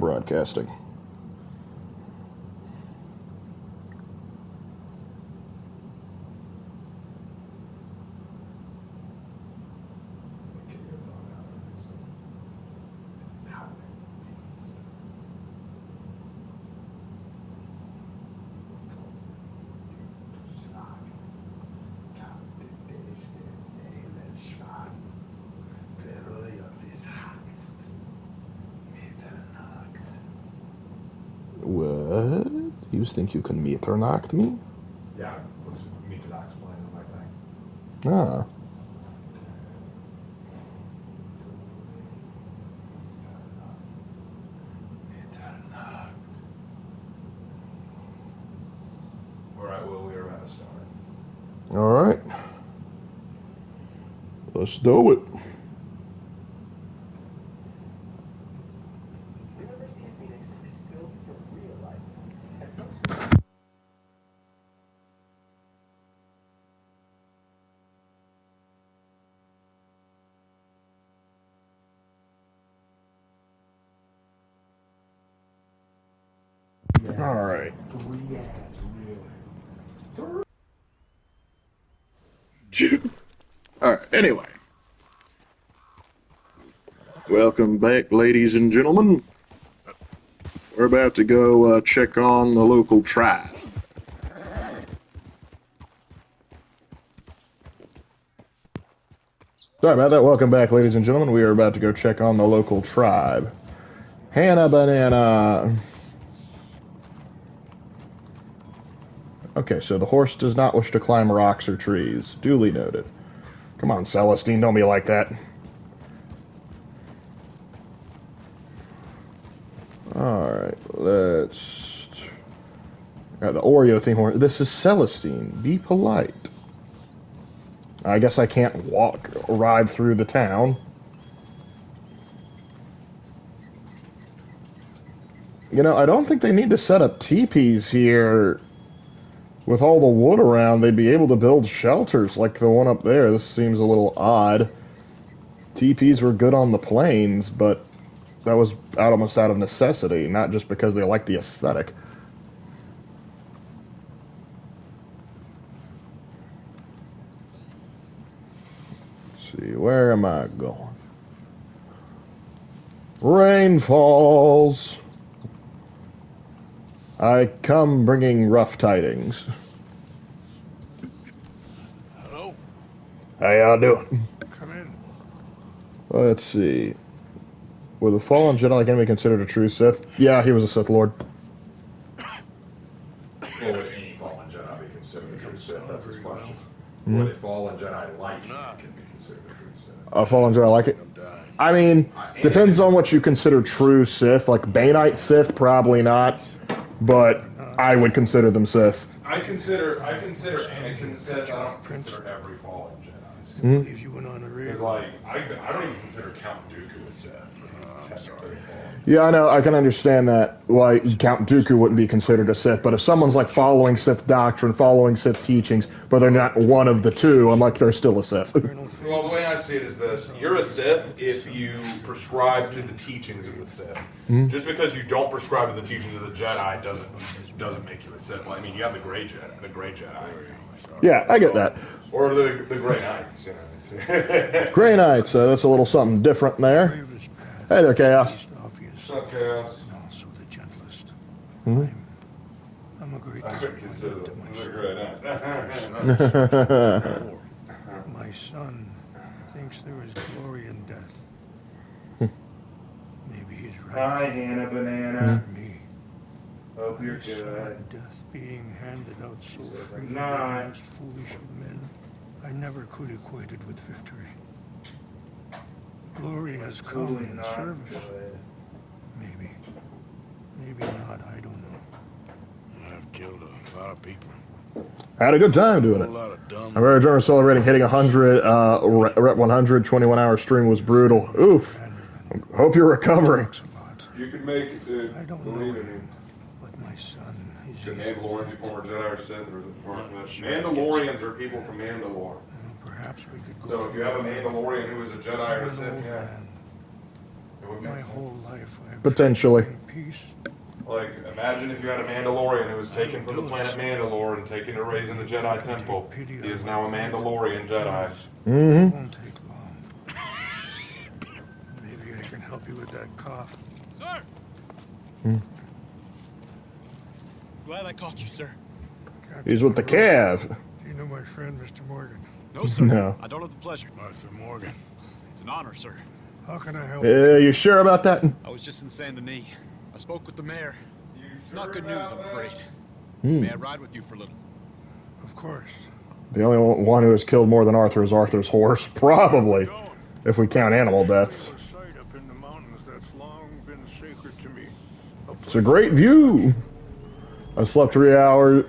broadcasting. What? You think you can meternacht me? Yeah, what's meternacht explain is my thing. Ah. Alright, well, we are about to start. Alright. Let's do it. The University of Phoenix is built for real life. And some Alright. 3 ads, really. Alright, anyway. Welcome back, ladies and gentlemen. We're about to go check on the local tribe. Sorry about that. Welcome back, ladies and gentlemen. We are about to go check on the local tribe. Hannah Banana. Okay, so the horse does not wish to climb rocks or trees. Duly noted. Come on, Celestine, don't be like that. Alright, let's... Got the Oreo theme horse. This is Celestine. Be polite. I guess I can't walk or ride through the town. You know, I don't think they need to set up teepees here. With all the wood around, they'd be able to build shelters like the one up there. This seems a little odd. Teepees were good on the plains, but that was almost out of necessity, not just because they like the aesthetic. Let's see, where am I going? Rain falls. I come bringing rough tidings. Hello? How y'all doing? Come in. Let's see. Was a fallen Jedi like enemy considered a true Sith? Yeah, he was a Sith Lord. Well, would any fallen Jedi be considered a true Sith? That's his question. Would a fallen Jedi like can be considered a true Sith? A fallen Jedi like it? I mean, depends on what you consider true Sith. Like Baneite Sith, probably not. But I would consider them Sith. I consider Anakin Sith. I don't consider every fallen Jedi. Hmm? Believe you went on a raid. Because, like, I don't even consider Count Dooku a Sith. He's technically a fallen. Yeah, I know. I can understand that. Like, Count Dooku wouldn't be considered a Sith, but if someone's like following Sith doctrine, following Sith teachings, but they're not one of the two, I'm like, they're still a Sith. Well, the way I see it is this: you're a Sith if you prescribe to the teachings of the Sith. Hmm? Just because you don't prescribe to the teachings of the Jedi doesn't make you a Sith. I mean, you have the Gray Jedi. Yeah, I get that. Or the Grey Knights, you know. Grey Knights, that's a little something different there. Hey there, Chaos. What's up, Chaos? And also the gentlest. Hmm? I'm a great I would consider disappointment to them my the son. Grey Knights. My son thinks there is glory in death. Maybe he's right. Hi, Hannah Banana. For me, Hope you're I saw good. death being handed out so Says freely not. by the most foolish of men. I never could equate it with victory. Glory has come Absolutely in not service. good. Maybe. Maybe not, I don't know. I've killed a lot of people. Had a good time doing A it. lot of dumb. I'm very generous celebrating hitting 100, rep 100, 21-hour stream was brutal. Oof. Hope you're recovering. Talks a lot. You can make it, dude. I don't know Believe in him, him. but my son is The used to Mandalorians, death. former Jedi or Sith, or is it part of it? Mandalorians are people from Mandalore. Well, perhaps we could go So if you have a Mandalorian who is a Jedi or a I'm an Sith, old yeah, man. it would My make whole sense. life I've Potentially. tried to find peace. Like, imagine if you had a Mandalorian who was taken from the planet Mandalore and taken to raise in the Jedi Temple. He is now a Mandalorian Jedi. It won't take long. Maybe I can help you with that cough. Sir! Glad I caught you, sir. He's with the Cav. Do you know my friend, Mr. Morgan? No, sir. No. I don't have the pleasure. Arthur Morgan. It's an honor, sir. How can I help You sure about that? I was just in Saint Denis. I spoke with the mayor. It's not good news, I'm afraid. May I ride with you for a little? Of course. The only one who has killed more than Arthur is Arthur's horse, probably, if we count animal deaths. A site up in the mountains that's long been sacred to me. It's a great view. I slept 3 hours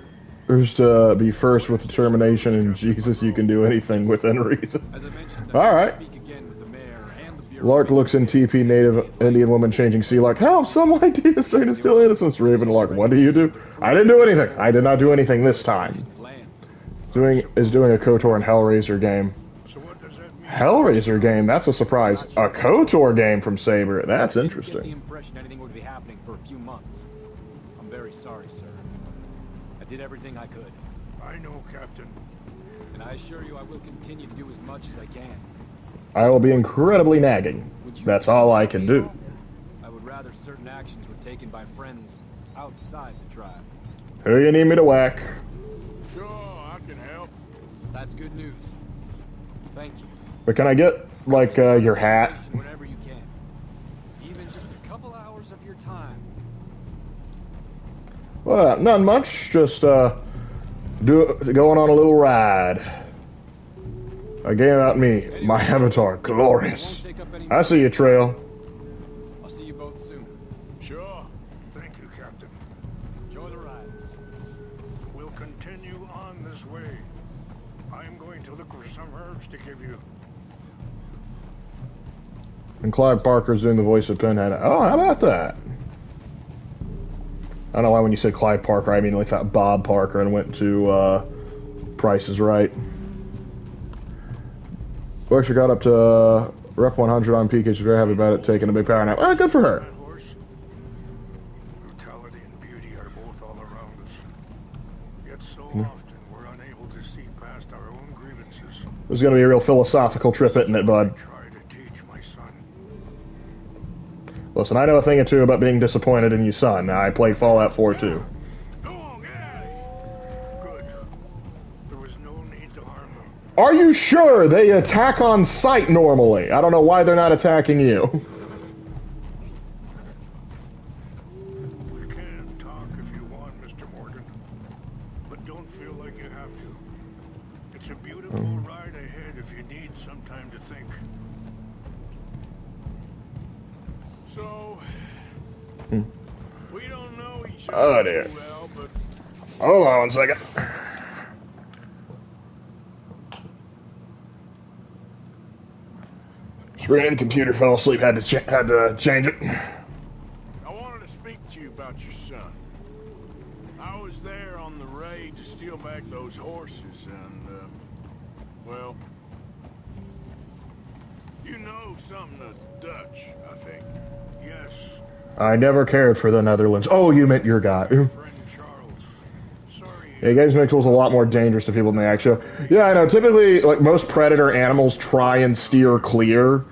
to be first with determination, and Jesus, you can do anything within reason. As I mentioned, All right. speak again with the mayor and the bureau. Lark looks in TP native Indian woman changing sea Lark. Help, some idea strain is still innocence. Raven Lark, what do you do? I didn't do anything. I did not do anything this time. Doing a KOTOR and Hellraiser game. So what does that mean? Hellraiser game, that's a surprise. A KOTOR game from Saber, that's Get the interesting. impression anything would be happening for a few months. I'm very sorry, sir. I did everything I could, I know, Captain. and I assure you I will continue to do as much as I can. I will be incredibly nagging. Would you That's all I can do. I would rather certain actions were taken by friends outside the tribe. Who you need me to whack? Sure, I can help. That's good news. Thank you. But can I get, like, your hat? Whenever you can. Even just a couple hours of your time. Well, not much. Just, going on a little ride. A game about me, my avatar, glorious. I see you, Trail. I'll see you both soon. Sure. Thank you, Captain. Enjoy the ride. We'll continue on this way. I'm going to look for some herbs to give you. And Clive Barker's doing the voice of Pinhead. Oh, how about that? I don't know why when you said Clive Parker, I immediately thought Bob Parker and went to Price is Right. We actually got up to Rep 100 on PK. She's very happy about it, taking a big power nap. Good for her. That horse? Brutality and beauty are both all around us. Yet so often we're unable to see past our own grievances. This is going to be a real philosophical trip, isn't it, bud? Try to teach my son. Listen, I know a thing or two about being disappointed in you, son. I played Fallout 4 too. Go on, get out of here. Good. There was no need to harm them. Are you sure they attack on sight normally? I don't know why they're not attacking you. We can talk if you want, Mr. Morgan. But don't feel like you have to. It's a beautiful ride ahead if you need some time to think. So, we don't know each Oh, other dear. too well, but Hold on one second. Screen and computer fell asleep. Had to change it. I wanted to speak to you about your son. I was there on the raid to steal back those horses, and, well, you know something of Dutch, I think. Yes. I never cared for the Netherlands. Oh, you meant your guy. Friend Charles. Sorry. Yeah, games make tools a lot more dangerous to people than they actually. Yeah, I know. Typically, like most predator animals, try and steer clear.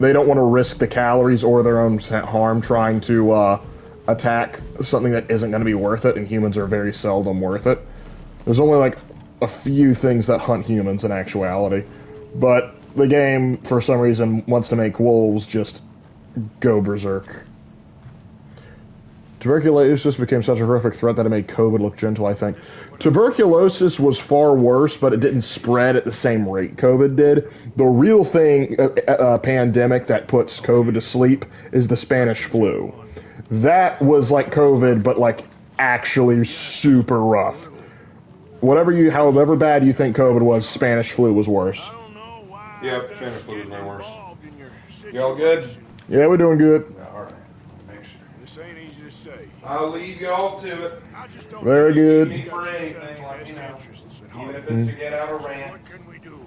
They don't want to risk the calories or their own harm trying to attack something that isn't going to be worth it, and humans are very seldom worth it. There's only like a few things that hunt humans in actuality, but the game, for some reason, wants to make wolves just go berserk. Tuberculosis became such a horrific threat that it made COVID look gentle, I think. Tuberculosis was far worse, but it didn't spread at the same rate COVID did. The real thing, pandemic that puts COVID to sleep is the Spanish flu. That was like COVID, but like actually super rough. However bad you think COVID was, Spanish flu was worse. I don't know why. Yep, Spanish flu is way worse. Y'all good? Yeah, we're doing good. Alright. Make sure. This ain't easy to say. I'll leave y'all to it. I just don't Very trust good. you Need for got your anything, son's like, best you know, interests at Even heart. if it's to get out of What rants. can we do?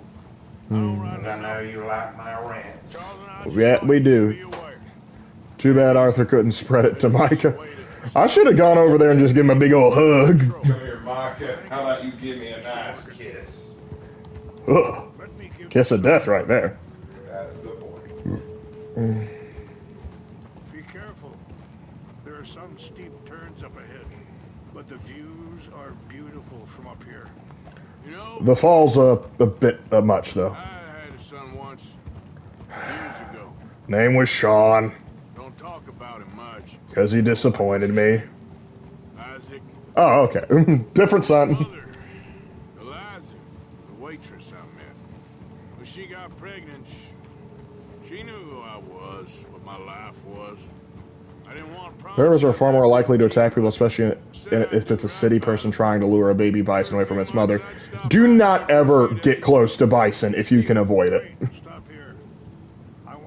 I don't Because I know you like my rants. Charles and I just Yeah, thought we you do. should be aware. Too bad Arthur couldn't spread it to Micah. I should have gone over there and just give him a big old hug. Come here, Micah. How about you give me a nice kiss? Ugh. Kiss of death right there. That's the boy. Be careful. There are some steep turns up ahead, but the views are beautiful from up here. You know, The fall's a bit much, though. I had a son once, years ago. Name was Sean, Don't talk about him much. because he disappointed me. Isaac, Oh, okay. Different son. mother, Eliza, the waitress I met. When she got pregnant, she knew who I was, what my life was. I didn't want problems. Bears are far more likely to attack people, especially if it's a city person trying to lure a baby bison away from its mother. Do not ever get close to bison if you can avoid it. Stop here.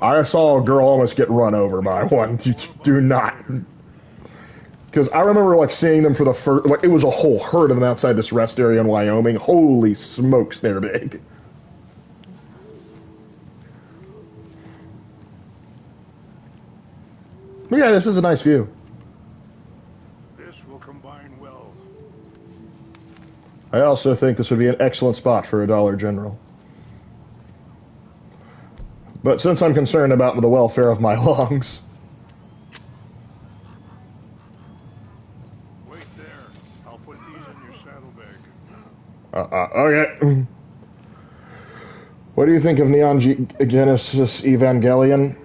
I saw a girl almost get run over by one. Do not. Because I remember like seeing them for the first, like it was a whole herd of them outside this rest area in Wyoming. Holy smokes, they're big. But yeah, this is a nice view. This will combine well. I also think this would be an excellent spot for a Dollar General. But since I'm concerned about the welfare of my lungs, Wait there. I'll put these in your saddlebag. okay. What do you think of Neon Genesis Evangelion?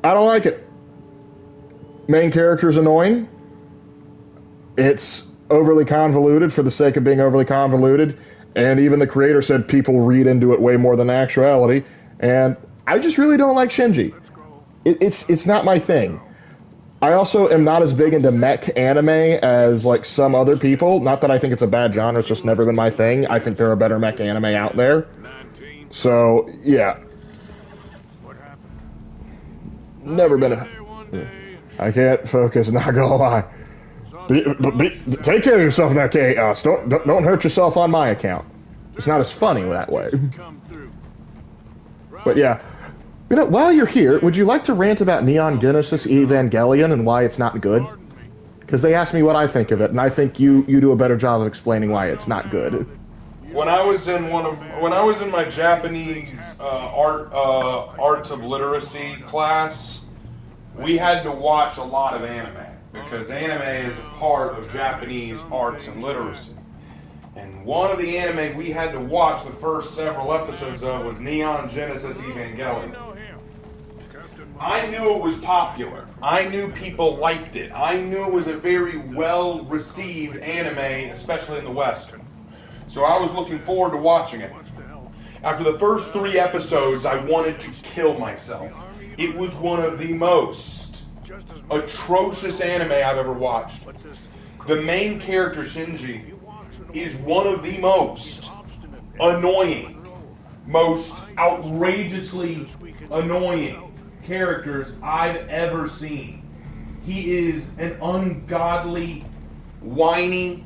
I don't like it. Main character's annoying. It's overly convoluted for the sake of being overly convoluted. And even the creator said people read into it way more than actuality. And I just really don't like Shinji. It's not my thing. I also am not as big into mech anime as like some other people. Not that I think it's a bad genre, it's just never been my thing. I think there are better mech anime out there. So, yeah. What happened? Never been a... I can't focus, not gonna lie. Take care of yourself now, Chaos. Don't hurt yourself on my account. It's not as funny that way. But yeah. You know, while you're here, would you like to rant about Neon Genesis Evangelion and why it's not good? Because they asked me what I think of it, and I think you do a better job of explaining why it's not good. When I was in my Japanese arts of literacy class, we had to watch a lot of anime because anime is a part of Japanese arts and literacy. And one of the anime we had to watch the first several episodes of was Neon Genesis Evangelion. I knew it was popular. I knew people liked it. I knew it was a very well-received anime, especially in the West. So I was looking forward to watching it. After the first 3 episodes, I wanted to kill myself. It was one of the most atrocious anime I've ever watched. The main character, Shinji, is one of the most annoying, most outrageously annoying characters I've ever seen. He is an ungodly, whiny,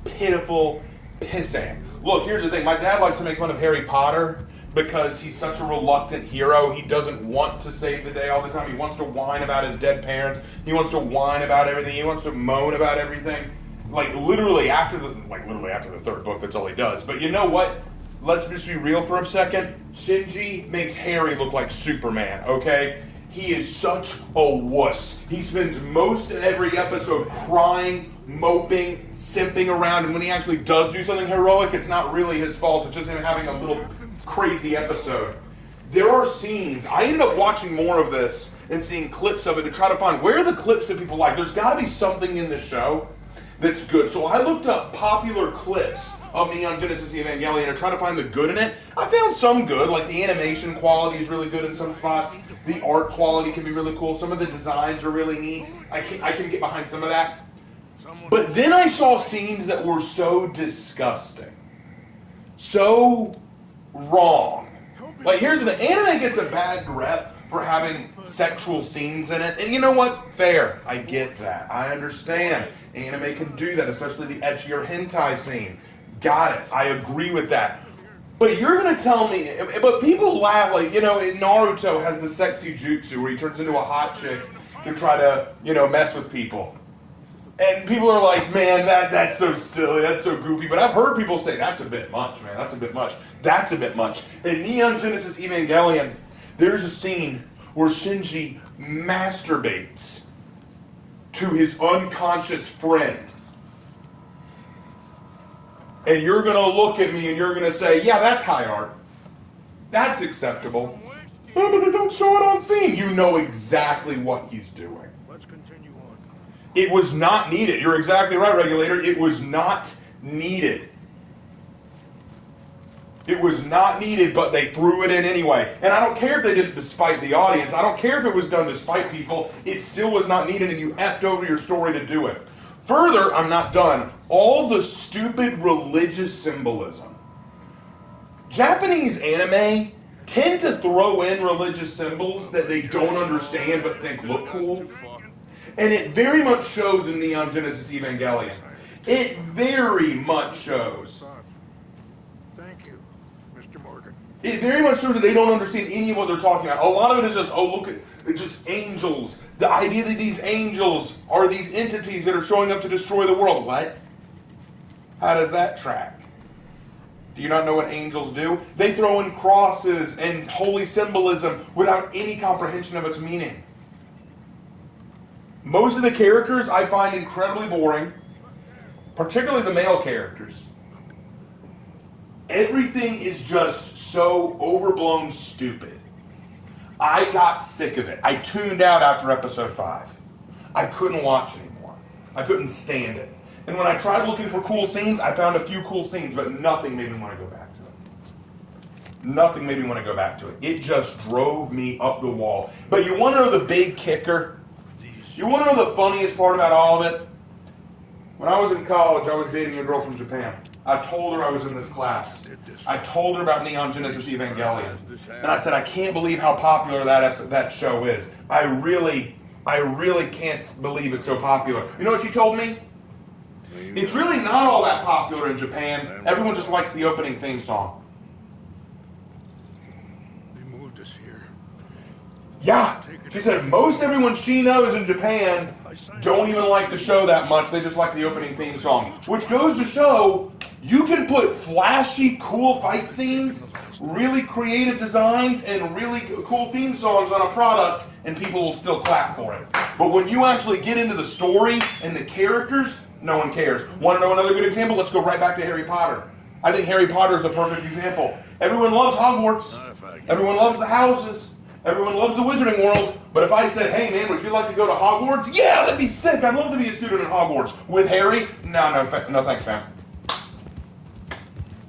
pitiful pissant. Look, here's the thing. My dad likes to make fun of Harry Potter because he's such a reluctant hero. He doesn't want to save the day all the time. He wants to whine about his dead parents. He wants to whine about everything. He wants to moan about everything. Like literally after the 3rd book, that's all he does. But you know what? Let's just be real for a second. Shinji makes Harry look like Superman, okay? He is such a wuss. He spends most of every episode crying, moping, simping around, and when he actually does do something heroic, it's not really his fault. It's just him having a little crazy episode. There are scenes. I ended up watching more of this and seeing clips of it to try to find where are the clips that people like. There's got to be something in this show that's good. So I looked up popular clips of Neon Genesis Evangelion and tried to find the good in it. I found some good, like the animation quality is really good in some spots. The art quality can be really cool. Some of the designs are really neat. I can get behind some of that. But then I saw scenes that were so disgusting. So wrong. Like, here's the anime gets a bad rep for having sexual scenes in it. And you know what? Fair. I get that. I understand. Anime can do that, especially the ecchier hentai scene. Got it. I agree with that. But you're going to tell me, but people laugh, like, you know, Naruto has the sexy jutsu where he turns into a hot chick to try to, mess with people. And people are like, man, that's so silly, that's so goofy. But I've heard people say, that's a bit much, man, that's a bit much. That's a bit much. In Neon Genesis Evangelion, there's a scene where Shinji masturbates to his unconscious friend. And you're going to look at me and you're going to say, yeah, that's high art. That's acceptable. Oh, but they don't show it on scene. You know exactly what he's doing. Let's continue on. It was not needed. You're exactly right, Regulator. It was not needed. It was not needed, but they threw it in anyway. And I don't care if they did it despite the audience. I don't care if it was done despite people. It still was not needed, and you effed over your story to do it. Further, I'm not done. All the stupid religious symbolism. Japanese anime tend to throw in religious symbols that they don't understand but think look cool. And it very much shows in Neon Genesis Evangelion. It very much shows. Thank you, Mr. Morgan. It very much shows that they don't understand any of what they're talking about. A lot of it is just, oh, look at it's just angels. The idea that these angels are these entities that are showing up to destroy the world. What? How does that track? Do you not know what angels do? They throw in crosses and holy symbolism without any comprehension of its meaning. Most of the characters I find incredibly boring, particularly the male characters. Everything is just so overblown stupid. I got sick of it. I tuned out after episode 5. I couldn't watch anymore. I couldn't stand it. And when I tried looking for cool scenes, I found a few cool scenes, but nothing made me want to go back to it. Nothing made me want to go back to it. It just drove me up the wall. But you want to know the big kicker? You want to know the funniest part about all of it? When I was in college, I was dating a girl from Japan. I told her I was in this class. I told her about Neon Genesis Evangelion. And I said, I can't believe how popular that show is. I really can't believe it's so popular. You know what she told me? It's really not all that popular in Japan. Everyone just likes the opening theme song. They moved us here. Yeah. She said most everyone she knows in Japan don't even like the show that much. They just like the opening theme song. Which goes to show you can put flashy, cool fight scenes, really creative designs, and really cool theme songs on a product, and people will still clap for it. But when you actually get into the story and the characters, no one cares. Want to know another good example? Let's go right back to Harry Potter. I think Harry Potter is the perfect example. Everyone loves Hogwarts. Everyone loves the houses. Everyone loves the Wizarding World. But if I said, hey man, would you like to go to Hogwarts? Yeah, that'd be sick. I'd love to be a student in Hogwarts. With Harry? No thanks, fam.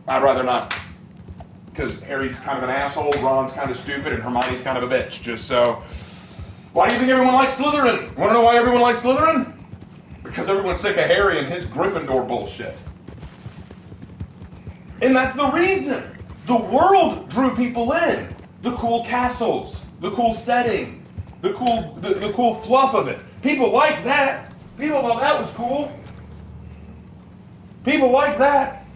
I'd rather not. Because Harry's kind of an asshole, Ron's kind of stupid, and Hermione's kind of a bitch. Just so. Why do you think everyone likes Slytherin? Want to know why everyone likes Slytherin? Because everyone's sick of Harry and his Gryffindor bullshit. And that's the reason. The world drew people in. The cool castles, the cool setting, the cool fluff of it. People like that. People thought that was cool. People like that.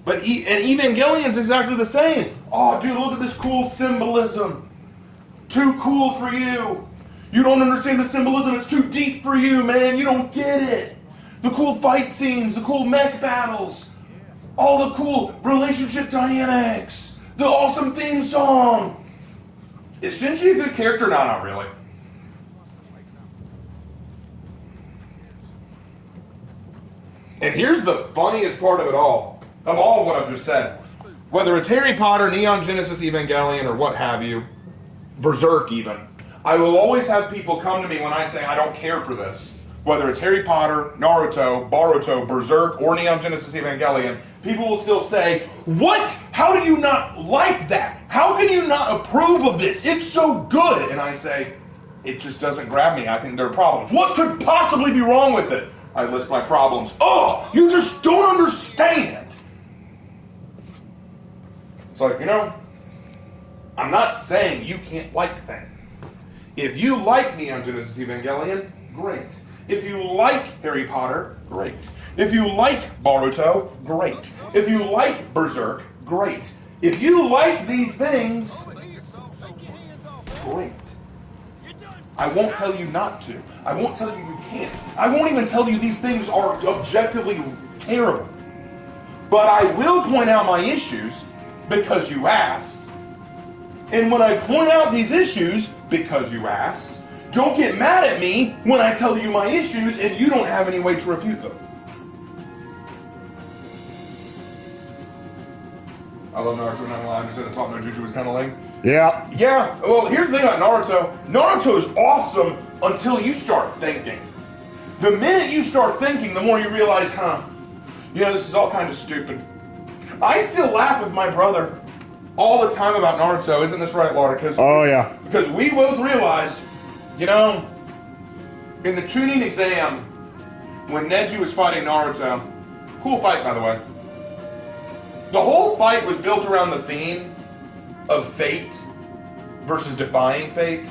But and Evangelion's exactly the same. Oh, dude, look at this cool symbolism. Too cool for you. You don't understand the symbolism. It's too deep for you, man. You don't get it. The cool fight scenes, the cool mech battles, all the cool relationship dynamics, the awesome theme song. Is Shinji a good character? No, not really. And here's the funniest part of it all, of all of what I've just said. Whether it's Harry Potter, Neon Genesis Evangelion, or what have you, Berserk even, I will always have people come to me when I say I don't care for this. Whether it's Harry Potter, Naruto, Boruto, Berserk, or Neon Genesis Evangelion, people will still say, what? How do you not like that? How can you not approve of this? It's so good. And I say, it just doesn't grab me. I think there are problems. What could possibly be wrong with it? I list my problems. Oh, you just don't understand. It's like, I'm not saying you can't like things. If you like Neon Genesis Evangelion, great. If you like Harry Potter, great. If you like Boruto, great. If you like Berserk, great. If you like these things, great. I won't tell you not to. I won't tell you you can't. I won't even tell you these things are objectively terrible. But I will point out my issues because you asked. And when I point out these issues because you asked, don't get mad at me when I tell you my issues and you don't have any way to refute them. I love Naruto, not gonna lie, I thought no Jutsu was kind of lame. Yeah. Yeah, well, here's the thing about Naruto. Naruto is awesome until you start thinking. The minute you start thinking, the more you realize, this is all kind of stupid. I still laugh with my brother all the time about Naruto. Isn't this right, Lark? Oh, yeah. Because we both realized, in the Chunin exam, when Neji was fighting Naruto, cool fight, by the way. The whole fight was built around the theme of fate versus defying fate.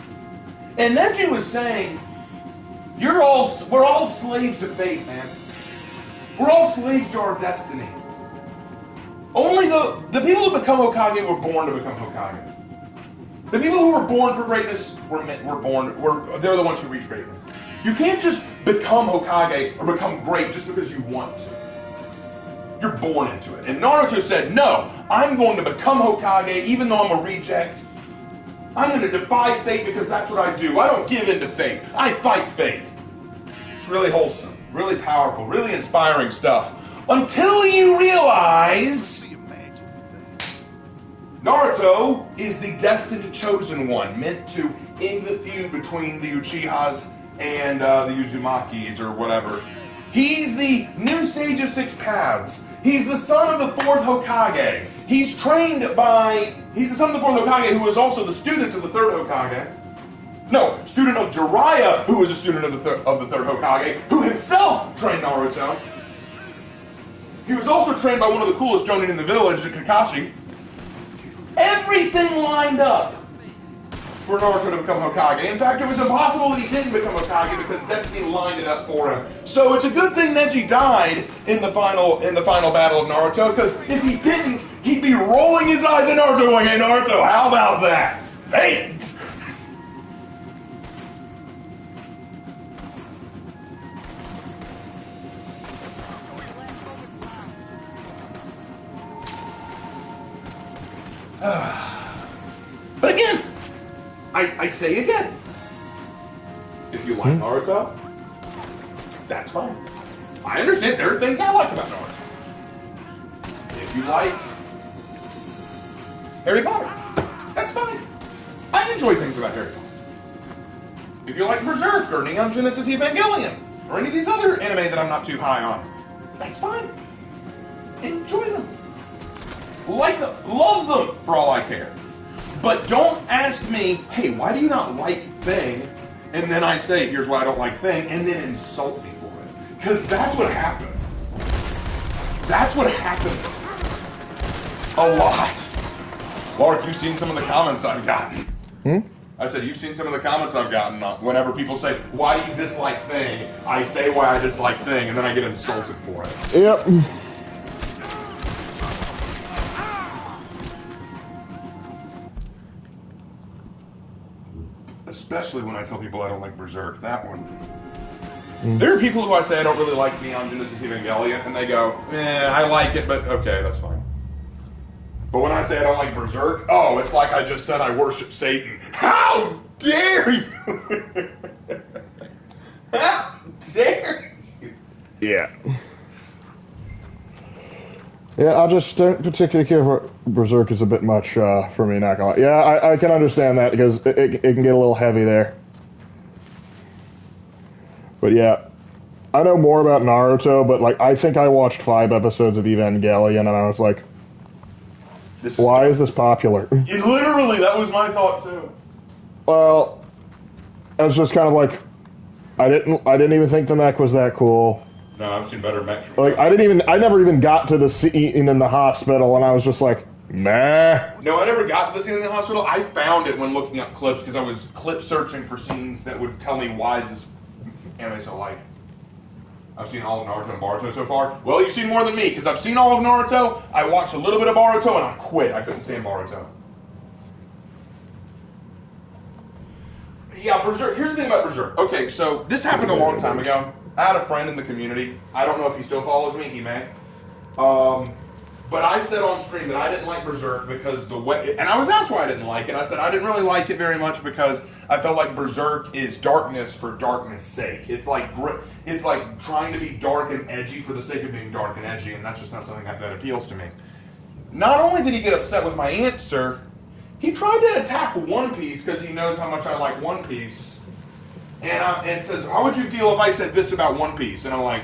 And Neji was saying, we're all slaves to fate, man. We're all slaves to our destiny. Only the people who become Hokage were born to become Hokage. The people who were born for greatness they're the ones who reach greatness. You can't just become Hokage or become great just because you want to. You're born into it. And Naruto said, no, I'm going to become Hokage even though I'm a reject. I'm going to defy fate because that's what I do. I don't give in to fate. I fight fate. It's really wholesome, really powerful, really inspiring stuff. Until you realize Naruto is the destined chosen one, meant to end the feud between the Uchihas and the Uzumakis or whatever. He's the new Sage of Six Paths. He's the son of the fourth Hokage. He's the son of the fourth Hokage who is also the student of the third Hokage. No, student of Jiraiya, who is a student of the third Hokage, who himself trained Naruto. He was also trained by one of the coolest jonin in the village, Kakashi. Everything lined up for Naruto to become Hokage. In fact, it was impossible that he didn't become Hokage because destiny lined it up for him. So it's a good thing Neji died in the final battle of Naruto, because if he didn't, he'd be rolling his eyes at Naruto going, hey Naruto, how about that? Fate! But again, I say again, if you like Naruto, that's fine. I understand there are things I like about Naruto. If you like Harry Potter, that's fine. I enjoy things about Harry Potter. If you like Berserk or Neon Genesis Evangelion or any of these other anime that I'm not too high on, that's fine. Enjoy them. Like them. Love them for all I care. But don't ask me, hey, why do you not like Thing? And then I say, here's why I don't like Thing, and then insult me for it. Because that's what happened. That's what happened a lot. Lark, you've seen some of the comments I've gotten. I said, you've seen some of the comments I've gotten whenever people say, why do you dislike Thing? I say why I dislike Thing, and then I get insulted for it. Yep. Especially when I tell people I don't like Berserk. That one. There are people who I say I don't really like Neon Genesis Evangelion, and they go, I like it, but okay, that's fine. But when I say I don't like Berserk, oh, it's like I just said I worship Satan. How dare you? How dare you? Yeah. Yeah, I just don't particularly care for Berserk. Is a bit much for me, not gonna lie. Yeah, I can understand that because it can get a little heavy there. But yeah, I know more about Naruto, but like I think I watched 5 episodes of Evangelion and I was like, why is this popular? Literally, that was my thought too. Well, I was just kind of like, I didn't even think the mech was that cool. No, I've seen better mech. Like I never even got to the scene in the hospital, and I was just like, nah. No, I never got to the scene in the hospital. I found it when looking up clips because I was clip searching for scenes that would tell me why is this anime so like. I've seen all of Naruto and Boruto so far. Well, you've seen more than me because I've seen all of Naruto. I watched a little bit of Boruto and I quit. I couldn't stand Boruto. Yeah, Berserk. Here's the thing about Berserk. Okay, so this happened a long time ago. I had a friend in the community. I don't know if he still follows me. He may. But I said on stream that I didn't like Berserk because the way, and I was asked why I didn't like it. I said I didn't really like it very much because I felt like Berserk is darkness for darkness' sake. It's like trying to be dark and edgy for the sake of being dark and edgy, and that's just not something that appeals to me. Not only did he get upset with my answer, he tried to attack One Piece because he knows how much I like One Piece, and says, "How would you feel if I said this about One Piece?" And I'm like,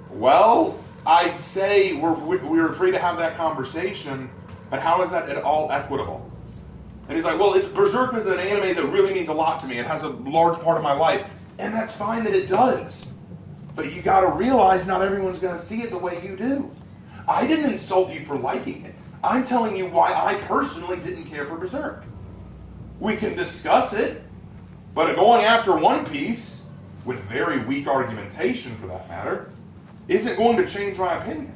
"Well, I'd say we're free to have that conversation, but how is that at all equitable?" And he's like, "Well, Berserk is an anime that really means a lot to me. It has a large part of my life, and that's fine that it does. But you got to realize not everyone's going to see it the way you do. I didn't insult you for liking it. I'm telling you why I personally didn't care for Berserk. We can discuss it, but going after One Piece, with very weak argumentation for that matter, isn't going to change my opinion."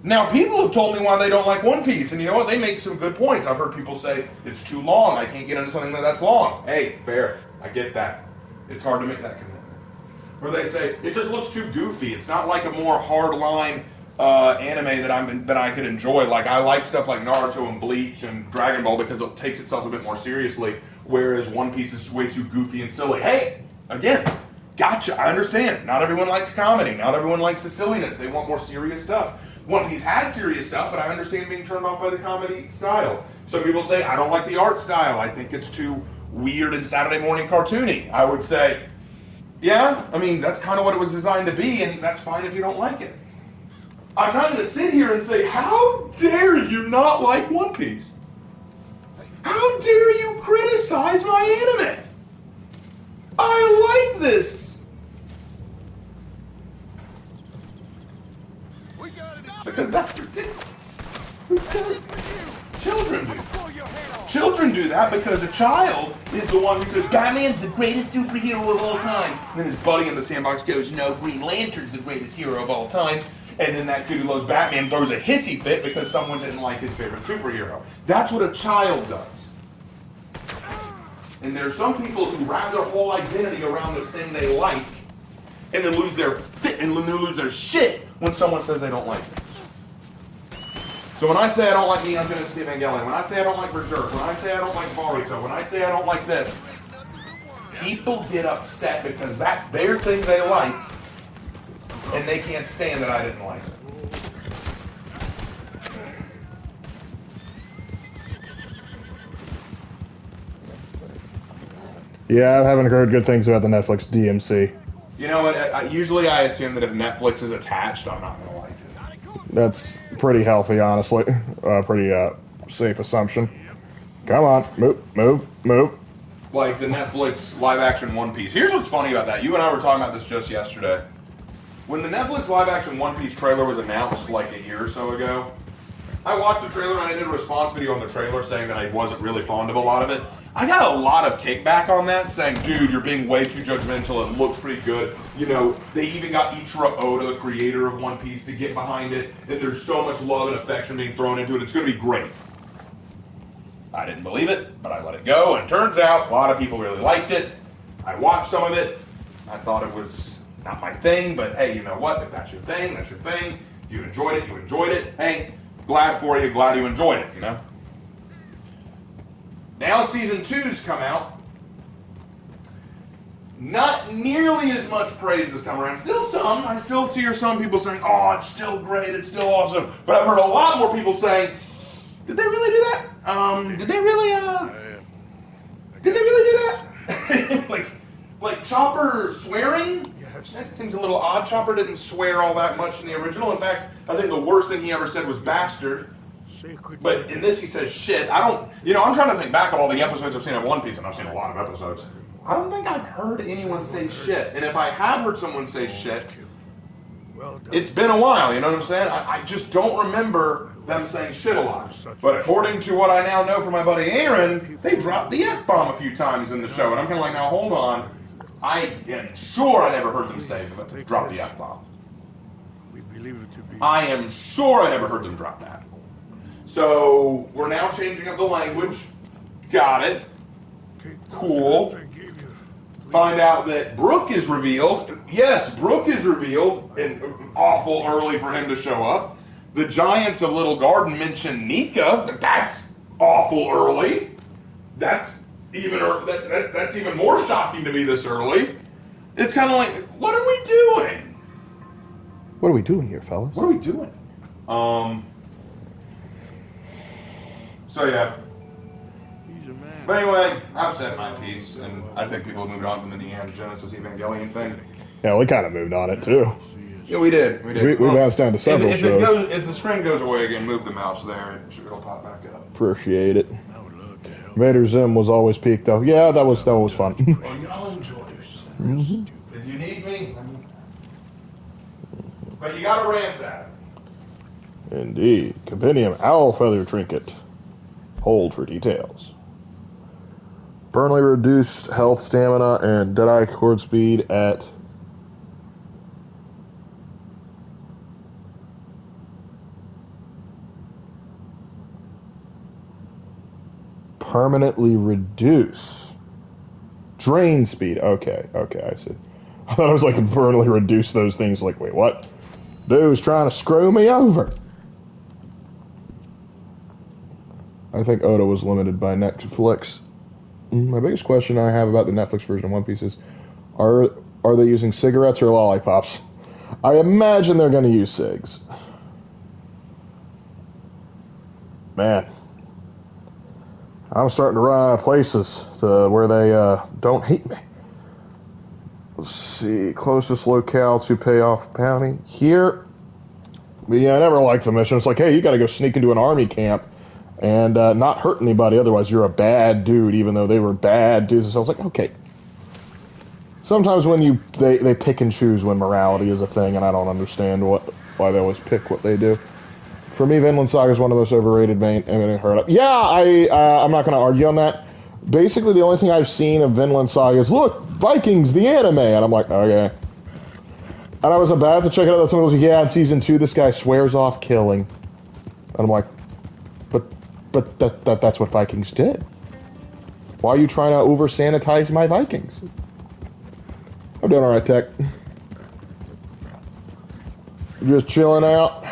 Now, people have told me why they don't like One Piece, and you know what? They make some good points. I've heard people say, it's too long, I can't get into something that's long. Hey, fair, I get that. It's hard to make that commitment. Or they say, it just looks too goofy. It's not like a more hard-line anime that I could enjoy. Like, I like stuff like Naruto and Bleach and Dragon Ball because it takes itself a bit more seriously, whereas One Piece is way too goofy and silly. Hey, again, gotcha, I understand. Not everyone likes comedy. Not everyone likes the silliness. They want more serious stuff. One Piece has serious stuff, but I understand being turned off by the comedy style. Some people say, I don't like the art style. I think it's too weird and Saturday morning cartoony. I would say, yeah, I mean, that's kind of what it was designed to be, and that's fine if you don't like it. I'm not going to sit here and say, how dare you not like One Piece? How dare you criticize my anime? I like this. Because that's ridiculous. Who does that? Children do. Children do that because a child is the one who says, Batman's the greatest superhero of all time. And then his buddy in the sandbox goes, no, Green Lantern's the greatest hero of all time. And then that kid who loves Batman throws a hissy fit because someone didn't like his favorite superhero. That's what a child does. And there's some people who wrap their whole identity around this thing they like and then lose their fit and lose their shit when someone says they don't like it. So when I say I don't like Neon Genesis Evangelion, when I say I don't like Berserk, when I say I don't like Boruto, when I say I don't like this, people get upset because that's their thing they like, and they can't stand that I didn't like it. Yeah, I haven't heard good things about the Netflix DMC. You know what? Usually I assume that if Netflix is attached, I'm not going to like it. That's pretty healthy, honestly. Pretty safe assumption. Come on, move. Like the Netflix live-action One Piece. Here's what's funny about that. You and I were talking about this just yesterday. When the Netflix live-action One Piece trailer was announced like a year or so ago, I watched the trailer and I did a response video on the trailer saying that I wasn't really fond of a lot of it. I got a lot of kickback on that, saying, dude, you're being way too judgmental. It looks pretty good. You know, they even got Ichiro Oda, the creator of One Piece, to get behind it. And there's so much love and affection being thrown into it. It's going to be great. I didn't believe it, but I let it go. And it turns out a lot of people really liked it. I watched some of it. I thought it was not my thing, but hey, you know what? If that's your thing, that's your thing. If you enjoyed it, you enjoyed it. Hey, glad for you. Glad you enjoyed it, you know? Now season 2's come out. Not nearly as much praise this time around. Still some. I still hear some people saying, oh, it's still great, it's still awesome. But I've heard a lot more people saying, did they really do that? Did they really do that? like Chopper swearing? Yes. That seems a little odd. Chopper didn't swear all that much in the original. In fact, I think the worst thing he ever said was bastard. But in this, he says shit. I'm trying to think back of all the episodes I've seen of One Piece, and I've seen a lot of episodes. I don't think I've heard anyone say shit. And if I have heard someone say shit, it's been a while, you know what I'm saying? I just don't remember them saying shit a lot. But according to what I now know from my buddy Aaron, they dropped the F-bomb a few times in the show. And I'm kind of like, now hold on. I am sure I never heard them say drop the F-bomb. I am sure I never heard them drop that. So we're now changing up the language. Got it. Take those Cool. herbs I gave you. Find out that Brooke is revealed. Yes, Brooke is revealed, and awful early for him to show up. The Giants of Little Garden mention Nika. That's awful early. That's even that's even more shocking to me this early. It's kind of like, what are we doing? What are we doing here, fellas? What are we doing? So yeah. He's a man. But anyway, I've said my piece, and I think people have moved on from the Neon Genesis Evangelion thing. Yeah, we kind of moved on it, too. Yeah, we did. We bounced down to several shows. If the screen goes away again, move the mouse there. It'll pop back up. Appreciate it. I would love to help. Vader Zim was always peaked, though. Yeah, that was fun. Well, y'all enjoy it. If you need me, but you gotta ransack. Indeed. Compendium Owl Feather Trinket. Hold for details. Permanently reduced health, stamina, and Deadeye cord speed at permanently reduce drain speed. Okay, I see. I thought I was like permanently reduce those things. Like, wait, what? Dude's trying to screw me over. I think Oda was limited by Netflix. My biggest question I have about the Netflix version of One Piece is, are they using cigarettes or lollipops? I imagine they're going to use cigs. Man, I'm starting to run out of places to where they don't hate me. Let's see, closest locale to pay off bounty here. But yeah, I never liked the mission. It's like, hey, you got to go sneak into an army camp and not hurt anybody, otherwise you're a bad dude, even though they were bad dudes. So I was like, okay. Sometimes when they pick and choose when morality is a thing, and I don't understand why they always pick what they do. For me, Vinland Saga is one of the most overrated anime heard of. Yeah, I'm not going to argue on that. Basically, the only thing I've seen of Vinland Saga is, look, Vikings, the anime, and I'm like, okay. And I was about to check it out, that someone was like, yeah, in season 2, this guy swears off killing. And I'm like, but that's what Vikings did. Why are you trying to over-sanitize my Vikings? I'm doing alright, Tech. Just chilling out.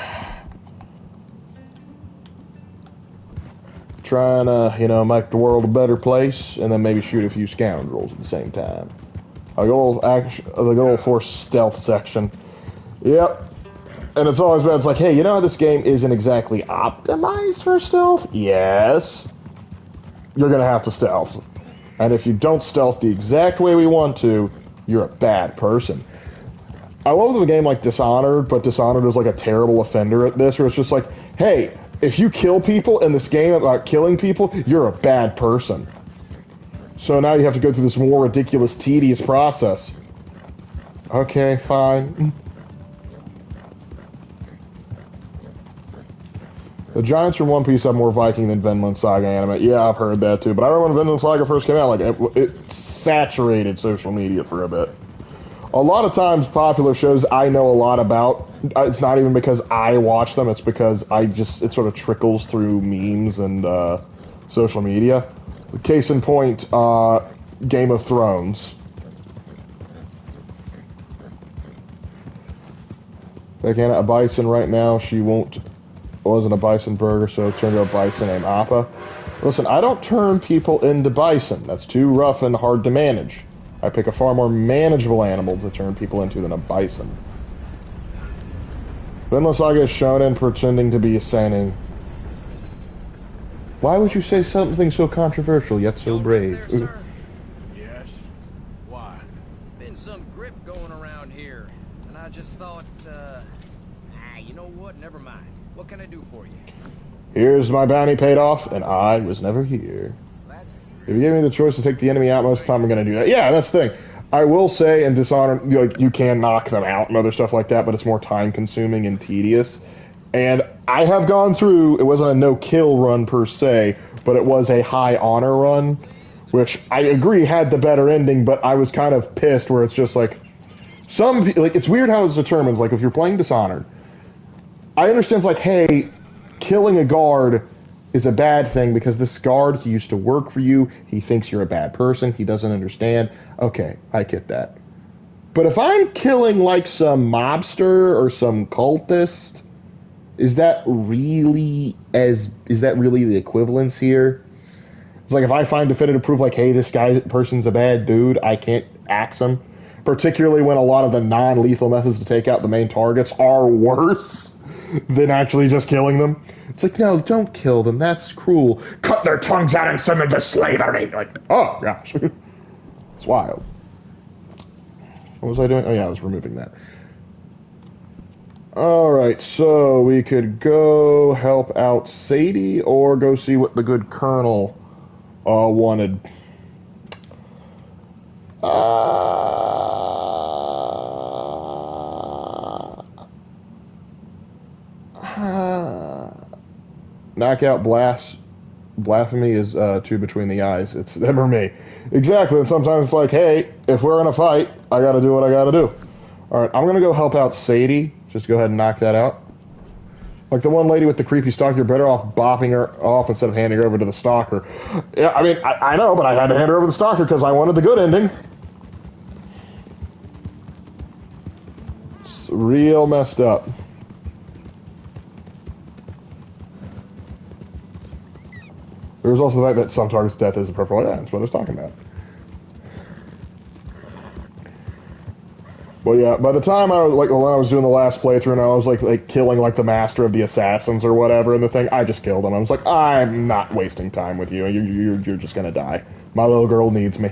Trying to, make the world a better place, and then maybe shoot a few scoundrels at the same time. The good old Force stealth section. Yep. And it's always been, it's like, hey, this game isn't exactly optimized for stealth? Yes. You're going to have to stealth. And if you don't stealth the exact way we want to, you're a bad person. I love the game like Dishonored, but Dishonored is like a terrible offender at this, where it's just like, hey, if you kill people in this game about killing people, you're a bad person. So now you have to go through this more ridiculous, tedious process. Okay, fine. The Giants from One Piece have more Viking than Vinland Saga anime. Yeah, I've heard that too. But I remember when Vinland Saga first came out, like it saturated social media for a bit. A lot of times, popular shows I know a lot about. It's not even because I watch them. It's because it sort of trickles through memes and social media. Case in point, Game of Thrones. Again, a bison right now. She wasn't a bison burger, so it turned to a bison named Appa. Listen, I don't turn people into bison. That's too rough and hard to manage. I pick a far more manageable animal to turn people into than a bison. Vinland Saga is shonen pretending to be a seinen. Why would you say something so controversial yet so brave? There, sir? Yes? Why? Been some grip going around here, and I just thought, you know what? Never mind. What can I do for you? Here's my bounty paid off, and I was never here. If you give me the choice to take the enemy out most of the time, I'm going to do that. Yeah, that's the thing. I will say in Dishonored, you can knock them out and other stuff like that, but it's more time-consuming and tedious. And I have gone through, it wasn't a no-kill run per se, but it was a high honor run, which I agree had the better ending, but I was kind of pissed where it's just like, it's weird how it's determined. Like, if you're playing Dishonored, I understand it's like, hey, killing a guard is a bad thing because this guard, he used to work for you. He thinks you're a bad person. He doesn't understand. Okay, I get that. But if I'm killing like some mobster or some cultist, is that really the equivalence here? It's like if I find definitive proof like, hey, this person's a bad dude, I can't axe him. Particularly when a lot of the non-lethal methods to take out the main targets are worse than actually just killing them. It's like, no, don't kill them. That's cruel. Cut their tongues out and send them to slavery. Like, oh, gosh. It's wild. What was I doing? Oh, yeah, I was removing that. Alright, so we could go help out Sadie or go see what the good colonel wanted. Knockout blasphemy is two between the eyes. It's them or me. Exactly, and sometimes it's like, hey, if we're in a fight, I gotta do what I gotta do. Alright, I'm gonna go help out Sadie. Just go ahead and knock that out. Like the one lady with the creepy stalker, you're better off bopping her off instead of handing her over to the stalker. Yeah, I mean, I know, but I had to hand her over to the stalker because I wanted the good ending. It's real messed up. There's also the fact that some target's death is a preferable. Yeah, that's what I was talking about. But yeah, by the time I was when I was doing the last playthrough and I was like killing like the master of the assassins or whatever in the thing, I just killed him. I was like, I'm not wasting time with you. You're just gonna die. My little girl needs me.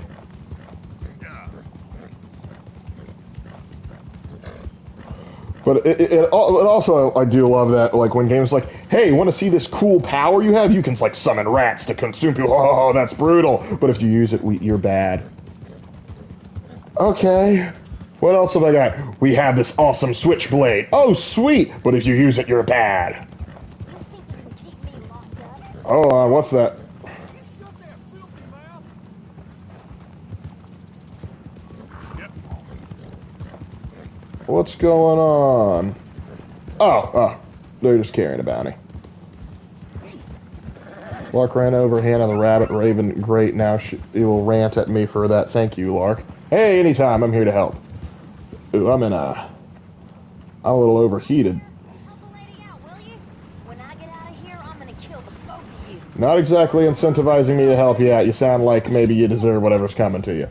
But it also, I do love that, like, when games like, hey, you want to see this cool power you have? You can, like, summon rats to consume people. Oh, that's brutal. But if you use it, you're bad. Okay. What else have I got? We have this awesome switchblade. Oh, sweet. But if you use it, you're bad. Oh, what's that? What's going on? Oh, they're just carrying a bounty. Lark ran over Hannah the rabbit raven. Great, now he will rant at me for that. Thank you, Lark. Hey, anytime, I'm here to help. Ooh, I'm a little overheated. Not exactly incentivizing me to help you out. You sound like maybe you deserve whatever's coming to you.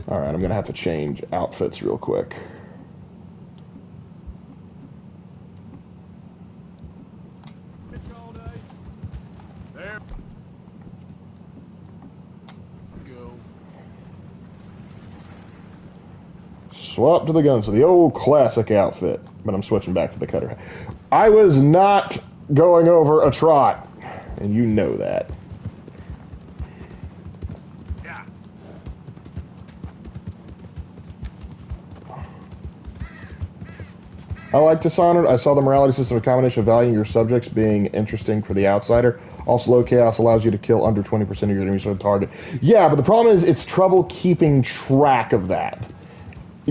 Alright, I'm gonna have to change outfits real quick. Swap to the guns, so the old classic outfit. But I'm switching back to the cutter. I was not going over a trot, and you know that. Yeah. I like Dishonored. I saw the morality system, a combination of valuing your subjects being interesting for the outsider. Also, low chaos allows you to kill under 20% of your enemies on target. Yeah, but the problem is it's trouble keeping track of that.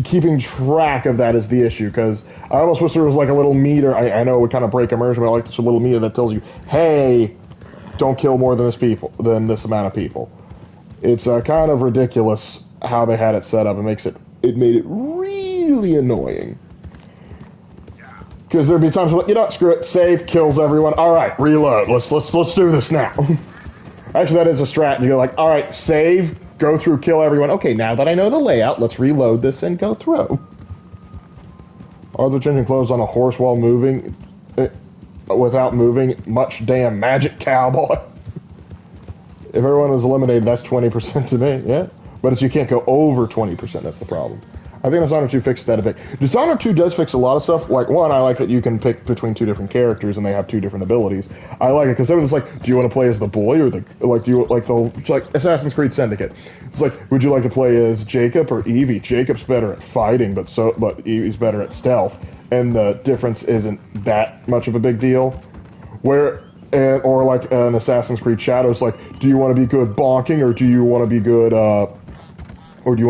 Keeping track of that is the issue, because I almost wish there was like a little meter. I know it would kind of break immersion, but I like this little meter that tells you, hey, don't kill more than this amount of people. It's kind of ridiculous how they had it set up. It made it really annoying. Because there'd be times where, you know what, screw it, save, kills everyone. All right, reload. Let's do this now. Actually, that is a strat. You go like, all right, save. Go through, kill everyone. Okay, now that I know the layout, let's reload this and go through. Are they changing clothes on a horse while moving? Without moving? Much damn magic, cowboy. If everyone is eliminated, that's 20% to me, yeah. But you can't go over 20%, that's the problem. I think Dishonored 2 fixed that a bit. Dishonored 2 does fix a lot of stuff. Like, one, I like that you can pick between two different characters and they have two different abilities. I like it because everyone's like, do you want to play as the boy or the, like, do you like the, it's like Assassin's Creed Syndicate. It's like, would you like to play as Jacob or Evie? Jacob's better at fighting, but Evie's better at stealth. And the difference isn't that much of a big deal. Or like an Assassin's Creed Shadows, like, do you want to be good bonking or do you want to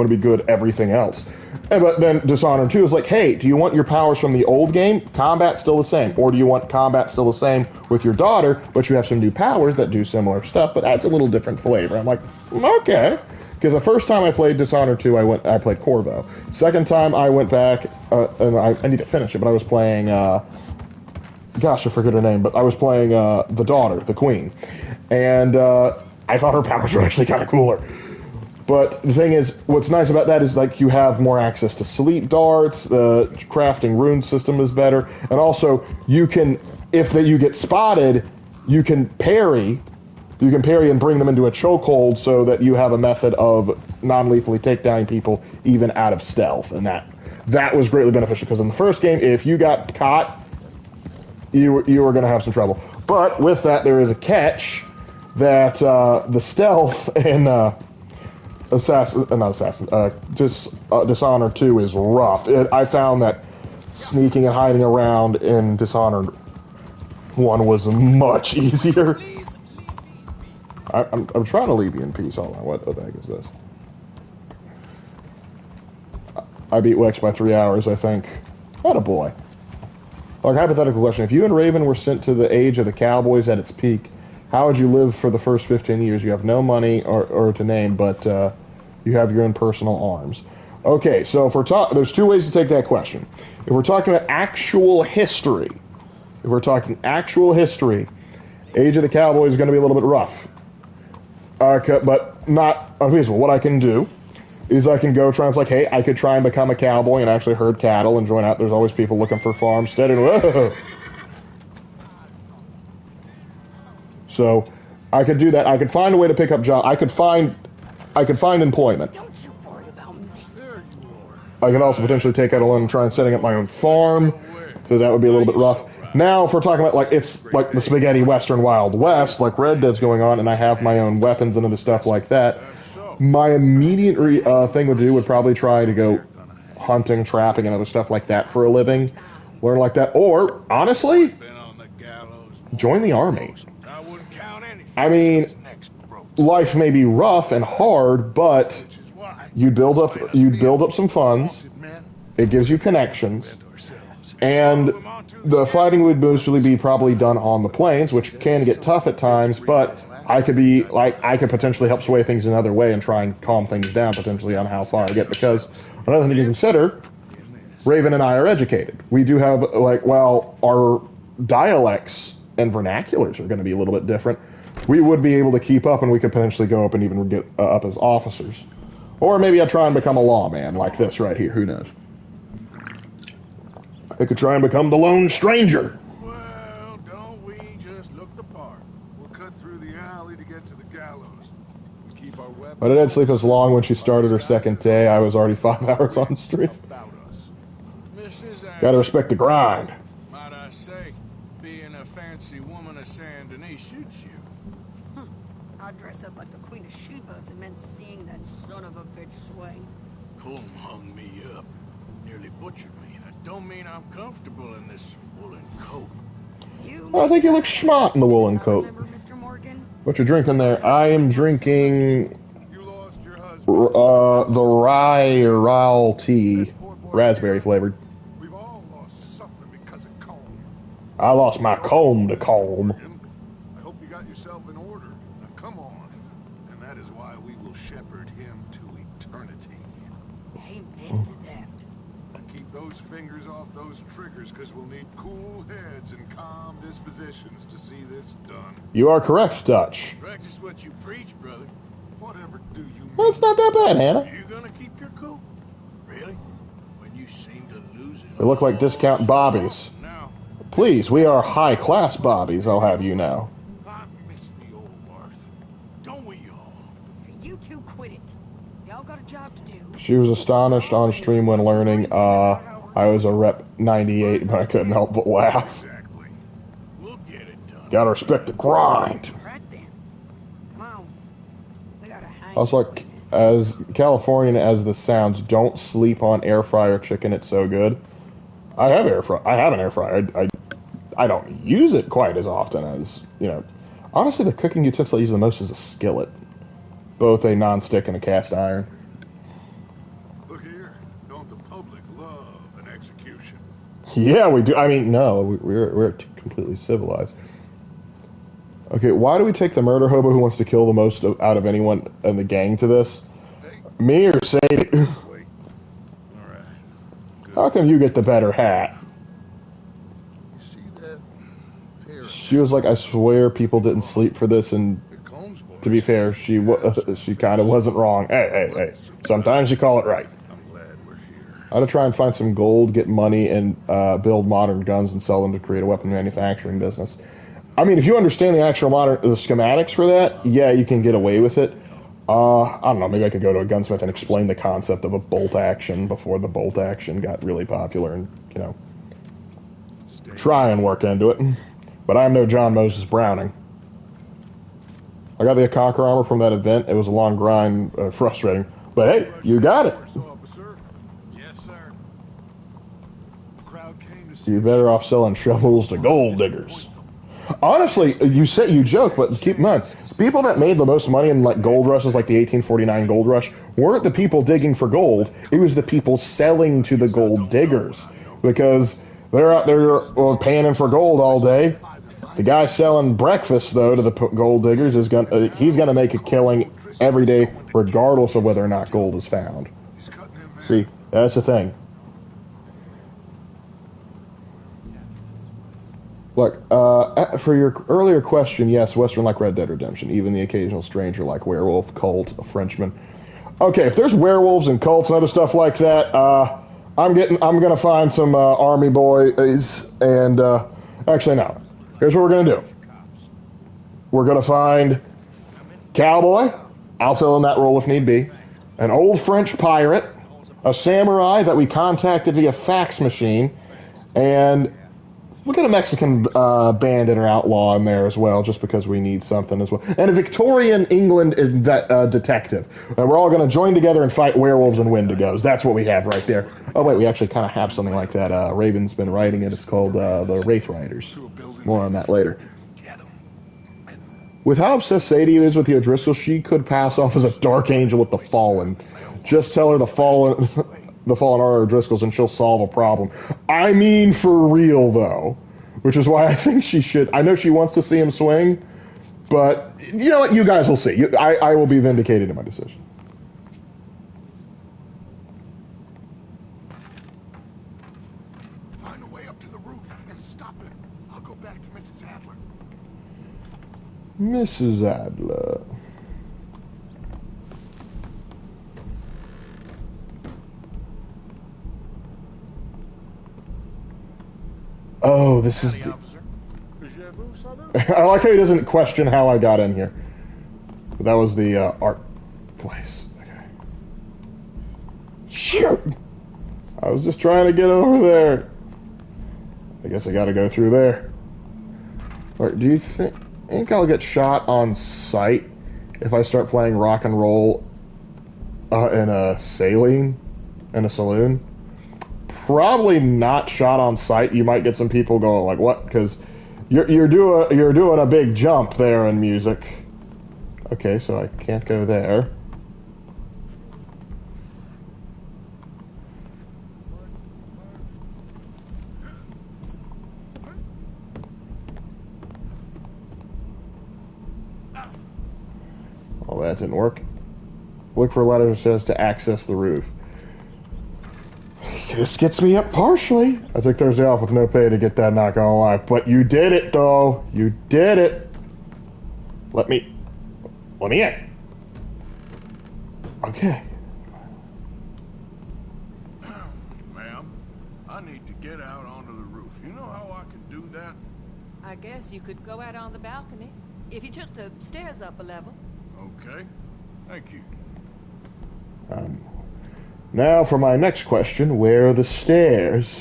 be good, everything else? But then Dishonored 2 is like, hey, do you want your powers from the old game? Combat still the same. Or do you want combat still the same with your daughter, but you have some new powers that do similar stuff, but adds a little different flavor? I'm like, okay. Because the first time I played Dishonored 2, I played Corvo. Second time I went back, and I need to finish it, but I was playing, gosh, I forget her name, but I was playing the daughter, the queen. And I thought her powers were actually kind of cooler. But the thing is, what's nice about that is like you have more access to sleep darts. The crafting rune system is better, and also you can, if you get spotted, you can parry. You can parry and bring them into a chokehold, so that you have a method of non-lethally takedowning people even out of stealth, and that was greatly beneficial. Because in the first game, if you got caught, you were going to have some trouble. But with that, there is a catch that the stealth in Dishonored 2 is rough. I found that sneaking and hiding around in Dishonored 1 was much easier. I'm trying to leave you in peace. Hold on, what the heck is this? I beat Wex by 3 hours, I think. What a boy. Like, hypothetical question. If you and Raven were sent to the age of the Cowboys at its peak, how would you live for the first 15 years? You have no money or to name, but you have your own personal arms. Okay, so if there's two ways to take that question. If we're talking about actual history, Age of the Cowboys is going to be a little bit rough. But not unfeasible. What I can do is I can go try and, hey, I could try and become a cowboy and actually herd cattle and join out. There's always people looking for farmstead and whoa. So I could do that. I could find a way to pick up job. I could find employment. Don't you worry about me. I could also potentially take out a loan and try and setting up my own farm. So that would be a little bit rough. Now, if we're talking about, it's like the spaghetti western Wild West, like Red Dead's going on, and I have my own weapons and other stuff like that, my immediate thing would probably try to go hunting, trapping, and other stuff like that for a living. Learn like that. Or, honestly, join the army. I mean, life may be rough and hard, but you'd build up some funds. It gives you connections. And the fighting would mostly be probably done on the plains, which can get tough at times, but I could potentially help sway things another way and try and calm things down potentially on how far I get. Because another thing to consider, Raven and I are educated. We do have, while our dialects and vernaculars are going to be a little bit different, we would be able to keep up, and we could potentially go up and even get up as officers. Or maybe I'd try and become a lawman like this right here. Who knows? I could try and become the Lone Stranger. Well, don't we just look the part? We'll cut through the alley to get to the gallows. We keep our weapons. But I didn't sleep as long when she started her second day. I was already 5 hours on stream. Gotta respect the grind. Might I say, being a fancy woman of Saint Denis shoots you. I'd dress up like the Queen of Sheba if it meant seeing that son of a bitch swing. Colm hung me up. Nearly butchered me. That don't mean I'm comfortable in this woolen coat. I think you look smart in the woolen coat. Remember, Mr. Morgan? What you drinking there? I am drinking You lost your husband. the rye tea, raspberry flavored. We've all lost something because of Colm. I lost my comb to comb. I hope you got yourself in order. Now come on. And that is why we will shepherd him to eternity. Amen to that. And keep those fingers off those triggers, because we'll need cool heads and calm dispositions to see this done. You are correct, Dutch. Practice what you preach, brother. Whatever do you mean? Well, it's not that bad, Hannah. You gonna keep your cool? Really? When you seem to lose it. They look like discount bobbies. Now, Please, we are high-class bobbies, I'll have you know. I miss the old Arthur. don't we all? You two quit it. Y'all got a job to do. She was astonished on stream when learning I was a Rep 98, but I couldn't help but laugh. Exactly. We'll get it done. Gotta respect the grind. Right then. Come on. We gotta hang. I was like, as Californian as this sounds, don't sleep on air fryer chicken. It's so good. I have an air fryer. I don't use it quite as often as, honestly, the cooking utensil I use the most is a skillet, both a non-stick and a cast iron. Look here. Don't like love and execution. Yeah, we do. I mean, no, we're completely civilized. Okay, why do we take the murder hobo who wants to kill the most out of anyone in the gang to this? Hey, Me or Sadie? wait. All right. Good. How come you get the better hat? You see that pair of She was like, I swear people didn't sleep for this, and Here Combs boys. to be fair, she kind of wasn't wrong. Hey. Sometimes you call it right. I'm glad we're here. I ought to try and find some gold, get money, and build modern guns and sell them to create a weapon manufacturing business. I mean, if you understand the actual the schematics for that, yeah, you can get away with it. I don't know, maybe I could go to a gunsmith and explain the concept of a bolt action before the bolt action got really popular and, try and work into it. But I'm no John Moses Browning. I got the Conquer armor from that event. It was a long grind, frustrating. But hey, you got it. Officer. Yes, sir. Crowd came to see You're better off selling shovels to gold diggers. Honestly, you joke, but keep in mind, people that made the most money in like gold rushes, like the 1849 gold rush, weren't the people digging for gold. It was the people selling to the gold diggers, because they're out there paying them for gold all day. The guy selling breakfast though to the gold diggers he's gonna make a killing every day, regardless of whether or not gold is found. See, that's the thing. Look, for your earlier question, yes, Western like Red Dead Redemption, even the occasional stranger like werewolf, cult, a Frenchman. Okay, if there's werewolves and cults and other stuff like that, I'm gonna find some army boys and actually no. Here's what we're gonna do. We're gonna find cowboy. I'll fill in that role if need be. An old French pirate, a samurai that we contacted via fax machine, and we'll get a Mexican bandit or outlaw in there as well, just because we need something as well. And a Victorian England detective. And we're all going to join together and fight werewolves and wendigos. That's what we have right there. Oh, wait, we actually kind of have something like that. Raven's been writing it. It's called the Wraith Riders. More on that later. With how obsessed Sadie is with the O'Driscoll, she could pass off as a dark angel with the Fallen. Just tell her the Fallen are O'Driscolls and she'll solve a problem. I mean, for real, though. Which is why I think she should. I know she wants to see him swing, but you know what? You guys will see. I will be vindicated in my decision. Find a way up to the roof and stop it. I'll go back to Mrs. Adler. Mrs. Adler. Oh, this is the... I like how he doesn't question how I got in here. But that was the art place. Okay. Shoot! I was just trying to get over there. I guess I gotta go through there. Alright, do you think I'll get shot on sight if I start playing rock and roll in a saloon? Probably not shot on sight. You might get some people going like, "What?" Because you're doing a big jump there in music. Okay, so I can't go there. Well, that didn't work. Look for a letter that says to access the roof. This gets me up partially. I took Thursday off with no pay to get that, not gonna lie. But you did it, though. You did it. Let me in. Okay. Ma'am, I need to get out onto the roof. You know how I can do that? I guess you could go out on the balcony if you took the stairs up a level. Okay. Thank you. Now for my next question, where are the stairs?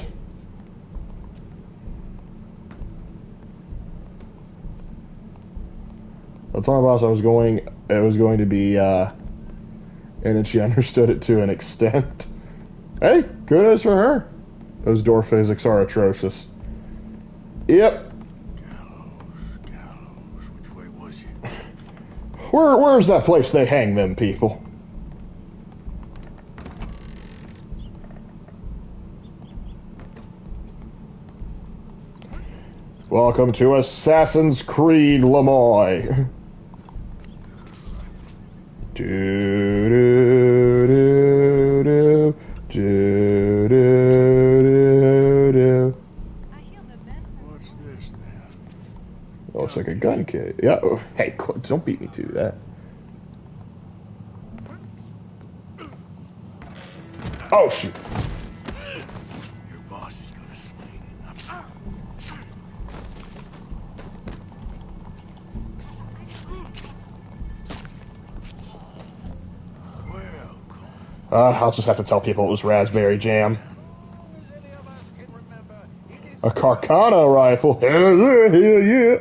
I told my boss it was going to be, and then she understood it to an extent. Hey, kudos for her. Those door physics are atrocious. Yep. Gallows, which way was you? Where's that place they hang them people? Welcome to Assassin's Creed Lemoy. Do do do do do do do. What's this then? Looks like a gun kit. Yeah. Oh, hey, don't beat me to that. Oh shoot. Your boss is gonna swing. I'll just have to tell people it was raspberry jam. A Carcano rifle. Hell yeah, hell yeah.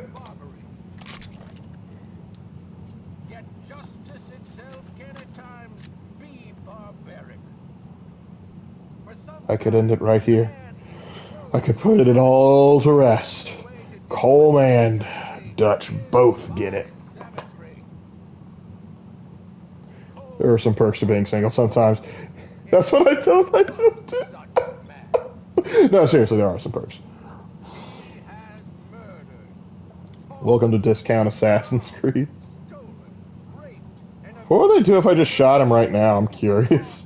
Yet justice itself can at times be barbaric. I could end it right here. I could put it all to rest. Cole and Dutch both get it. There are some perks to being single sometimes. That's what I tell myself too. No, seriously, there are some perks. Welcome to Discount Assassin's Creed. What would they do if I just shot him right now? I'm curious.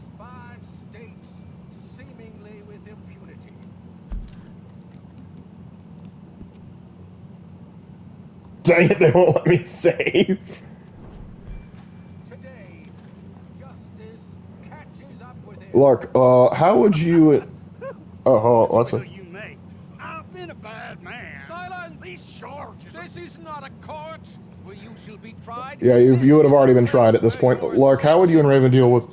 Dang it, they won't let me save. Lark, how would you... Oh, what's it? You make. I've been a bad man. Silence! These charges. This is not a court where you shall be tried. Yeah, you would have already been tried at this point. Lark, how would you and Raven deal with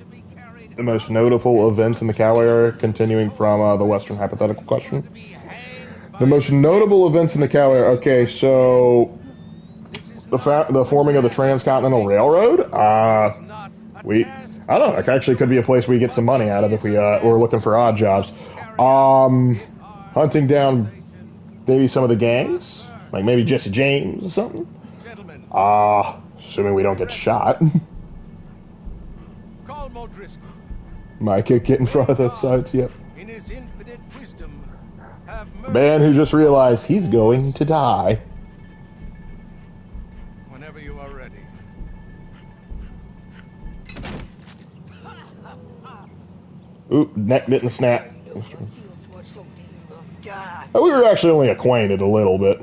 the most notable events in the Cow era, continuing from the Western hypothetical question? The most notable events in the Cow era. Okay, so the forming of the Transcontinental Railroad. I don't know. It actually could be a place we get some money out of if we're looking for odd jobs. Hunting down maybe some of the gangs, like maybe Jesse James or something. Assuming we don't get shot. Might get in front of those sites. Yep. A man who just realized he's going to die. Whenever you are ready. Ooh, neck didn't snap. We were actually only acquainted a little bit.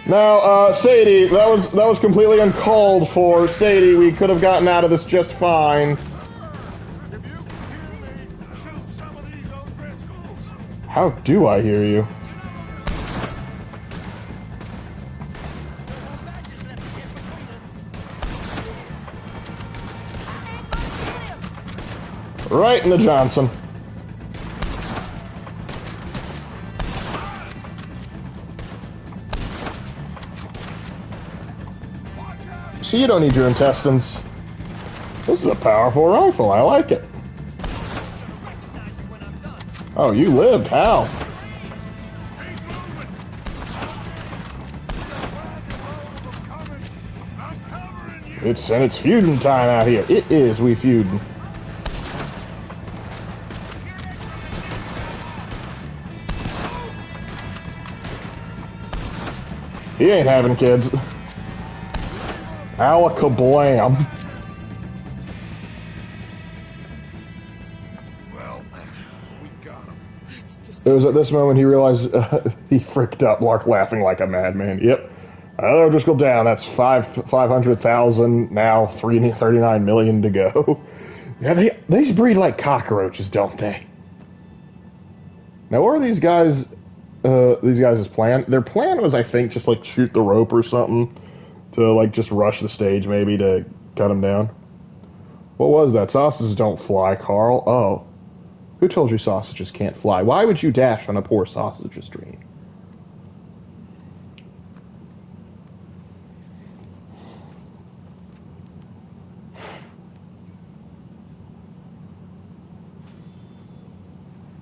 Now, Sadie, that was completely uncalled for. Sadie, we could have gotten out of this just fine. How do I hear you? Right in the Johnson. So you don't need your intestines. This is a powerful rifle. I like it. Oh, you lived. How? It's feuding time out here. It is. We feuding. He ain't having kids. Alakablam. Well, we got him. It was at this moment he realized he fricked up, Lark laughing like a madman. Yep. Another just go down. That's 500,000, now 39 million to go. Yeah, these breed like cockroaches, don't they? Now, what are these guys' plan? Their plan was, I think, just like shoot the rope or something to like just rush the stage, maybe to cut him down. What was that? Sausages don't fly, Carl. Oh, who told you sausages can't fly? Why would you dash on a poor sausage's dream?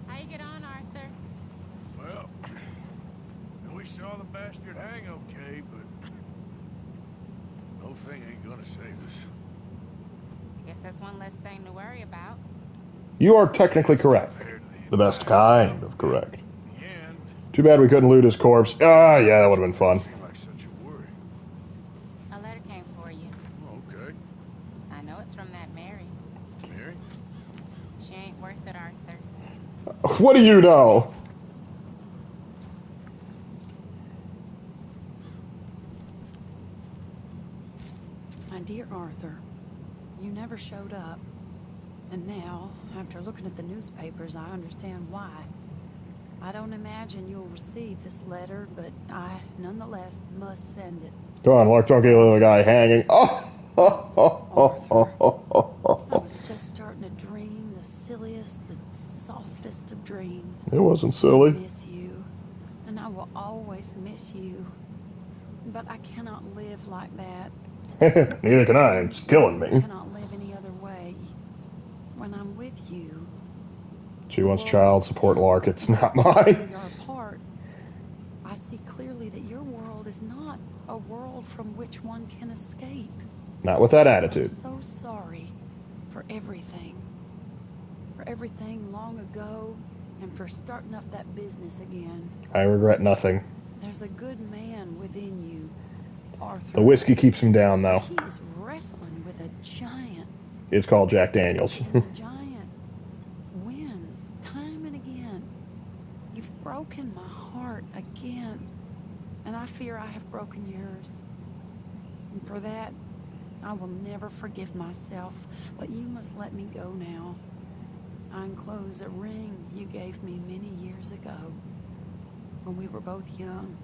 How you get on, Arthur? Well, we saw the bastard hang okay, but no thing ain't gonna save us. Guess that's one less thing to worry about. You are technically correct. The best kind of correct. And Too bad we couldn't loot his corpse. Ah, yeah, that would have been fun. Seem like such a worry. A letter came for you. Oh, okay. I know it's from that Mary. Mary? She ain't worth it, Arthur. What do you know? My dear Arthur, you never showed up. And now, after looking at the newspapers, I understand why. I don't imagine you'll receive this letter, but I, nonetheless, must send it. Come on, Lark, don't get the little guy hanging. Oh! I was just starting to dream the silliest and softest of dreams. It wasn't I silly. miss you, and I will always miss you. But I cannot live like that. Neither can I. It's killing I me. cannot live any other way. When I'm with you, She wants child support, Lark. It's not mine. we are apart. I see clearly that your world is not a world from which one can escape. Not with that I'm attitude. so sorry for everything. For everything long ago, and for starting up that business again. I regret nothing. There's a good man within you, Arthur. The whiskey keeps him down, though. He is wrestling with a giant. It's called Jack Daniels. And the giant wins time and again. You've broken my heart again, and I fear I have broken yours. And for that, I will never forgive myself, but you must let me go now. I enclose a ring you gave me many years ago, when we were both young.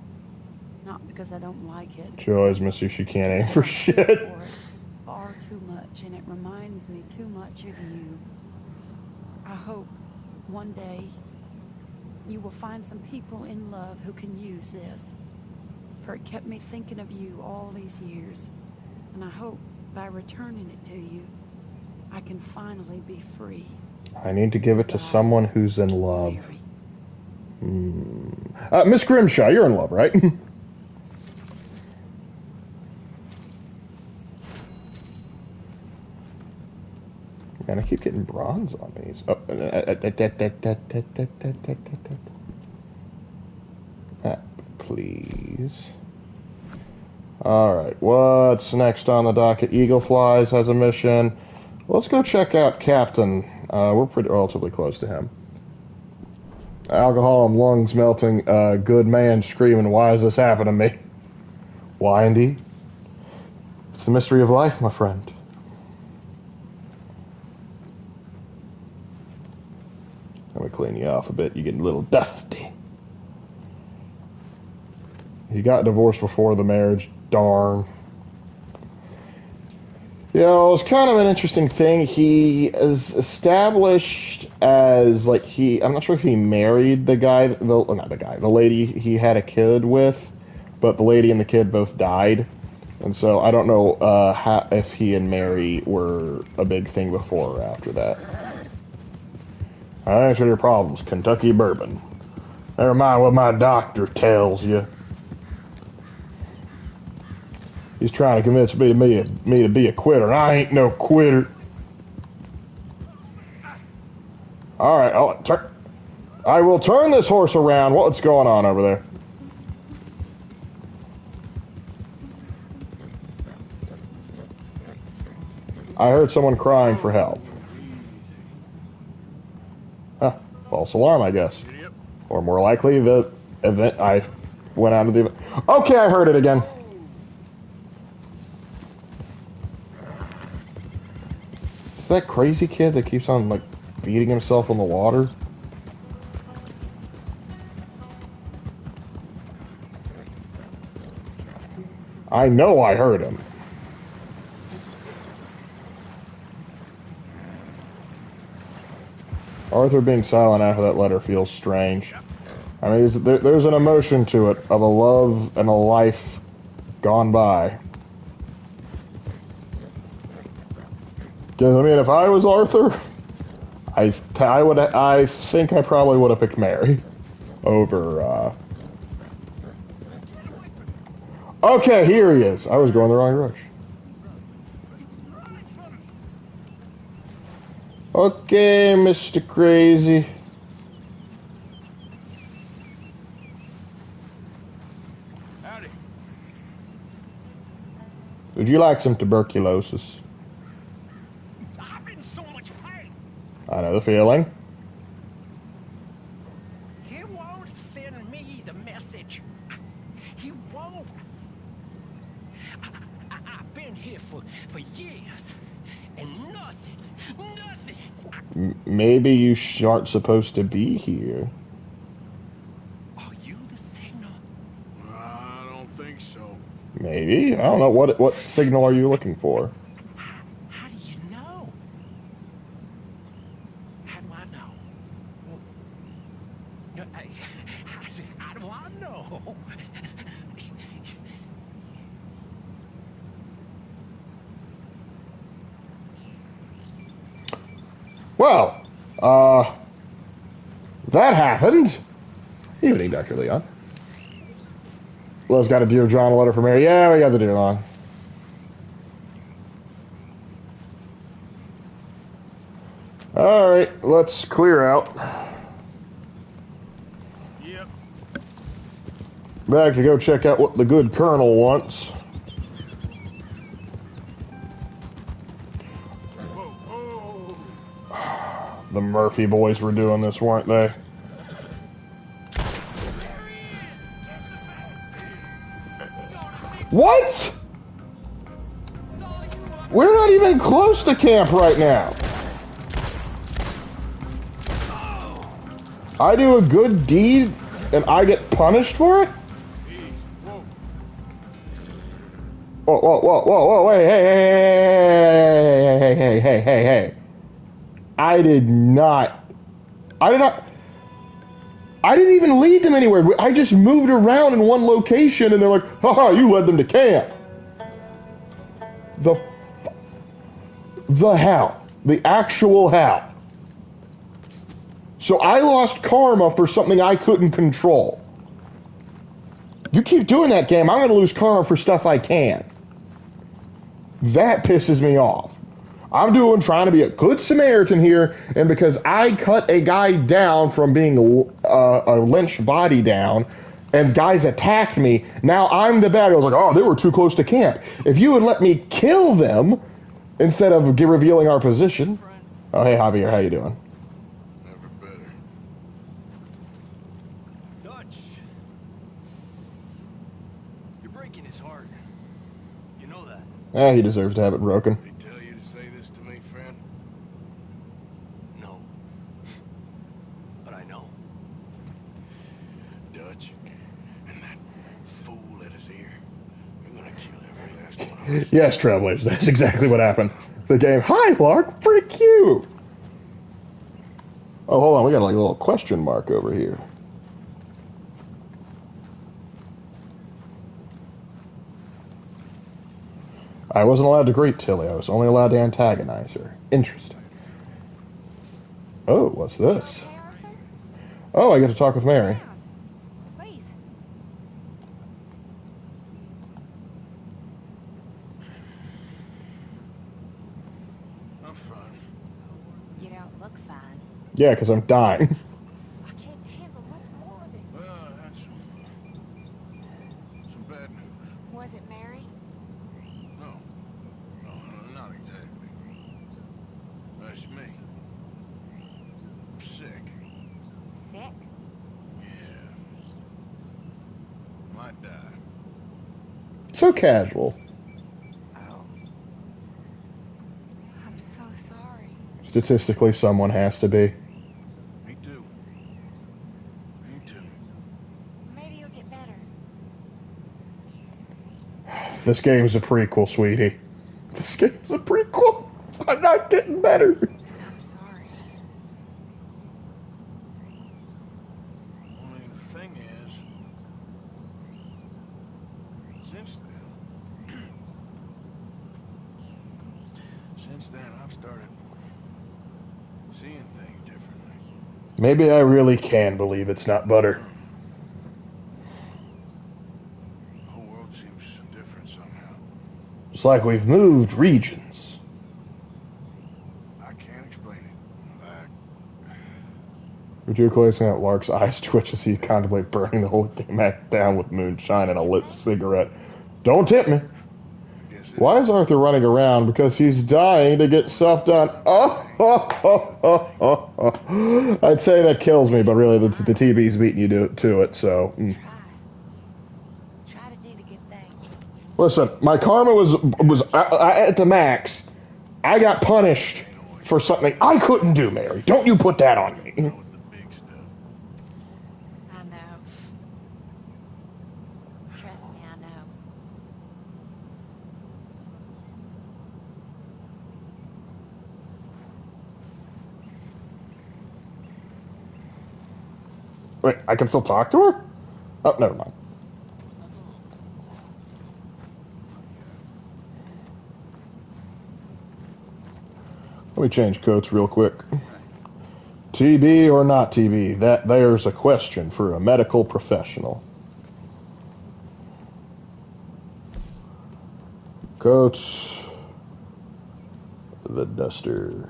Not because I don't like it. She always miss you. She can't aim for shit. For it far too much, and it reminds me too much of you. I hope one day you will find some people in love who can use this, for it kept me thinking of you all these years, and I hope by returning it to you, I can finally be free. I need to give it to someone who's in love. Mary. Miss Grimshaw, you're in love, right? Man, I keep getting bronze on these. Oh, please. Alright, what's next on the docket? Eagle Flies has a mission. Let's go check out Captain. We're pretty relatively close to him. Alcohol and lungs melting. Good man screaming, why is this happening to me? Why indeed? It's the mystery of life, my friend. Let me clean you off a bit. You're getting a little dusty. He got divorced before the marriage. Darn. You know, it's kind of an interesting thing. He is established as, like, I'm not sure if he married the lady he had a kid with, but the lady and the kid both died. And so I don't know if he and Mary were a big thing before or after that. I answer your problems, Kentucky bourbon. Never mind what my doctor tells you. He's trying to convince me to be a quitter, and I ain't no quitter. All right, I will turn this horse around. What's going on over there? I heard someone crying for help. Huh, false alarm, I guess. Or more likely, the event I went out of the event. Okay, I heard it again. Is that crazy kid that keeps on, like, beating himself in the water? I know I heard him. Arthur being silent after that letter feels strange. I mean, there's an emotion to it of a love and a life gone by. Because, I mean, if I was Arthur, I think I probably would have picked Mary over. Okay, here he is. I was going the wrong direction. Okay, Mr. Crazy. Would you like some tuberculosis? I'm in so much pain. I know the feeling. He won't send me the message. He won't. I've been here for years, and nothing. Maybe you aren't supposed to be here. Are you the signal? I don't think so. Maybe. I don't know. What signal are you looking for? How do you know? How do I know? How do I know? Well, that happened. Evening, Dr. Leon. Lowe's got a Dear John, a letter from Mary. Yeah, we got the Dear John. Alright, let's clear out. Yep. Back to go check out what the good Colonel wants. Whoa, The Murphy boys were doing this, weren't they? What? We're not even close to camp right now. I do a good deed and I get punished for it? Whoa, wait, hey. I didn't even lead them anywhere. I just moved around in one location and they're like, haha, you led them to camp. The hell. The actual hell. So I lost karma for something I couldn't control. You keep doing that, game, I'm going to lose karma for stuff I can. That pisses me off. I'm trying to be a good Samaritan here, and because I cut a guy down from being a lynched body down, and guys attacked me, now I'm the bad guy. I was like, oh, they were too close to camp. If you would let me kill them, instead of revealing our position. Oh, hey, Javier, how you doing? never better. Dutch. You're breaking his heart. You know that. He deserves to have it broken. They tell you to say this to me, friend? No. But I know. Dutch, and that fool at his ear. You're gonna kill every last one of us. Yes, Trailblazers, that's exactly what happened. The game, hi, Lark, freak you! Oh, hold on, we got like a little question mark over here. I wasn't allowed to greet Tilly, I was only allowed to antagonize her. Interesting. Oh, what's this? Okay, Arthur? Oh, I get to talk with Mary. Yeah. Please. I'm fine. You don't look fine. Yeah, because I'm dying. I can't handle much more of it. Well, I had some bad news. Was it Mary? No, not exactly. That's me. I'm sick. Sick? Yeah. Might die. So casual. Oh. I'm so sorry. Statistically, someone has to be. Me too. Me too. Maybe you'll get better. This game's a prequel, sweetie. This game's a prequel. I'm not getting better. I'm sorry. Only the thing is, since then I've started seeing things differently. Maybe I really can believe it's not butter. The whole world seems different somehow. It's like we've moved regions. I can't explain it. Ridiculously at Lark's eyes twitch as he contemplates burning the whole game back down with moonshine and a lit cigarette. Don't tempt me. I guess Why is Arthur running around? Because he's dying to get stuff done. Oh, I'd say that kills me, but really the TV's beating you to it, so... Try to do the good thing. Listen, my karma was at the max. I got punished for something I couldn't do, Mary. Don't you put that on me. I know. Trust me, I know. Wait, I can still talk to her? Oh, never mind. Let me change coats real quick. TB or not TB? There's a question for a medical professional. Coats. The duster.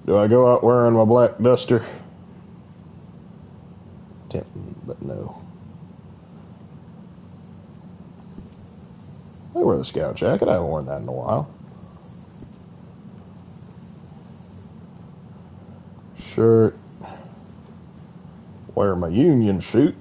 Do I go out wearing my black duster? Tempting, but no. I wear the scout jacket. I haven't worn that in a while. Shirt. Wear my union suit.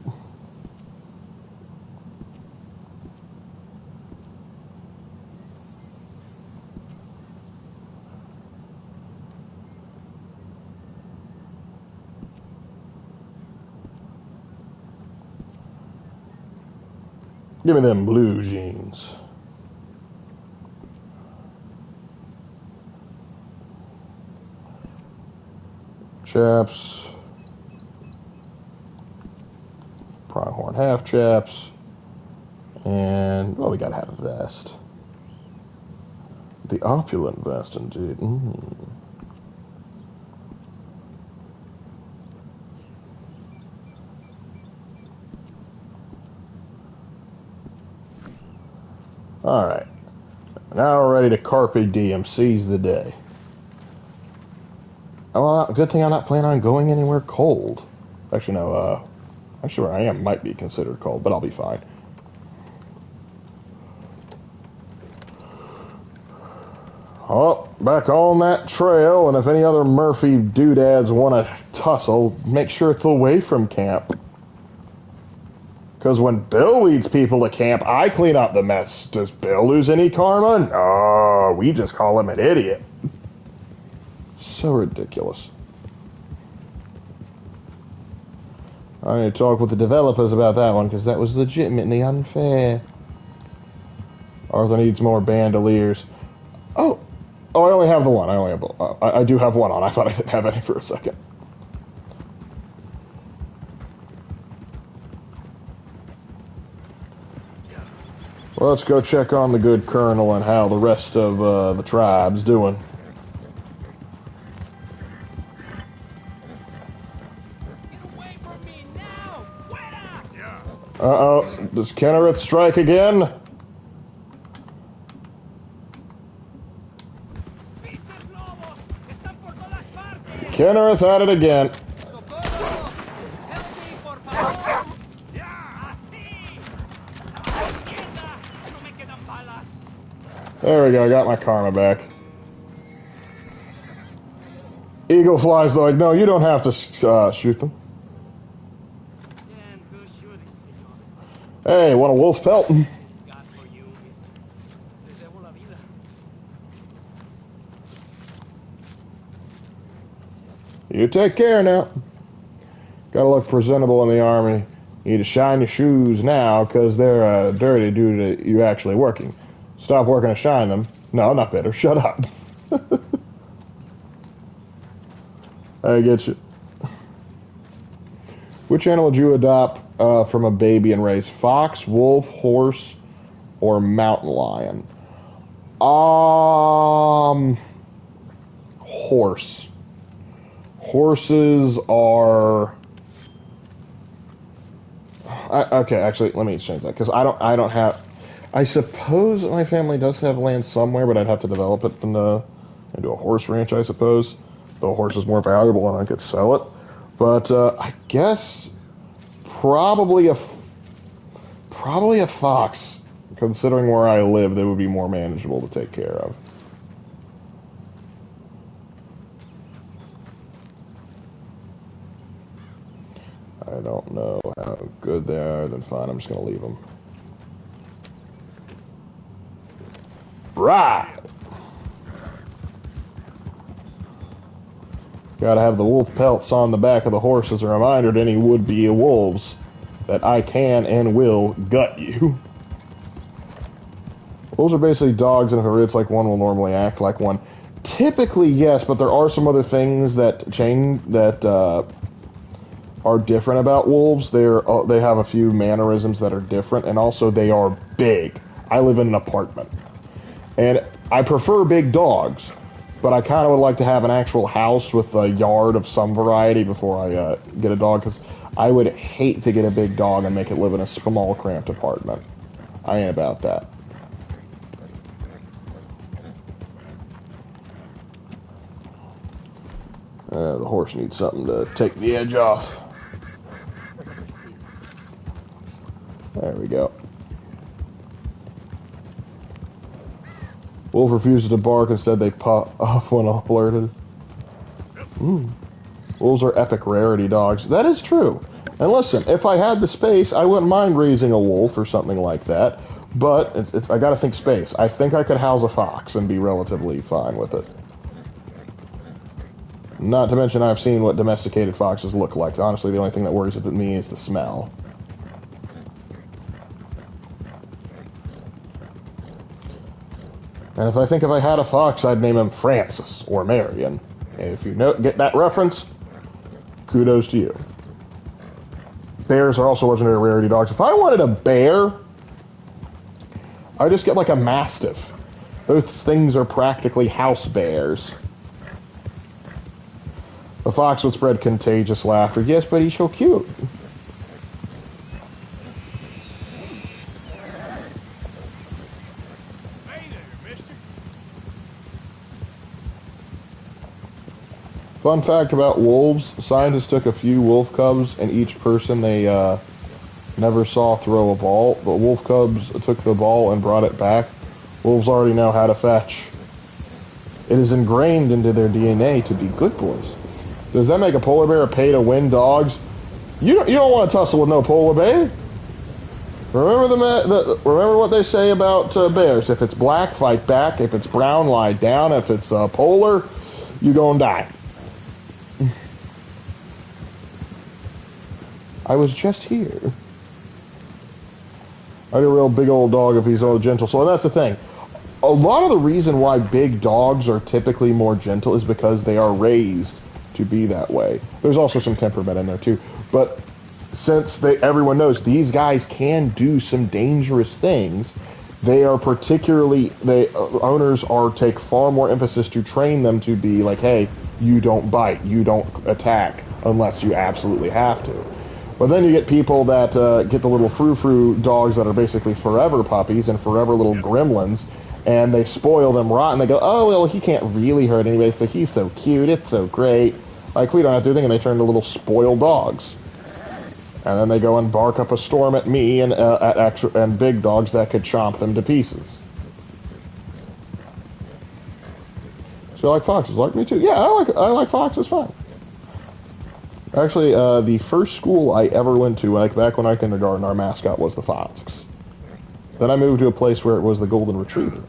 Give me them blue jeans. Chaps. Pronghorn half chaps. And, well, we gotta have a vest. The opulent vest, indeed. Alright. Now we're ready to carpe diem, seize the day. Oh, good thing I'm not planning on going anywhere cold. Actually, no, actually where I am might be considered cold, but I'll be fine. Oh, back on that trail, and if any other Murphy doodads want to tussle, make sure it's away from camp. Because when Bill leads people to camp, I clean up the mess. Does Bill lose any karma? No, we just call him an idiot. So ridiculous. I need to talk with the developers about that one, because that was legitimately unfair. Arthur needs more bandoliers. Oh, I only have the one. I do have one on. I thought I didn't have any for a second. Well, let's go check on the good colonel and how the rest of the tribe's doing. Uh-oh, does Kennereth strike again? Kennereth at it again. There we go, I got my karma back. Eagle flies like, no, you don't have to shoot them. Hey, want a wolf pelt? You take care now. Gotta look presentable in the army. You need to shine your shoes now, because they're dirty due to you actually working. Stop working to shine them. No, not better. Shut up. I get you. Which animal did you adopt from a baby and raise? Fox, wolf, horse, or mountain lion? Horse. Horses are... okay, actually, let me change that, because I don't have... I suppose my family does have land somewhere, but I'd have to develop it into a horse ranch, I suppose. Though a horse is more valuable and I could sell it. But I guess probably a fox, Considering where I live, they would be more manageable to take care of. I don't know how good they are, then fine, I'm just going to leave them. Right! Gotta have the wolf pelts on the back of the horse as a reminder to any would-be wolves that I can and will gut you. Wolves are basically dogs, and if it's like one, will normally act like one. Typically, yes, but there are some other things that change that are different about wolves. They have a few mannerisms that are different, and also they are big. I live in an apartment, and I prefer big dogs, but I kind of would like to have an actual house with a yard of some variety before I get a dog, because I would hate to get a big dog and make it live in a small, cramped apartment. I ain't about that. The horse needs something to take the edge off. There we go. Wolf refuses to bark. Instead, they pop off when alerted. Wolves are epic rarity dogs. That is true. And listen, if I had the space, I wouldn't mind raising a wolf or something like that. But I gotta think space. I think I could house a fox and be relatively fine with it. Not to mention, I've seen what domesticated foxes look like. Honestly, the only thing that worries me is the smell. And if I had a fox, I'd name him Francis or Marion. And if you get that reference, kudos to you. Bears are also legendary rarity dogs. If I wanted a bear, I'd just get like a mastiff. Those things are practically house bears. The fox would spread contagious laughter. Yes, but he's so cute. Fun fact about wolves, scientists took a few wolf cubs, and each person they never saw throw a ball. The wolf cubs took the ball and brought it back. Wolves already know how to fetch. It is ingrained into their DNA to be good boys. Does that make a polar bear a pay-to-win dogs? You don't want to tussle with no polar bear. Remember what they say about bears. If it's black, fight back. If it's brown, lie down. If it's polar, you gonna die. I was just here. I need a real big old dog if he's all gentle. So that's the thing. A lot of the reason why big dogs are typically more gentle is because they are raised to be that way. There's also some temperament in there too. But since everyone knows these guys can do some dangerous things, they are owners take far more emphasis to train them to be like, hey, you don't bite, you don't attack unless you absolutely have to. But then you get people that get the little frou-frou dogs that are basically forever puppies and forever little gremlins, and they spoil them rotten. They go, oh, well, he can't really hurt anybody, so he's so cute, it's so great. Like, we don't have to do anything, and they turn into little spoiled dogs. And then they go and bark up a storm at me and and big dogs that could chomp them to pieces. So you like foxes? Like me too? Yeah, I like foxes, fine. Actually, the first school I ever went to, like back when I was kindergarten, our mascot was the fox. Then I moved to a place where it was the golden retriever.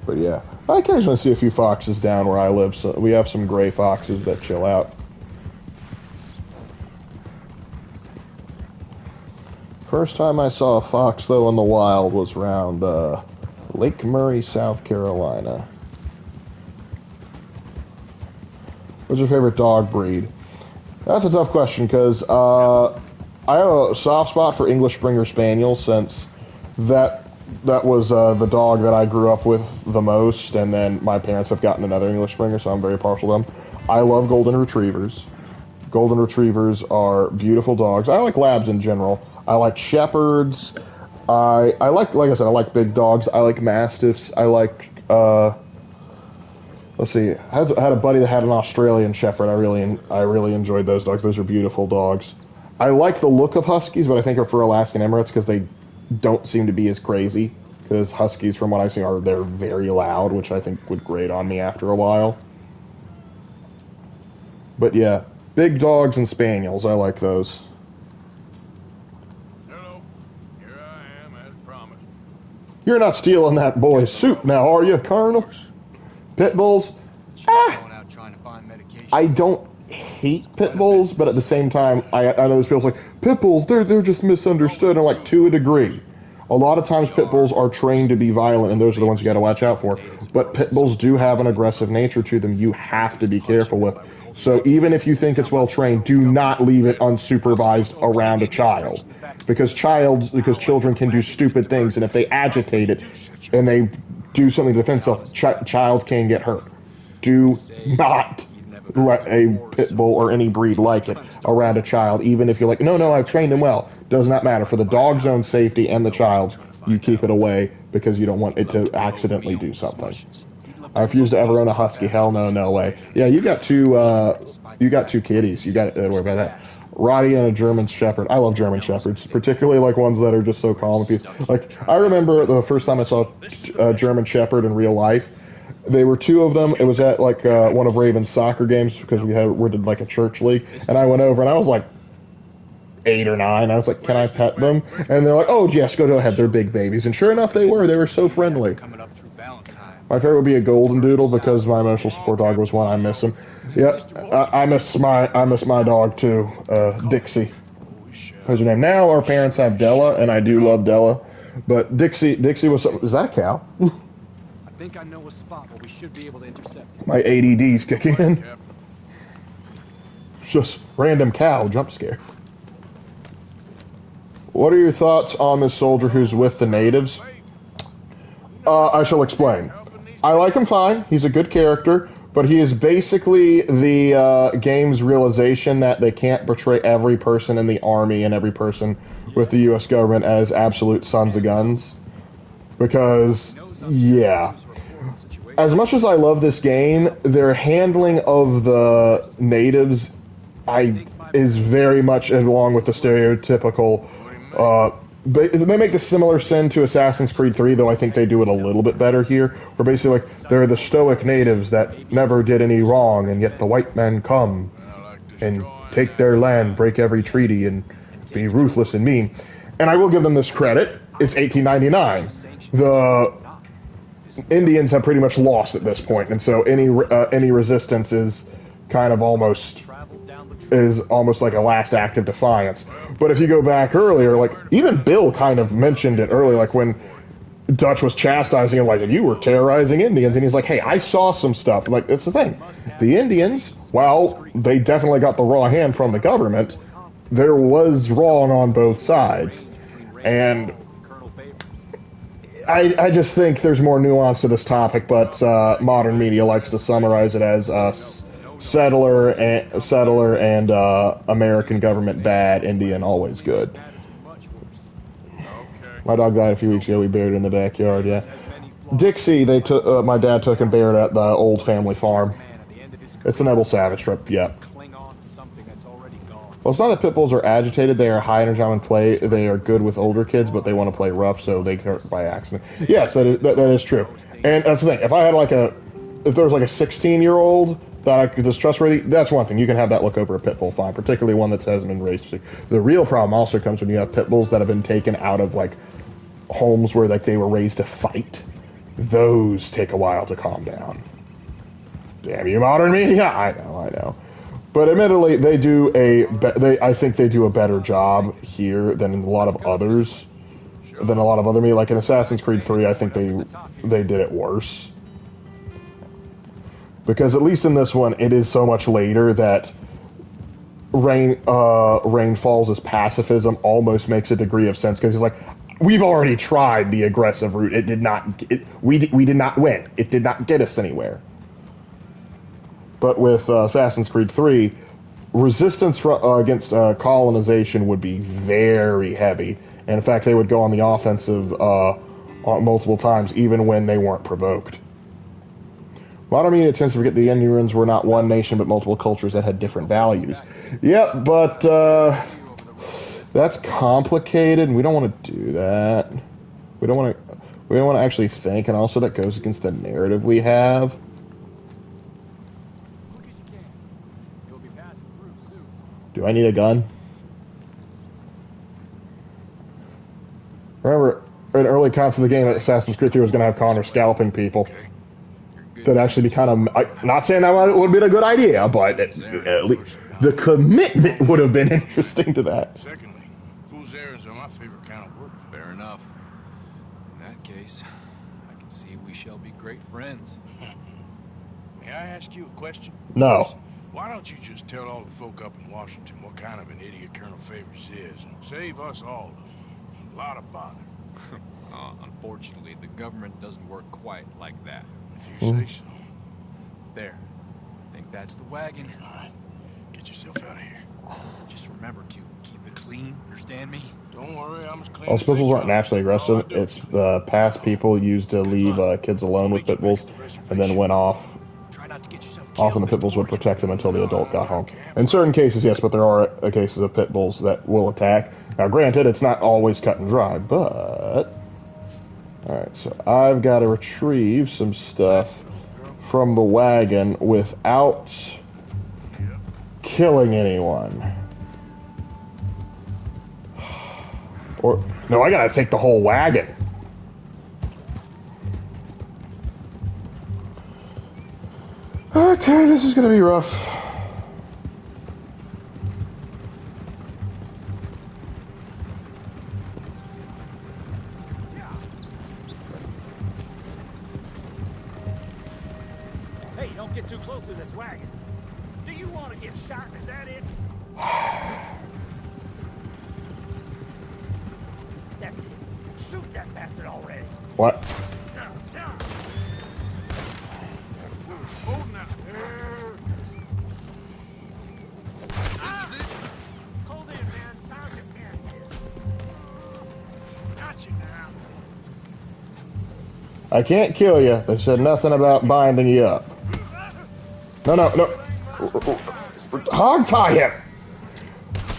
But yeah, I occasionally see a few foxes down where I live. So we have some gray foxes that chill out. First time I saw a fox, though, in the wild was around Lake Murray, South Carolina. What's your favorite dog breed? That's a tough question, because I have a soft spot for English Springer Spaniels, since that was the dog that I grew up with the most, and then my parents have gotten another English Springer, so I'm very partial to them. I love Golden Retrievers. Golden Retrievers are beautiful dogs. I like Labs in general. I like Shepherds. I like I said, I like big dogs. I like Mastiffs. I like Let's see. I had a buddy that had an Australian Shepherd. I really enjoyed those dogs. Those are beautiful dogs. I like the look of Huskies, but I think for Alaskan Emirates because they don't seem to be as crazy. Because Huskies, from what I've seen, they're very loud, which I think would grate on me after a while. But yeah, big dogs and spaniels. I like those. Hello. Here I am, as promised. You're not stealing that boy's suit now, are you, Colonel? Pit bulls? I don't hate pit bulls, but at the same time, I know there's people like, pit bulls, they're just misunderstood, and like, to a degree. A lot of times pit bulls are trained to be violent, and those are the ones you gotta watch out for. But pit bulls do have an aggressive nature to them you have to be careful with. So even if you think it's well trained, do not leave it unsupervised around a child. Because children can do stupid things, and if they agitate it, and they do something to defend themselves, child can get hurt. Do not let a pit bull or any breed like it around a child, even if you're like, no, I've trained him well. Does not matter. For the dog's own safety and the child's, you keep it away because you don't want it to accidentally do something. I refuse to ever own a husky. Hell no, no way. Yeah, you got two kitties. You got don't worry about that. Roddy and a German Shepherd. I love German Shepherds, particularly like ones that are just so calm and peaceful. Like I remember the first time I saw a German Shepherd in real life. There were two of them. It was at like one of Raven's soccer games because we did like a church league, and I went over and I was like 8 or 9. I was like, "Can I pet them?" And they're like, "Oh yes, go ahead. They're big babies." And sure enough, they were. They were so friendly. My favorite would be a golden doodle because my emotional support dog was one. I miss him. Yeah, I miss my dog too, Dixie. What's her name? Now our parents have Della, and I do love Della, but Dixie was something. Is that a cow? I think I know a spot where we should be able to intercept it. My ADD's kicking in. Just random cow jump scare. What are your thoughts on this soldier who's with the natives? I shall explain. I like him fine. He's a good character, but he is basically the game's realization that they can't portray every person in the army and every person with the U.S. government as absolute sons of guns. Because, yeah. As much as I love this game, their handling of the natives is very much along with the stereotypical they make the similar sin to Assassin's Creed 3, though I think they do it a little bit better here. Where basically, like, they're the stoic natives that never did any wrong, and yet the white men come and take their land, break every treaty, and be ruthless and mean. And I will give them this credit. It's 1899. The Indians have pretty much lost at this point, and so any resistance is kind of almost like a last act of defiance. But if you go back earlier, like, even Bill kind of mentioned it earlier, like when Dutch was chastising him, like, you were terrorizing Indians, and he's like, hey, I saw some stuff. Like, that's the thing. The Indians, while they definitely got the raw hand from the government, there was wrong on both sides. And I just think there's more nuance to this topic, but modern media likes to summarize it as settler and American government bad, Indian always good. My dog died a few weeks ago. We buried it in the backyard. Yeah, Dixie. My dad took and buried at the old family farm. It's an Ebel Savage trip. Yeah. Well, it's not that pit bulls are agitated. They are high energy and play. They are good with older kids, but they want to play rough, so they hurt by accident. Yes, that is true. And that's the thing. If there was like a 16-year-old that's trustworthy, that's one thing. You can have that look over a pit bull fine, particularly one that hasn't been raised. The real problem also comes when you have pit bulls that have been taken out of like homes where like they were raised to fight. Those take a while to calm down. Damn you, modern media! I know. But admittedly, I think they do a better job here than a lot of others. Than a lot of other media. Like in Assassin's Creed 3, I think they did it worse. Because at least in this one, it is so much later that Rain falls as pacifism almost makes a degree of sense. Because he's like, we've already tried the aggressive route. It did not. We did not win. It did not get us anywhere. But with Assassin's Creed 3, resistance against colonization would be very heavy. And in fact, they would go on the offensive multiple times, even when they weren't provoked. Modern media tends to forget the Indians were not one nation but multiple cultures that had different values. Yep, but that's complicated, and we don't want to do that. We don't want to. We don't want to actually think, and also that goes against the narrative we have. Do I need a gun? Remember, in early cuts of the game, Assassin's Creed 3 was going to have Connor scalping people. That'd actually be kind of... not saying that would have been a good idea, but at least the commitment would have been interesting to that. Secondly, fool's errands are my favorite kind of work. Fair enough. In that case, I can see we shall be great friends. May I ask you a question? No. Why don't you just tell all the folk up in Washington what kind of an idiot Colonel Favors is and save us all a lot of bother? Unfortunately, the government doesn't work quite like that. If you say so. There. I think that's the wagon. All right. Get yourself out of here. Just remember to keep it clean, understand me? Don't worry, I'm as clean All as pit bulls they aren't come. naturally aggressive. It's the past people used to leave kids alone with pit bulls and then went off. Try not to get yourself killed, Often the pit bulls would protect them until the adult got home. In certain cases, yes, but there are cases of pit bulls that will attack. Now, granted, it's not always cut and dry, but... Alright, so I've got to retrieve some stuff from the wagon without killing anyone. Or, no, I gotta take the whole wagon. Okay, this is gonna be rough. Hey, don't get too close to this wagon. Do you want to get shot? Is that it? That's it. Shoot that bastard already. What? Hold now. Hold in, man. Time to end this. Got you now. I can't kill you. They said nothing about binding you up. No, no, no. Hog tie him.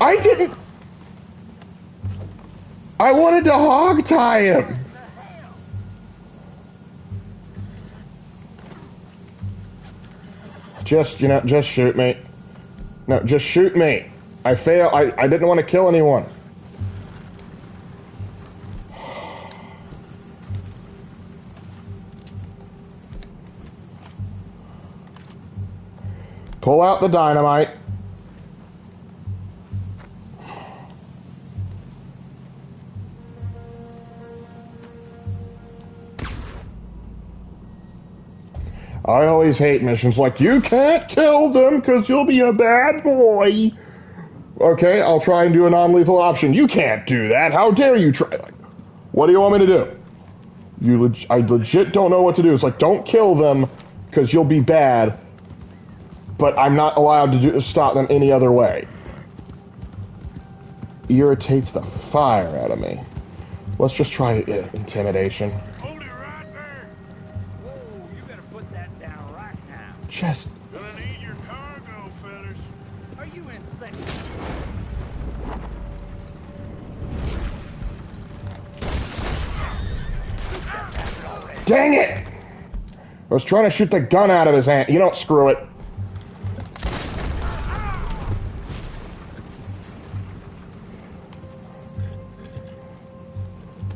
I didn't. I wanted to hog tie him. Just, you know, just shoot me. No, just shoot me. I fail. I didn't want to kill anyone. Pull out the dynamite. I always hate missions like, you can't kill them because you'll be a bad boy. Okay, I'll try and do a non-lethal option. You can't do that. How dare you try? Like, what do you want me to do? I legit don't know what to do. It's like, don't kill them because you'll be bad. But I'm not allowed to stop them any other way. Irritates the fire out of me. Let's just try intimidation. Hold it right there. Whoa, you better put that down right now. Just... Gonna need your cargo, fellas. Are you insane? Dang it! I was trying to shoot the gun out of his hand. You don't screw it.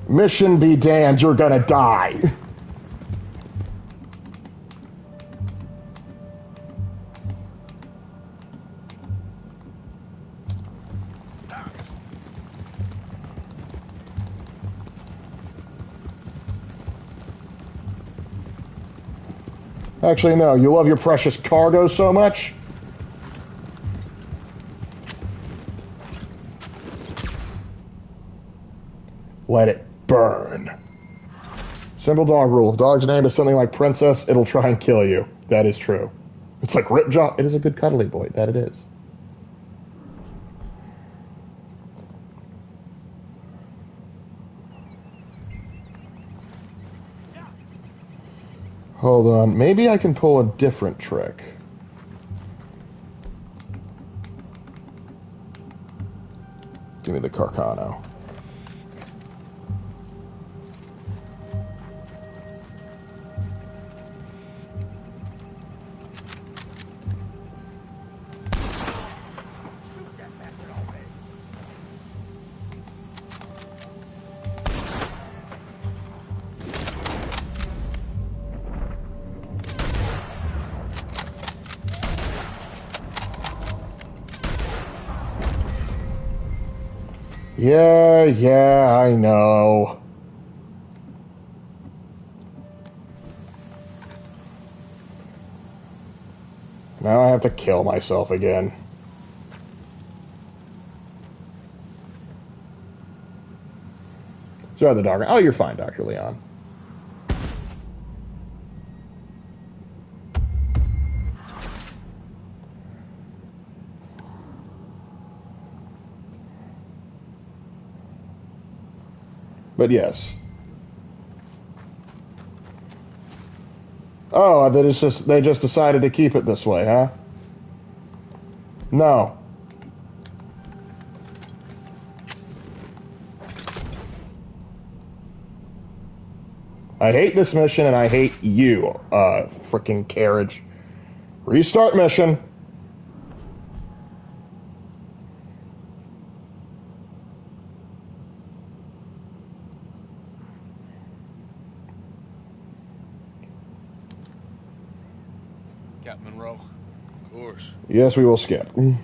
Mission be damned, you're gonna die. Actually, no, you love your precious cargo so much? Let it burn. Simple dog rule. If dog's name is something like Princess, it'll try and kill you. That is true. It's like Ripjaw. It is a good cuddly boy. That it is. Hold on. Maybe I can pull a different trick. Give me the Carcano. Yeah, I know. Now I have to kill myself again. Sorry, the doctor. Oh, you're fine, Dr. Leon. But yes. Oh, they just decided to keep it this way, huh? No. I hate this mission and I hate you, freaking carriage. Restart mission. Captain Monroe. Of course. Yes, we will skip. Okay.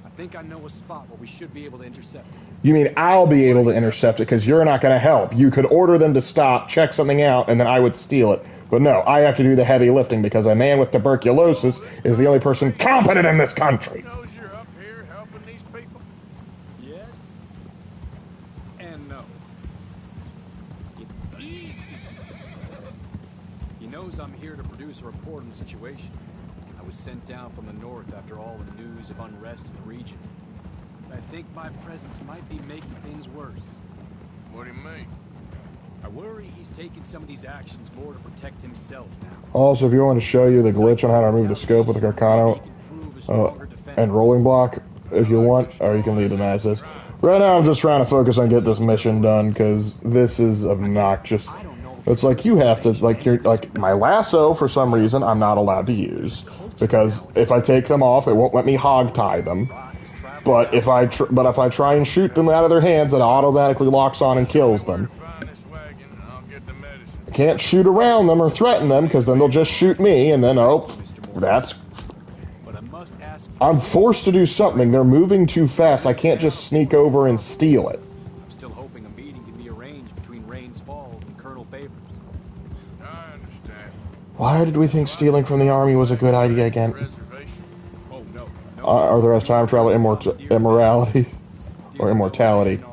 I think I know a spot where we should be able to intercept it. You mean I'll be able to intercept it because you're not going to help. You could order them to stop, check something out, and then I would steal it. But no, I have to do the heavy lifting because a man with tuberculosis is the only person competent in this country. He knows you're up here helping these people. Yes. And no. Get easy. He knows I'm here to produce a report on the situation. I was sent down from the north after all the news of unrest in the region. I think my presence might be making things worse. What do you mean? I worry he's taking some of these actions more to protect himself now. Also, if you want to show you the glitch on how to remove the scope with the Carcano and rolling block, if you want, or you can leave them as is. Right now, I'm just trying to focus on get this mission done because this is obnoxious. It's like you have to, like my lasso for some reason I'm not allowed to use because if I take them off, it won't let me hog tie them. But if I try and shoot them out of their hands, it automatically locks on and kills them. I can't shoot around them or threaten them because then they'll just shoot me, and then I'm forced to do something. They're moving too fast. I can't just sneak over and steal it. I'm still hoping a meeting can be arranged between Rains Falls and Colonel Favors. I understand. Why did we think stealing from the army was a good idea again? Oh no. Or there is time travel immorality or immortality.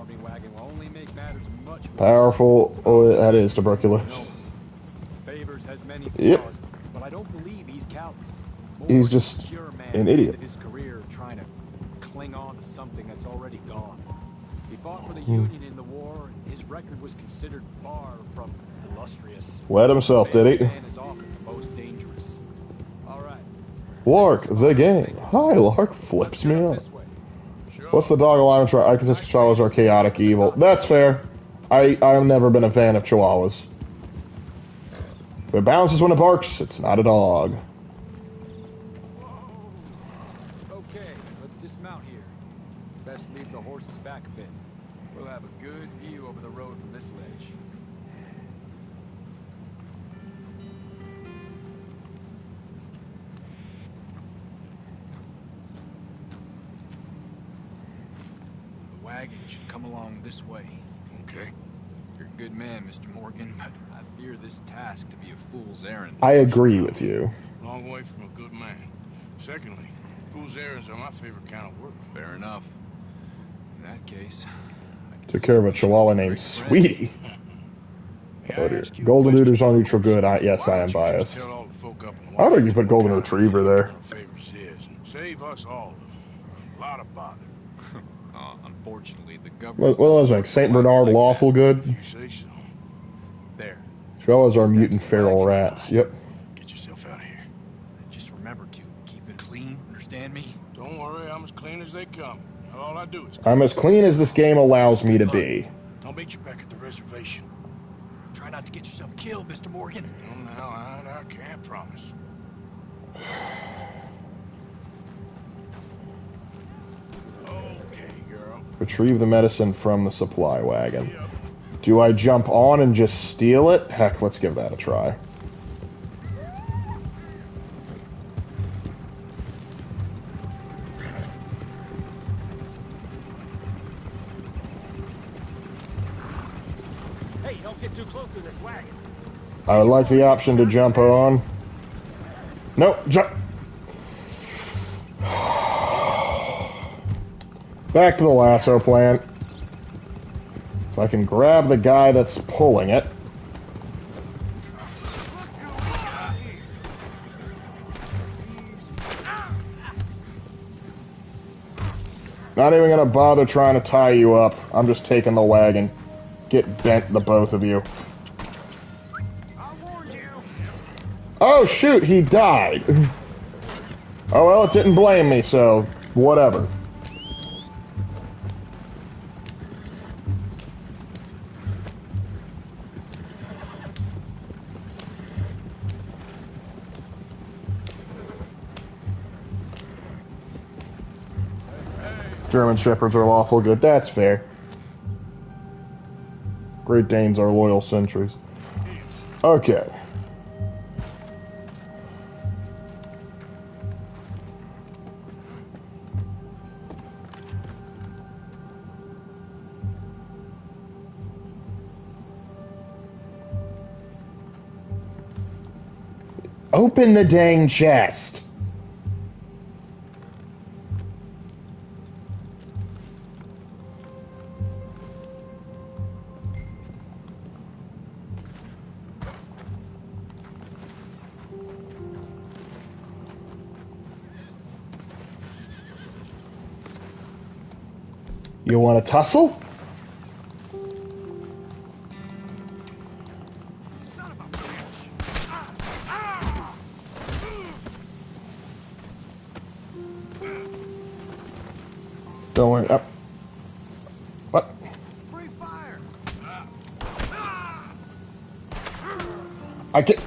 Powerful. Oh, that is tuberculosis. Favors has many flaws, Yep. but I don't believe he's callous. He's just an idiot. His career trying to cling on to something that's already gone. He fought for the Union in the war, and his record was considered far from illustrious. Wet himself, did he? Man is often the most dangerous. All right. Lark, the game. Hi, Lark. Flips me up. What's the dog alignment? I can just chihuahuas are chaotic evil. That's fair. I've never been a fan of chihuahuas. If it bounces when it barks, it's not a dog. Okay, let's dismount here. Best leave the horses back a bit. We'll have a good view over the road from this ledge. The wagon should come along this way. Okay. You're a good man, Mr. Morgan, but I fear this task to be a fool's errand. I agree with you. Long way from a good man. Secondly, fool's errands are my favorite kind of work. Fair enough. In that case, Took care of a chihuahua named Sweetie. Oh dear. Golden Doodle's on neutral good. Yes, I am biased. How do you put Golden Retriever there? Save us all a lot of bother. unfortunately, the government... What was it, like St. Bernard lawful good? You say so. Fellas are mutant feral rats. Yep. Get yourself out of here. Just remember to keep it clean, understand me? Don't worry, I'm as clean as they come. All I do is I'm as clean as this game allows me to be. I'll meet you back at the reservation. Try not to get yourself killed, Mr. Morgan. Oh, no, I can't promise. Okay, girl. Retrieve the medicine from the supply wagon. Do I jump on and just steal it? Heck, let's give that a try. Hey, don't get too close to this wagon. I would like the option to jump on. Nope, jump. Back to the lasso plant. If I can grab the guy that's pulling it. Not even gonna bother trying to tie you up. I'm just taking the wagon. Get bent, the both of you. Oh shoot, he died. Oh well, it didn't blame me, so whatever. German Shepherds are lawful good. That's fair. Great Danes are loyal sentries. Okay. Open the dang chest. You want to tussle? Don't worry. Up. What? I can't.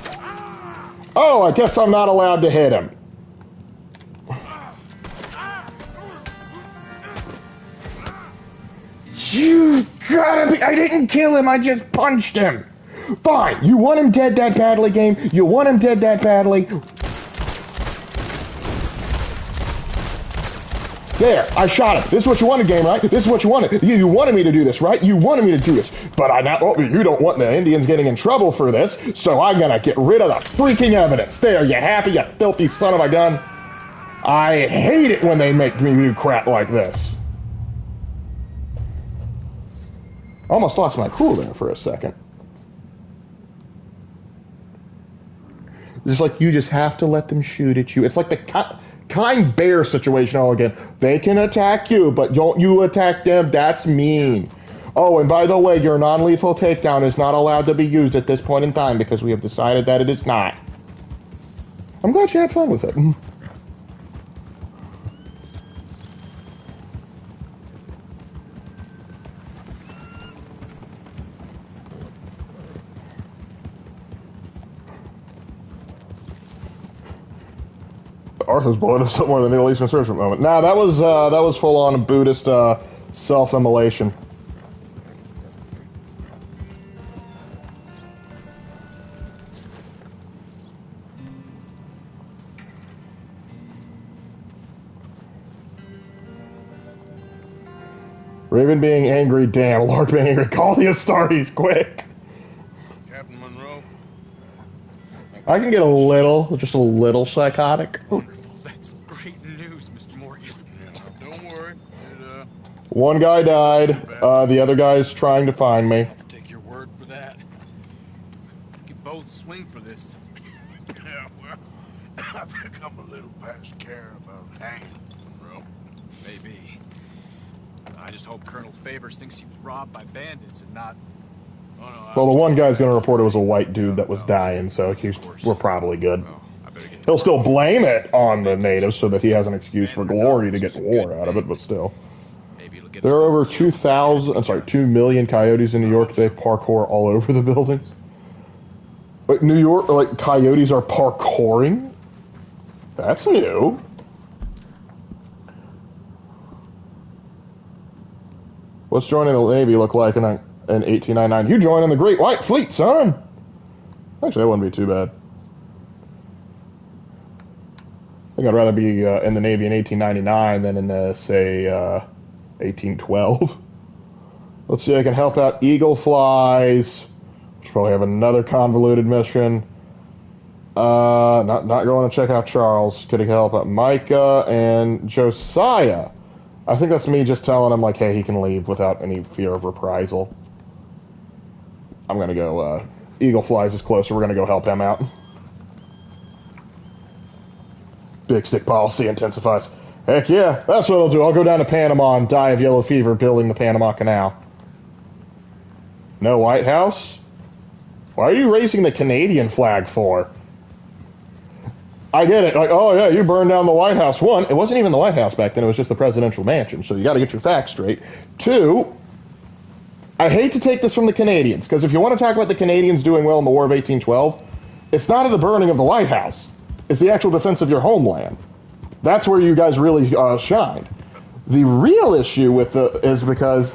Oh, I guess I'm not allowed to hit him. You gotta be. I didn't kill him, I just punched him. Fine. You want him dead that badly, game? You want him dead that badly? There, I shot him. This is what you wanted, game, right? This is what you wanted. You wanted me to do this, right? You wanted me to do this. But you don't want the Indians getting in trouble for this, so I'm gonna get rid of the freaking evidence. There, you happy, you filthy son of a gun? I hate it when they make me do crap like this. Almost lost my cool there for a second. It's like you just have to let them shoot at you. It's like the kind bear situation all again. They can attack you, but don't you attack them. That's mean. Oh, and by the way, your non-lethal takedown is not allowed to be used at this point in time because we have decided that it is not. I'm glad you had fun with it. Arthur's blowing up somewhere in the Middle Eastern search moment. Nah, that was full on Buddhist self-immolation. Raven being angry, damn. Lark being angry, call the Astartes, quick. Captain Monroe. I can get just a little psychotic. Wonderful. That's great news, Mr. Morgan. Yeah, don't worry. One guy died. The other guy's trying to find me. I'll take your word for that. We could both swing for this. Yeah, well, I think I'm a little past caring about hanging, Monroe. Maybe. I just hope Colonel Favors thinks he was robbed by bandits and not... Oh, no, I Well, the was one told guy's going to that. report it was a white dude that was dying, so we're probably good. Well, I better get to He'll work. still blame it on the natives so that he has an excuse for glory to get the war out of it, but still. Maybe it'll get There us are both over killed. 2,000, I'm sorry, 2 million coyotes in New York. They parkour all over the buildings. Like, New York, like, coyotes are parkouring? That's new. What's joining the Navy look like in 1899? You joining the Great White Fleet, son! Actually, that wouldn't be too bad. I think I'd rather be in the Navy in 1899 than in, say, 1812. Let's see, I can help out Eagle Flies. Should probably have another convoluted mission. Not going to check out Charles. Could help out Micah and Josiah. I think that's me just telling him, like, hey, he can leave without any fear of reprisal. I'm going to go, Eagle Flies is closer. We're going to go help him out. Big stick policy intensifies. Heck yeah, that's what I'll do. I'll go down to Panama and die of yellow fever building the Panama Canal. No White House? Why are you raising the Canadian flag for? I get it. Like, oh yeah, you burned down the White House. One, it wasn't even the White House back then. It was just the presidential mansion. So you got to get your facts straight. Two, I hate to take this from the Canadians, because if you want to talk about the Canadians doing well in the War of 1812, it's not in the burning of the White House. It's the actual defense of your homeland. That's where you guys really shined. The real issue with is because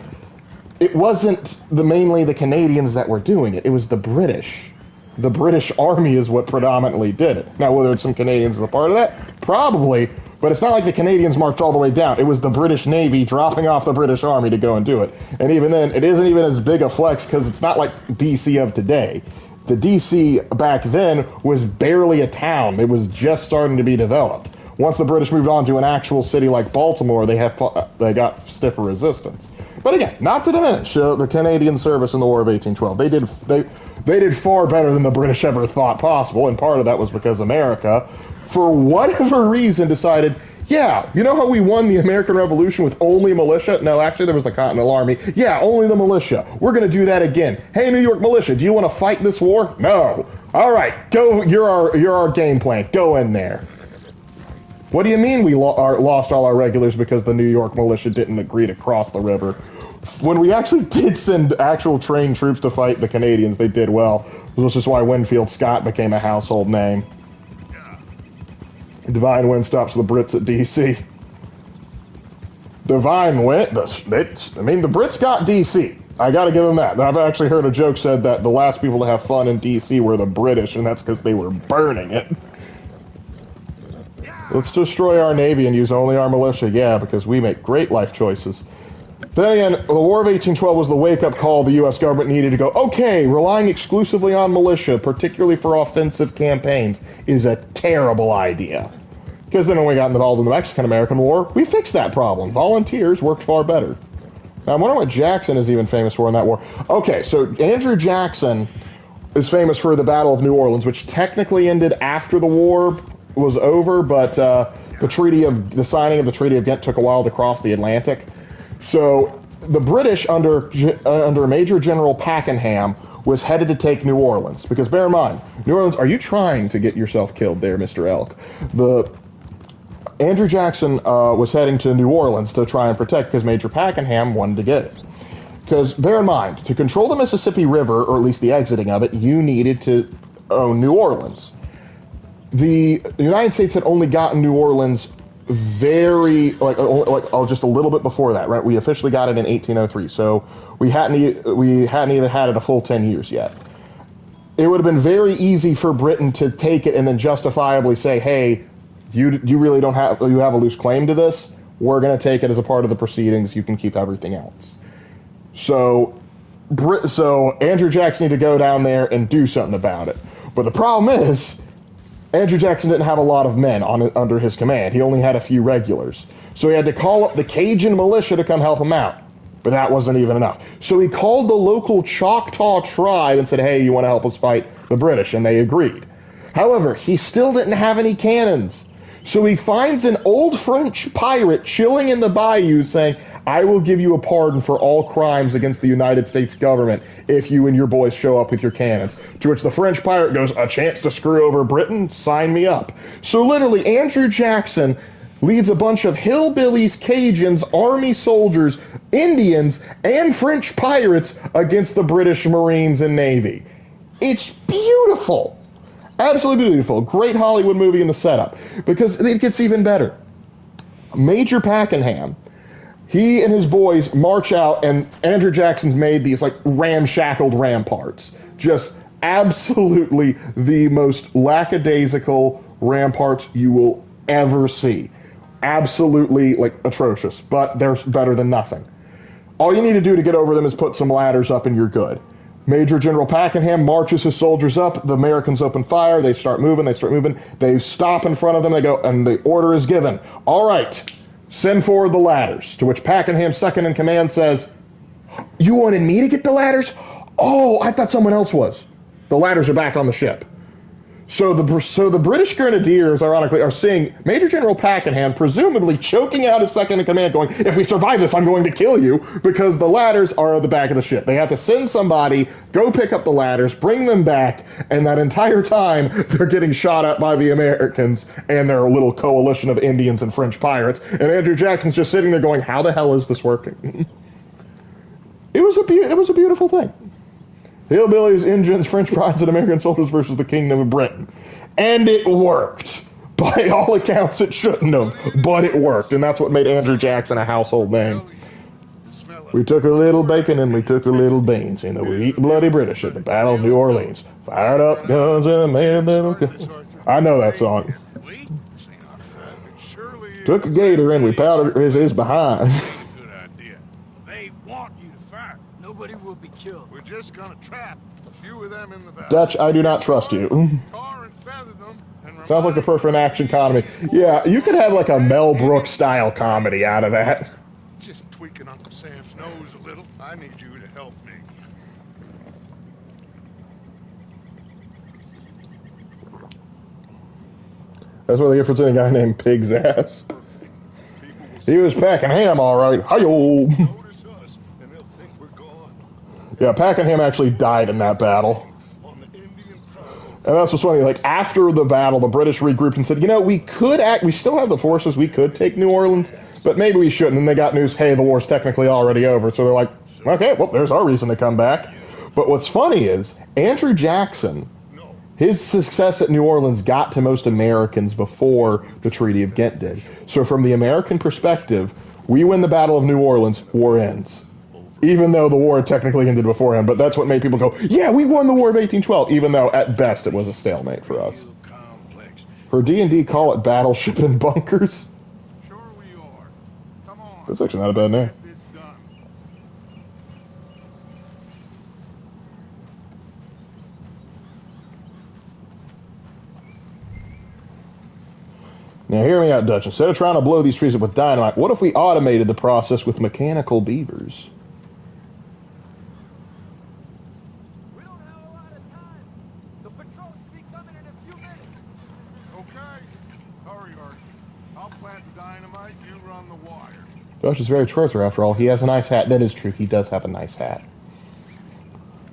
it wasn't mainly the Canadians that were doing it. It was the British. The British Army is what predominantly did it. Now, whether it's some Canadians as a part of that, probably, but it's not like the Canadians marched all the way down. It was the British Navy dropping off the British Army to go and do it. And even then, it isn't even as big a flex because it's not like DC of today. The DC back then was barely a town. It was just starting to be developed. Once the British moved on to an actual city like Baltimore, they got stiffer resistance. But again, not to diminish the Canadian service in the War of 1812. They did far better than the British ever thought possible, and part of that was because America, for whatever reason, decided, yeah, you know how we won the American Revolution with only militia? No, actually, there was the Continental Army. Yeah, only the militia. We're going to do that again. Hey, New York militia, do you want to fight this war? No. All right, go. You're our game plan. Go in there. What do you mean we lost all our regulars because the New York militia didn't agree to cross the river? When we actually did send actual trained troops to fight the Canadians, they did well. Which is why Winfield Scott became a household name. Divine Wind stops the Brits at DC. Divine Wind, the Brits got DC. I gotta give them that. I've actually heard a joke said that the last people to have fun in DC were the British, and that's because they were burning it. Let's destroy our Navy and use only our militia. Yeah, because we make great life choices. Then again, the War of 1812 was the wake-up call the U.S. government needed to go, okay, relying exclusively on militia, particularly for offensive campaigns, is a terrible idea. Because then when we got involved in the Mexican-American War, we fixed that problem. Volunteers worked far better. Now, I wonder what Jackson is even famous for in that war. Okay, so Andrew Jackson is famous for the Battle of New Orleans, which technically ended after the war was over, but the signing of the Treaty of Ghent took a while to cross the Atlantic. So the British under Major General Pakenham was headed to take New Orleans. Because bear in mind, New Orleans, are you trying to get yourself killed there, Mr. Elk? Andrew Jackson was heading to New Orleans to try and protect because Major Pakenham wanted to get it. Because bear in mind, to control the Mississippi River, or at least the exiting of it, you needed to own New Orleans. The United States had only gotten New Orleans just a little bit before that, right? We officially got it in 1803, so we hadn't even had it a full 10 years yet. It would have been very easy for Britain to take it and then justifiably say, hey, you really you have a loose claim to this. We're going to take it as a part of the proceedings. You can keep everything else. So Andrew Jackson needed to go down there and do something about it. But the problem is, Andrew Jackson didn't have a lot of men under his command. He only had a few regulars. So he had to call up the Cajun militia to come help him out. But that wasn't even enough. So he called the local Choctaw tribe and said, hey, you want to help us fight the British? And they agreed. However, he still didn't have any cannons. So he finds an old French pirate chilling in the bayou saying, I will give you a pardon for all crimes against the United States government if you and your boys show up with your cannons. To which the French pirate goes, a chance to screw over Britain? Sign me up. So literally, Andrew Jackson leads a bunch of hillbillies, Cajuns, army soldiers, Indians, and French pirates against the British Marines and Navy. It's beautiful. Absolutely beautiful. Great Hollywood movie in the setup. Because it gets even better. Major Pakenham, he and his boys march out, and Andrew Jackson's made these like ramshackled ramparts. Just absolutely the most lackadaisical ramparts you will ever see. Absolutely like atrocious, but they're better than nothing. All you need to do to get over them is put some ladders up and you're good. Major General Pakenham marches his soldiers up. The Americans open fire. They start moving. They stop in front of them. They go, and the order is given. All right, send forward the ladders. To which Pakenham's second in command says, you wanted me to get the ladders? Oh, I thought someone else was. The ladders are back on the ship. So the British Grenadiers, ironically, are seeing Major General Pakenham presumably choking out his second in command, going, if we survive this, I'm going to kill you, because the ladders are at the back of the ship. They have to send somebody, go pick up the ladders, bring them back, and that entire time, they're getting shot at by the Americans and their little coalition of Indians and French pirates, and Andrew Jackson's just sitting there going, how the hell is this working? It was a beautiful thing. Hillbillies, Indians, French pirates, and American soldiers versus the Kingdom of Britain. And it worked. By all accounts, it shouldn't have, but it worked. And that's what made Andrew Jackson a household name. We took a little bacon and we took a little beans. You know, we eat bloody British at the Battle of New Orleans. Fired up guns and a man that'll go. I know that song. Took a gator and we powdered his behind. They want you to fight. Nobody will be killed. We're just gonna trap a few of them in the valley. Dutch, I do not trust you. Sounds like the perfect action comedy. Yeah, you could have like a Mel Brooks style comedy out of that. Just tweaking Uncle Sam's nose a little. I need you to help me. That's what they get for seeing a guy named Pig's Ass. He was Pakenham, all right. Hi-yo. Yeah, Pakenham actually died in that battle. And that's what's funny. Like, after the battle, the British regrouped and said, you know, we still have the forces, we could take New Orleans, but maybe we shouldn't. And they got news, hey, the war's technically already over. So they're like, okay, well, there's our reason to come back. But what's funny is, Andrew Jackson, his success at New Orleans got to most Americans before the Treaty of Ghent did. So from the American perspective, we win the Battle of New Orleans, war ends. Even though the war technically ended beforehand, but that's what made people go, yeah, we won the War of 1812, even though at best it was a stalemate for us. For D&D, call it Battleship and Bunkers. That's actually not a bad name. Now hear me out, Dutch. Instead of trying to blow these trees up with dynamite, what if we automated the process with mechanical beavers? Josh is very truther after all. He has a nice hat. That is true. He does have a nice hat.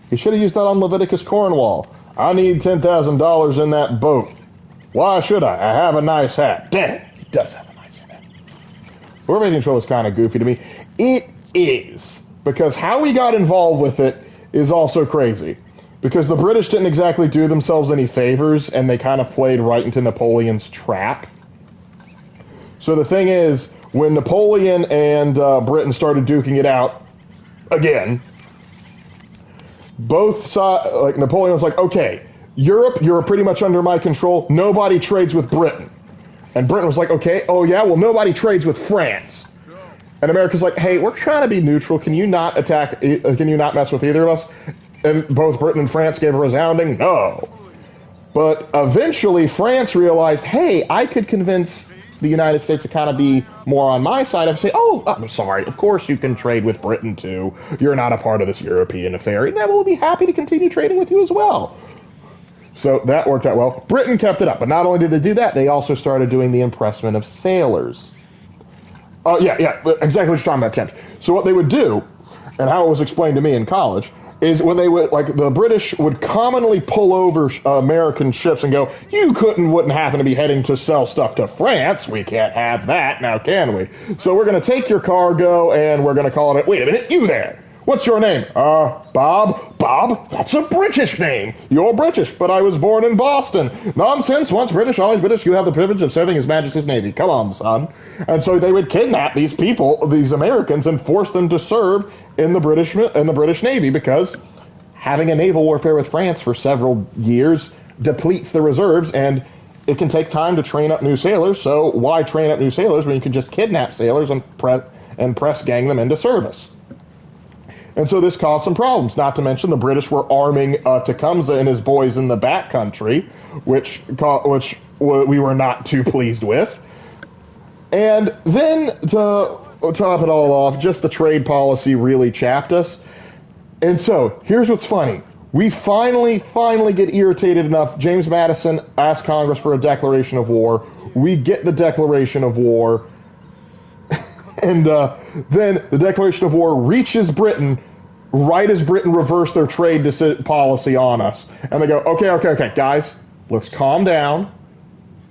He should have used that on Leviticus Cornwall. I need $10,000 in that boat. Why should I? I have a nice hat. Damn it. He does have a nice hat. War of 1812 is kind of goofy to me. It is. Because how he got involved with it is also crazy. Because the British didn't exactly do themselves any favors, and they kind of played right into Napoleon's trap. So the thing is, when Napoleon and Britain started duking it out again, both sides, like Napoleon was like, okay, Europe, you're pretty much under my control. Nobody trades with Britain. And Britain was like, okay, oh yeah, well nobody trades with France. And America's like, hey, we're trying to be neutral. Can you not can you not mess with either of us? And both Britain and France gave a resounding no. But eventually France realized, hey, I could convince the United States to kind of be more on my side. I say, oh, I'm sorry, of course you can trade with Britain too. You're not a part of this European affair. And we'll be happy to continue trading with you as well. So that worked out well. Britain kept it up, but not only did they do that, they also started doing the impressment of sailors. Oh, yeah, exactly what you're talking about, Tim. So what they would do, and how it was explained to me in college, is when they would, like, the British would commonly pull over American ships and go, wouldn't happen to be heading to sell stuff to France. We can't have that, now can we? So we're going to take your cargo, and we're going to call it, wait a minute, you there. What's your name? Bob. Bob? That's a British name. You're British, but I was born in Boston. Nonsense. Once British, always British. You have the privilege of serving His Majesty's Navy. Come on, son. And so they would kidnap these people, these Americans, and force them to serve in the British Navy because having a naval warfare with France for several years depletes the reserves, and it can take time to train up new sailors. So why train up new sailors when you can just kidnap sailors and press gang them into service? And so this caused some problems, not to mention the British were arming Tecumseh and his boys in the back country, which we were not too pleased with. And then, to top it all off, just the trade policy really chapped us. And so, here's what's funny. We finally get irritated enough. James Madison asked Congress for a declaration of war. We get the declaration of war. And then the declaration of war reaches Britain right as Britain reversed their trade policy on us. And they go, okay, guys, let's calm down.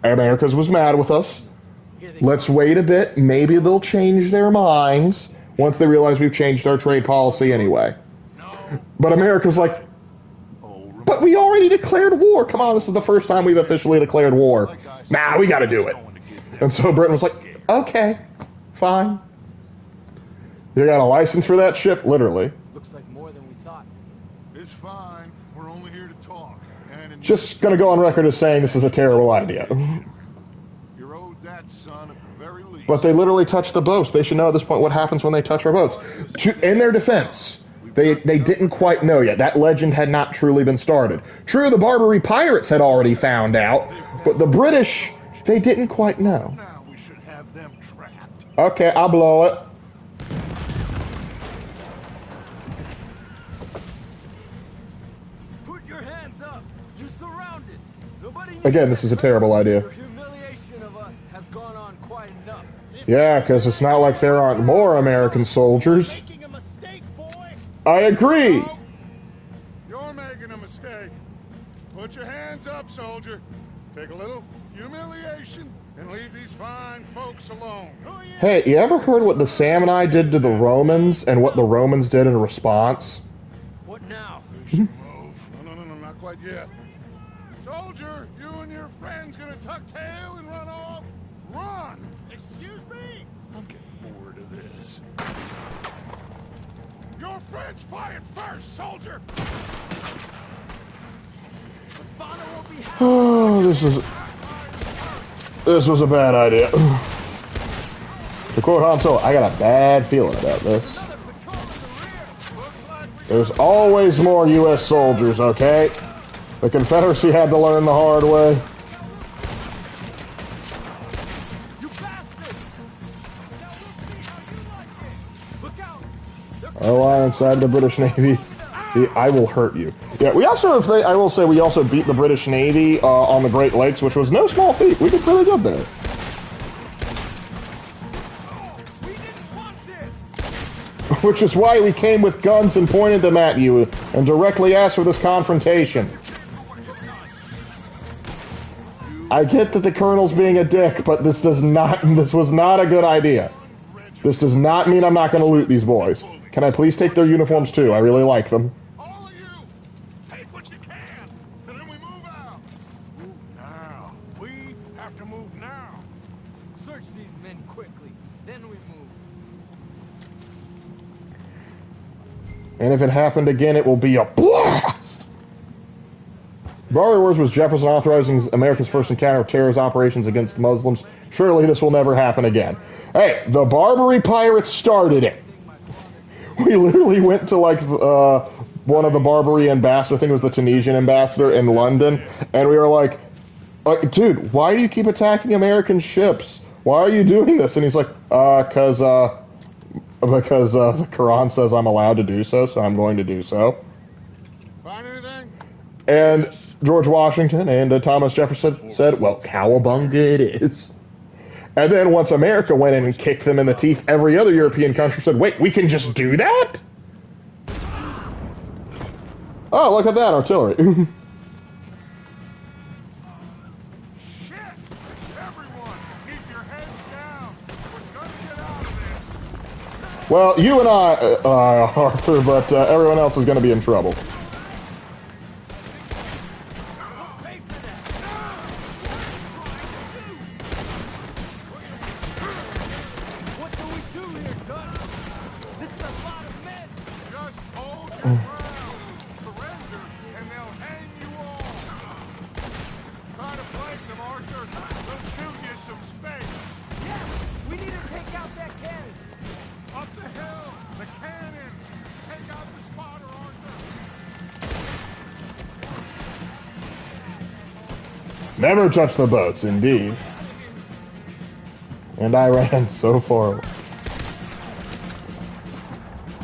America's was mad with us. Let's wait a bit. Maybe they'll change their minds once they realize we've changed our trade policy anyway. But America's like, but we already declared war. Come on, this is the first time we've officially declared war. Nah, we got to do it. And so Britain was like, okay, fine. You got a license for that ship? Literally. Looks like more than we thought. It's fine. We're only here to talk. Just going to go on record as saying this is a terrible idea. You're owed that, son, at the very least. But they literally touched the boats. They should know at this point what happens when they touch our boats. In their defense, they didn't quite know yet. That legend had not truly been started. True, the Barbary pirates had already found out, but the British, they didn't quite know. Now we should have them trapped. Okay, I'll blow it. Put your hands up. You're surrounded. Nobody Again, this is a terrible idea. Your humiliation of us has gone on quite enough. Yeah, because it's not like there aren't more American soldiers. I agree. You're making a mistake. Put your hands up, soldier. Take a little humiliation and leave these fine folks alone. Hey, you ever heard what the Samurai did to the Romans and what the Romans did in response? What now? We should move. No, not quite yet. Soldier, you and your friends gonna tuck tail and run off? Run! Excuse me? I'm getting bored of this. Your friends fired first, soldier! Oh, this was a bad idea. To quote Han Solo, I got a bad feeling about this. There's always more U.S. soldiers, okay? The Confederacy had to learn the hard way. Oh, I'm inside the British Navy. I will hurt you. Yeah, we also, I will say, we also beat the British Navy on the Great Lakes, which was no small feat. We did really good there. Which is why we came with guns and pointed them at you and directly asked for this confrontation. I get that the colonel's being a dick, but this was not a good idea. This does not mean I'm not going to loot these boys. Can I please take their uniforms too? I really like them. All of you, take what you can, and then we move out. Move now. We have to move now. Search these men quickly, then we move. And if it happened again, it will be a blast! Barbary Wars was Jefferson authorizing America's first encounter of terrorist operations against Muslims. Surely this will never happen again. Hey, the Barbary pirates started it. We literally went to, like, one of the Barbary ambassadors, I think it was the Tunisian ambassador in London, and we were like, dude, why do you keep attacking American ships? Why are you doing this? And he's like, because the Quran says I'm allowed to do so, so I'm going to do so. Find anything? And George Washington and Thomas Jefferson said, well, cowabunga it is. And then once America went in and kicked them in the teeth, every other European country said, wait, we can just do that? Oh, look at that, artillery. Shit! Everyone, keep your heads down. We're gonna get out of this. Well, you and I, Arthur, but everyone else is going to be in trouble. What do we do here, Dutch? This is a lot of men. Just hold your ground. Surrender, and they'll hang you all. Try to flank them, Arthur. They'll shoot you some space. Yes, we need to take out that cannon. Up the hill, the cannon. Take out the spotter, Arthur. Never touch the boats, indeed. And I ran so far away.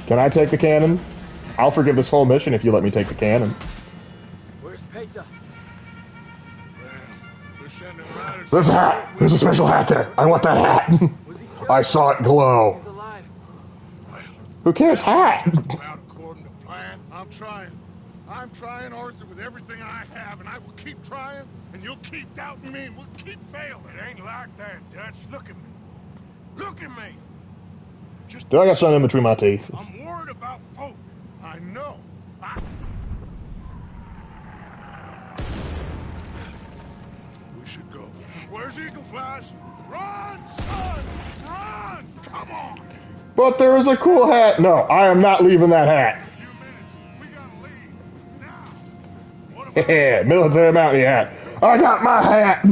Can I take the cannon? I'll forgive this whole mission if you let me take the cannon. Where's Peta? We're sending riders. There's a hat! There's a special hat there! I want that hat! Was he killed? I saw it glow. He's alive. Who cares? Hat! About according to plan. I'm trying, Arthur, with everything I have, and I will keep trying, and you'll keep doubting me, and we'll keep failing. It ain't like that, Dutch. Look at me. Look at me. Just, Do I got something in between my teeth? I'm worried about folk. I know. We should go. Where's Eagle Flies? Run, son! Run! Come on! But there is a cool hat. No, I am not leaving that hat. A few minutes. We gotta leave. Now. What about Yeah, military mountain hat. I got my hat!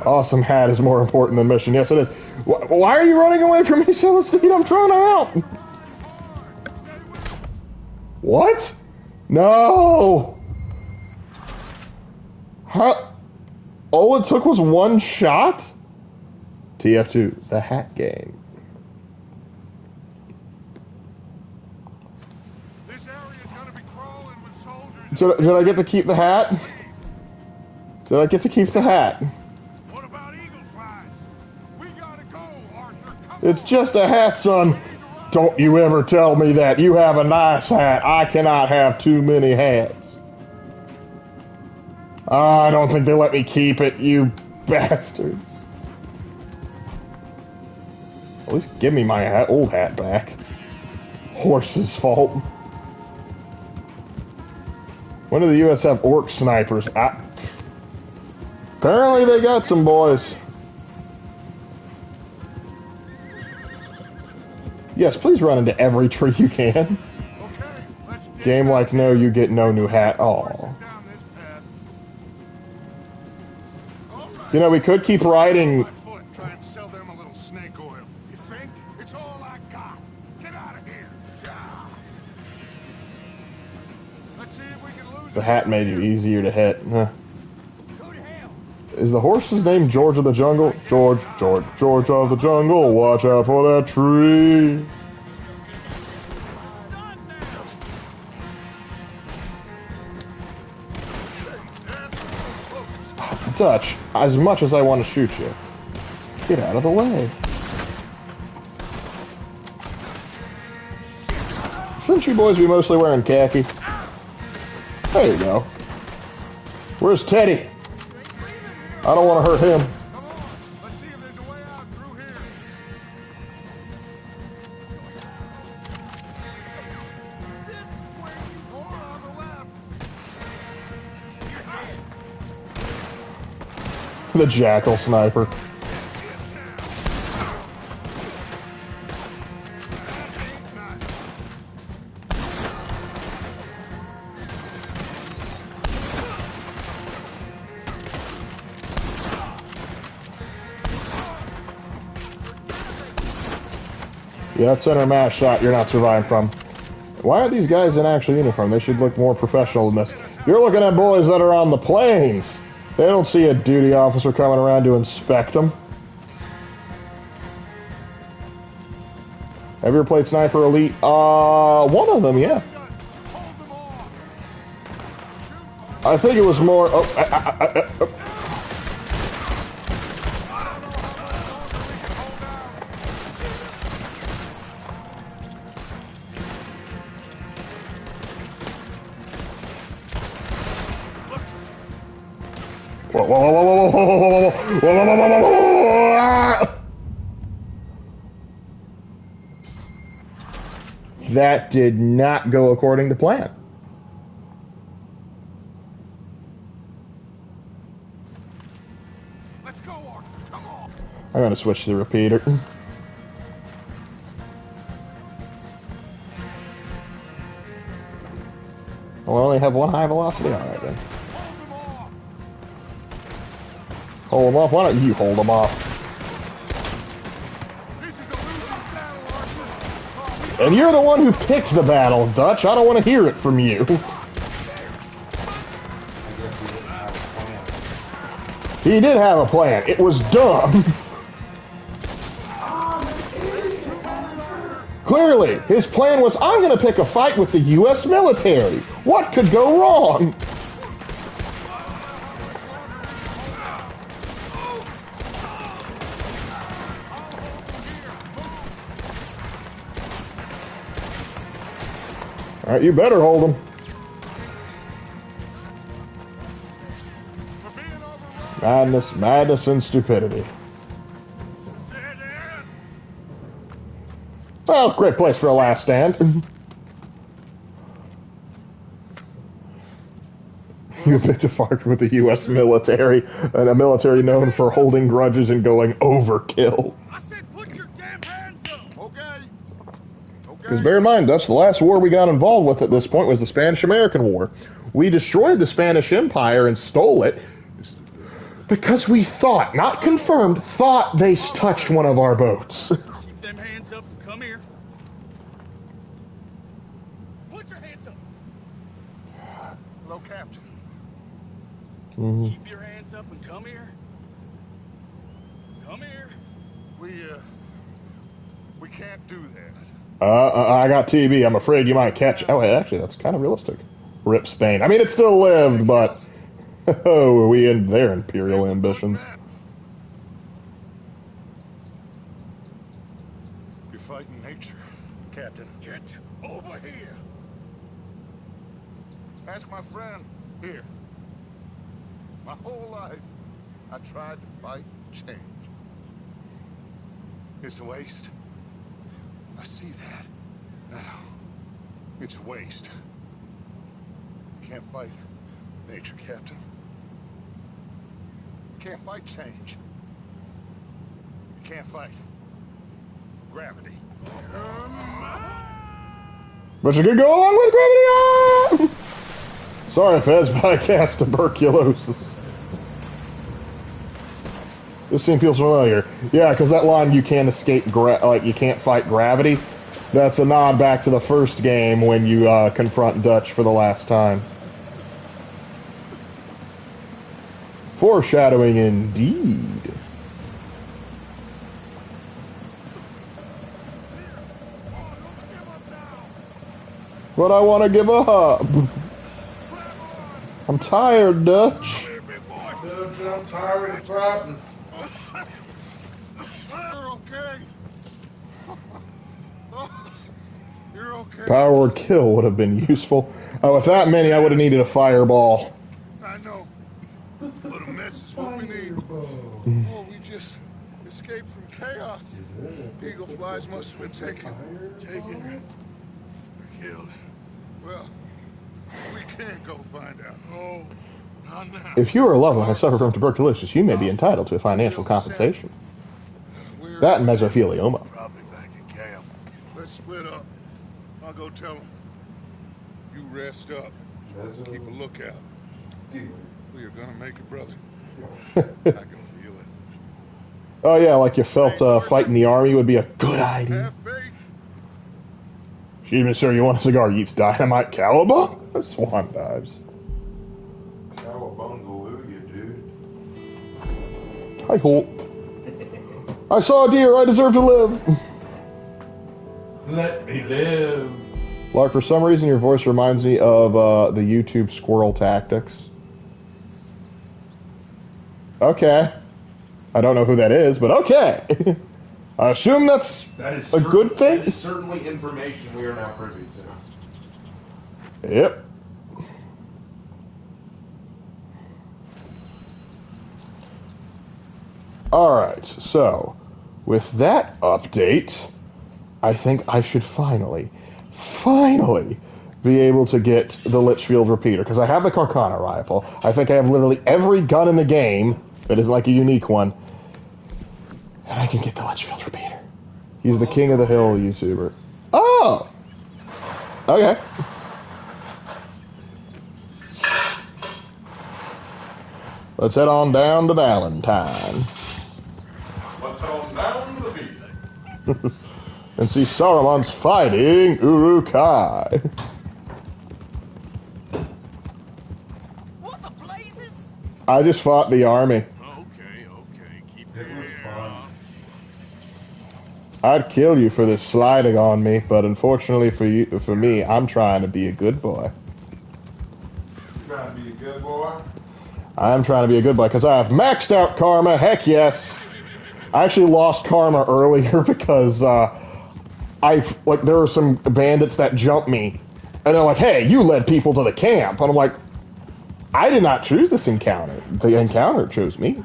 Awesome hat is more important than mission. Yes, it is. Why are you running away from me, Celestine? I'm trying to help. What? No. Huh? All it took was one shot? TF2, the hat game. this area's gonna be crawling with soldiers? Did I get to keep the hat? Did I get to keep the hat? What about Eagle Flies? We gotta go, Arthur. Come It's just a hat, son. Don't you ever tell me that. You have a nice hat. I cannot have too many hats. I don't think they let me keep it, you bastards. At least give me my old hat back. Horse's fault. When did the U.S. have orc snipers? Apparently they got some boys. Yes, please run into every tree you can. Okay, let's Game like no, you get no new hat. Aw. down this path. All right. You know, we could keep riding. My foot, try and sell them a little snake oil. You think? It's all I got. Get out of here. Yeah. Let's see if we can lose The hat made you easier to hit. Huh. Go to hell. Is the horse's name George of the Jungle? George of the Jungle. Watch out for that tree. Dutch, as much as I want to shoot you, get out of the way. Shouldn't you boys be mostly wearing khaki? There you go. Where's Teddy? I don't want to hurt him. Come on. Let's see if there's a way out through here. This is where you are on the left. The jackal sniper. Yeah, that center mass shot you're not surviving from. Why aren't these guys in actual uniform? They should look more professional than this. You're looking at boys that are on the planes. They don't see a duty officer coming around to inspect them. Have you ever played Sniper Elite? One of them, yeah. I think it was more. Oh, whoa, whoa, whoa, whoa, whoa, whoa, whoa, whoa, whoa, whoa, whoa, whoa, whoa, whoa. That did not go according to plan. Let's go, Arthur. Come on. I'm gonna switch to the repeater. Well, I only have one high velocity. Alright then. Hold them off. Why don't you hold them off? And you're the one who picked the battle, Dutch. I don't want to hear it from you. He did have a plan. It was dumb. Clearly, his plan was, I'm going to pick a fight with the U.S. military. What could go wrong? All right, you better hold him. Madness, madness, and stupidity. Well, great place for a last stand. You picked a fight with the U.S. military, and a military known for holding grudges and going overkill. I said put your damn hands up. Okay. Because bear in mind, Dutch, the last war we got involved with at this point was the Spanish-American War. We destroyed the Spanish Empire and stole it because we thought, not confirmed, thought they touched one of our boats. Keep them hands up and come here. Put your hands up. Hello, Captain. Keep your hands up and come here. Come here. We can't do that. I got TB. I'm afraid you might catch... Oh, actually, that's kind of realistic. Rip Spain. I mean, it still lived, but... Oh, we in their imperial ambitions. You're fighting nature, Captain. Get over here. Ask my friend here. My whole life, I tried to fight change. It's a waste. I see that now. It's a waste. You can't fight nature, Captain. You can't fight change. You can't fight gravity. But you could go along with gravity. Sorry, Feds, but I cast tuberculosis. This scene feels familiar. Yeah, because that line, you can't escape, you can't fight gravity, that's a nod back to the first game when you confront Dutch for the last time. Foreshadowing indeed. But I want to give up. I'm tired, Dutch. Dutch, I'm tired of fighting. You're okay. You're okay. Power kill would have been useful. With that many, I would have needed a fireball. I know. But a mess is what we need. Oh, we just escaped from chaos. Eagle flies must have been taken. Taken or killed. Well, we can't go find out. Oh, not now. If you or a loved one has suffered from tuberculosis, you may be entitled to financial compensation. That and mesothelioma. Probably back in camp. Let's split up. I'll go tell him. You rest up. Keep a lookout. We are gonna make it, brother. I can feel it. Oh yeah, like you felt fighting the army would be a good idea. Have faith. Excuse me, sir, you want a cigar? Eats dynamite, cowabunga? Swan dives. Cowabungaloo, dude. I hope. I saw a deer. I deserve to live. Let me live. Lark, for some reason your voice reminds me of the YouTube Squirrel Tactics. Okay. I don't know who that is, but okay. I assume that's a good thing? That is certainly information we are now privy to. Yep. Alright, so with that update, I think I should finally be able to get the Litchfield repeater, because I have the Carcana rifle. I think I have literally every gun in the game that is like a unique one, and I can get the Litchfield repeater. He's the king of the hill YouTuber. Oh! Okay. Let's head on down to Valentine. Let's head on down to the beach. And see Saruman's fighting Uruk-hai. What the blazes? I just fought the army. Okay. Keep It was fun. I'd kill you for this sliding on me, but unfortunately for me, I'm trying to be a good boy. You trying to be a good boy? I'm trying to be a good boy because I have maxed out karma. Heck yes. I actually lost karma earlier because there were some bandits that jumped me, and they're like, "Hey, you led people to the camp," and I'm like, "I did not choose this encounter. The encounter chose me."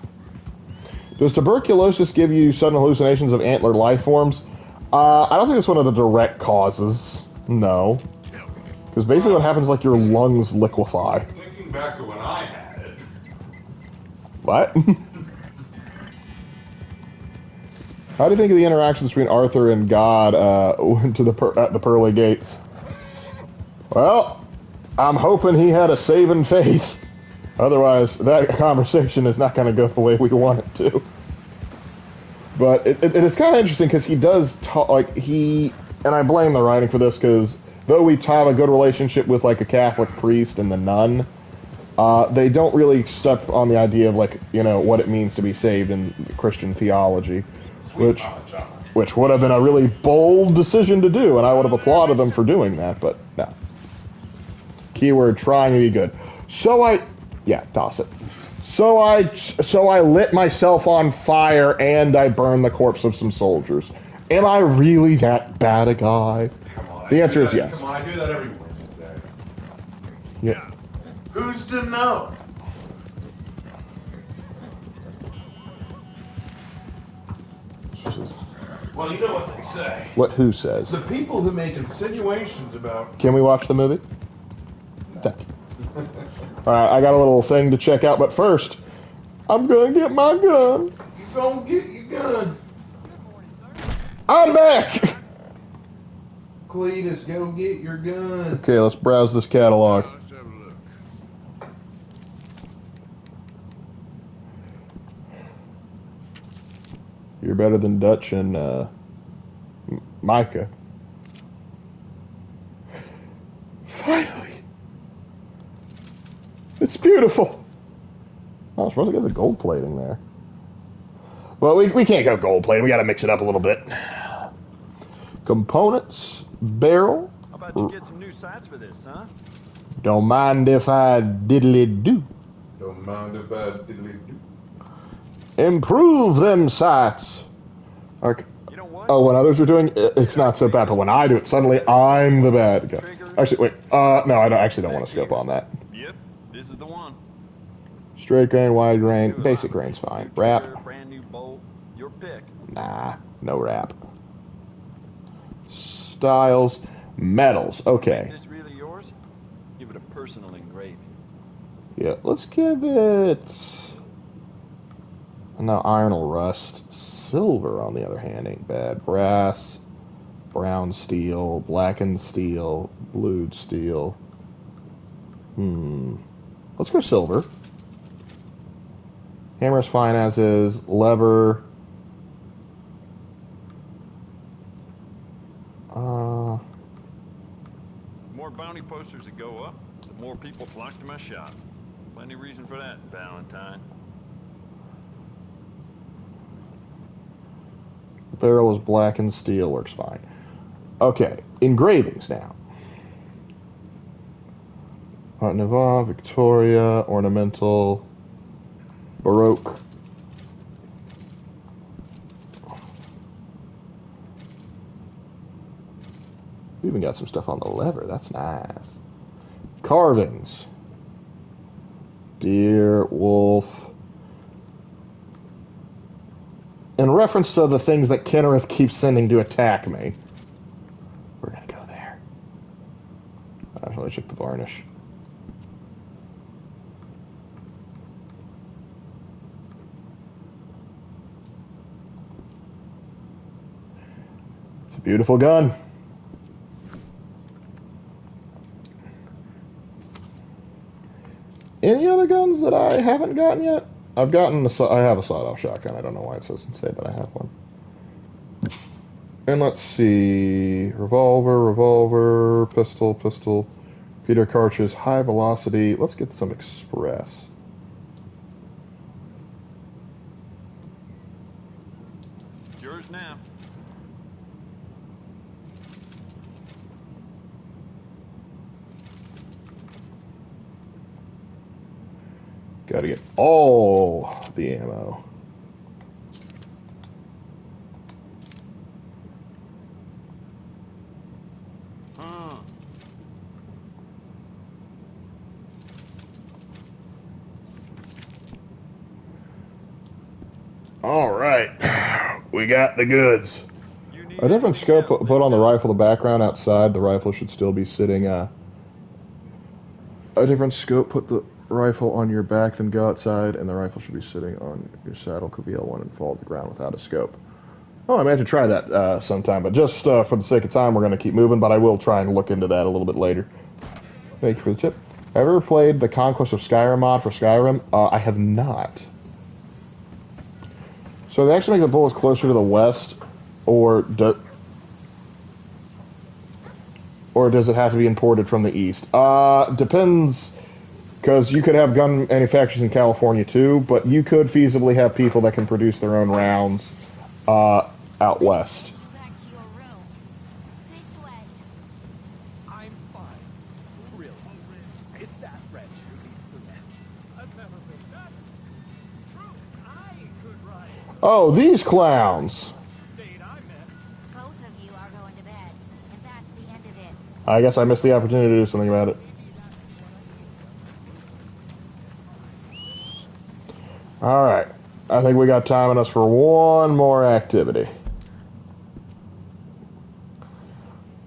Does tuberculosis give you sudden hallucinations of antler life forms? I don't think it's one of the direct causes. No. Because basically what happens is like your lungs liquefy. Thinking back to when I had it. What? How do you think of the interactions between Arthur and God at the pearly gates? Well, I'm hoping he had a saving faith. Otherwise, that conversation is not going to go the way we want it to. But it's kind of interesting because he does talk, and I blame the writing for this because though we have a good relationship with like a Catholic priest and the nun, they don't really step on the idea of what it means to be saved in Christian theology, which would have been a really bold decision to do, and I would have applauded them for doing that, but no. Keyword trying to be good. Toss it. So I lit myself on fire and I burned the corpse of some soldiers. Am I really that bad a guy? Come on. The answer is yes. Come on, I do that every Wednesday. Yeah. Who's to know? Well, you know what they say. Who says? The people who make insinuations about... Can we watch the movie? No. Thank you. Alright, I got a little thing to check out, but first, I'm gonna get my gun. You gonna get your gun. I'm back! Cletus, go get your gun. Okay, let's browse this catalog. Let's have a look. You're better than Dutch and Micah. Finally! It's beautiful! Oh, I was supposed to get the gold plating there. Well, we can't go gold plating. We gotta mix it up a little bit. Components, barrel. How about you get some new sights for this, huh? Don't mind if I diddly do. Don't mind if I diddly do. Improve them sights. Okay. You know what? Oh, when others are doing it, it's not so bad, but when I do it, suddenly I'm the bad guy. Actually, wait. No, I don't want to scope on that. Yep, this is the one. Straight grain, wide grain, basic grain's fine. Wrap? Brand new bolt, your pick. Nah, no wrap. Styles, metals. Okay. Is this really yours? Give it a personal engraving. Yeah, let's give it. No, iron will rust. Silver, on the other hand, ain't bad. Brass, brown steel, blackened steel, blued steel. Let's go silver. Hammer's fine as is. Lever. The more bounty posters that go up, the more people flock to my shop. Plenty of reason for that, Valentine. Barrel is black and steel, works fine. Okay, engravings now. Art Nouveau, Victoria, ornamental, Baroque. We even got some stuff on the lever. That's nice. Carvings. Deer, wolf. In reference to the things that Kennereth keeps sending to attack me. We're gonna go there. I'll really check the varnish. It's a beautiful gun. Any other guns that I haven't gotten yet? I have a sawed-off shotgun. I don't know why it doesn't say that I have one. And let's see, revolver, pistol, Peter cartridge, high velocity. Let's get some express. Yours now. Gotta get all the ammo. All right, we got the goods. A different scope put on the rifle, the background outside. The rifle should still be sitting. A different scope put the rifle on your back, then go outside, and the rifle should be sitting on your saddle. VL1 and fall to the ground without a scope. Oh, I meant to try that sometime, but just for the sake of time, we're going to keep moving. But I will try and look into that a little bit later. Thank you for the tip. Have you ever played the Conquest of Skyrim mod for Skyrim? I have not. So they actually make the bullets closer to the west, or does it have to be imported from the east? Depends, because you could have gun manufacturers in California too, but you could feasibly have people that can produce their own rounds out west. Oh, these clowns. Both of you are going to bed, and that's the end of it. I guess I missed the opportunity to do something about it. Alright. I think we got time enough for one more activity.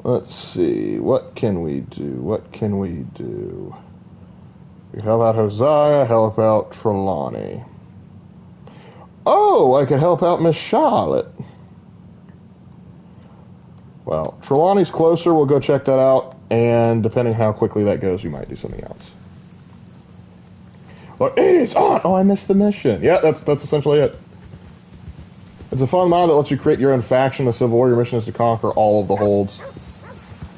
Let's see. What can we do? We can help out Hosea, help out Trelawney. Oh, I could help out Miss Charlotte. Well, Trelawney's closer. We'll go check that out. And depending how quickly that goes, we might do something else. But it is on! Oh, I missed the mission. Yeah, that's essentially it. It's a fun mod that lets you create your own faction. The Civil War. Your mission is to conquer all of the holds.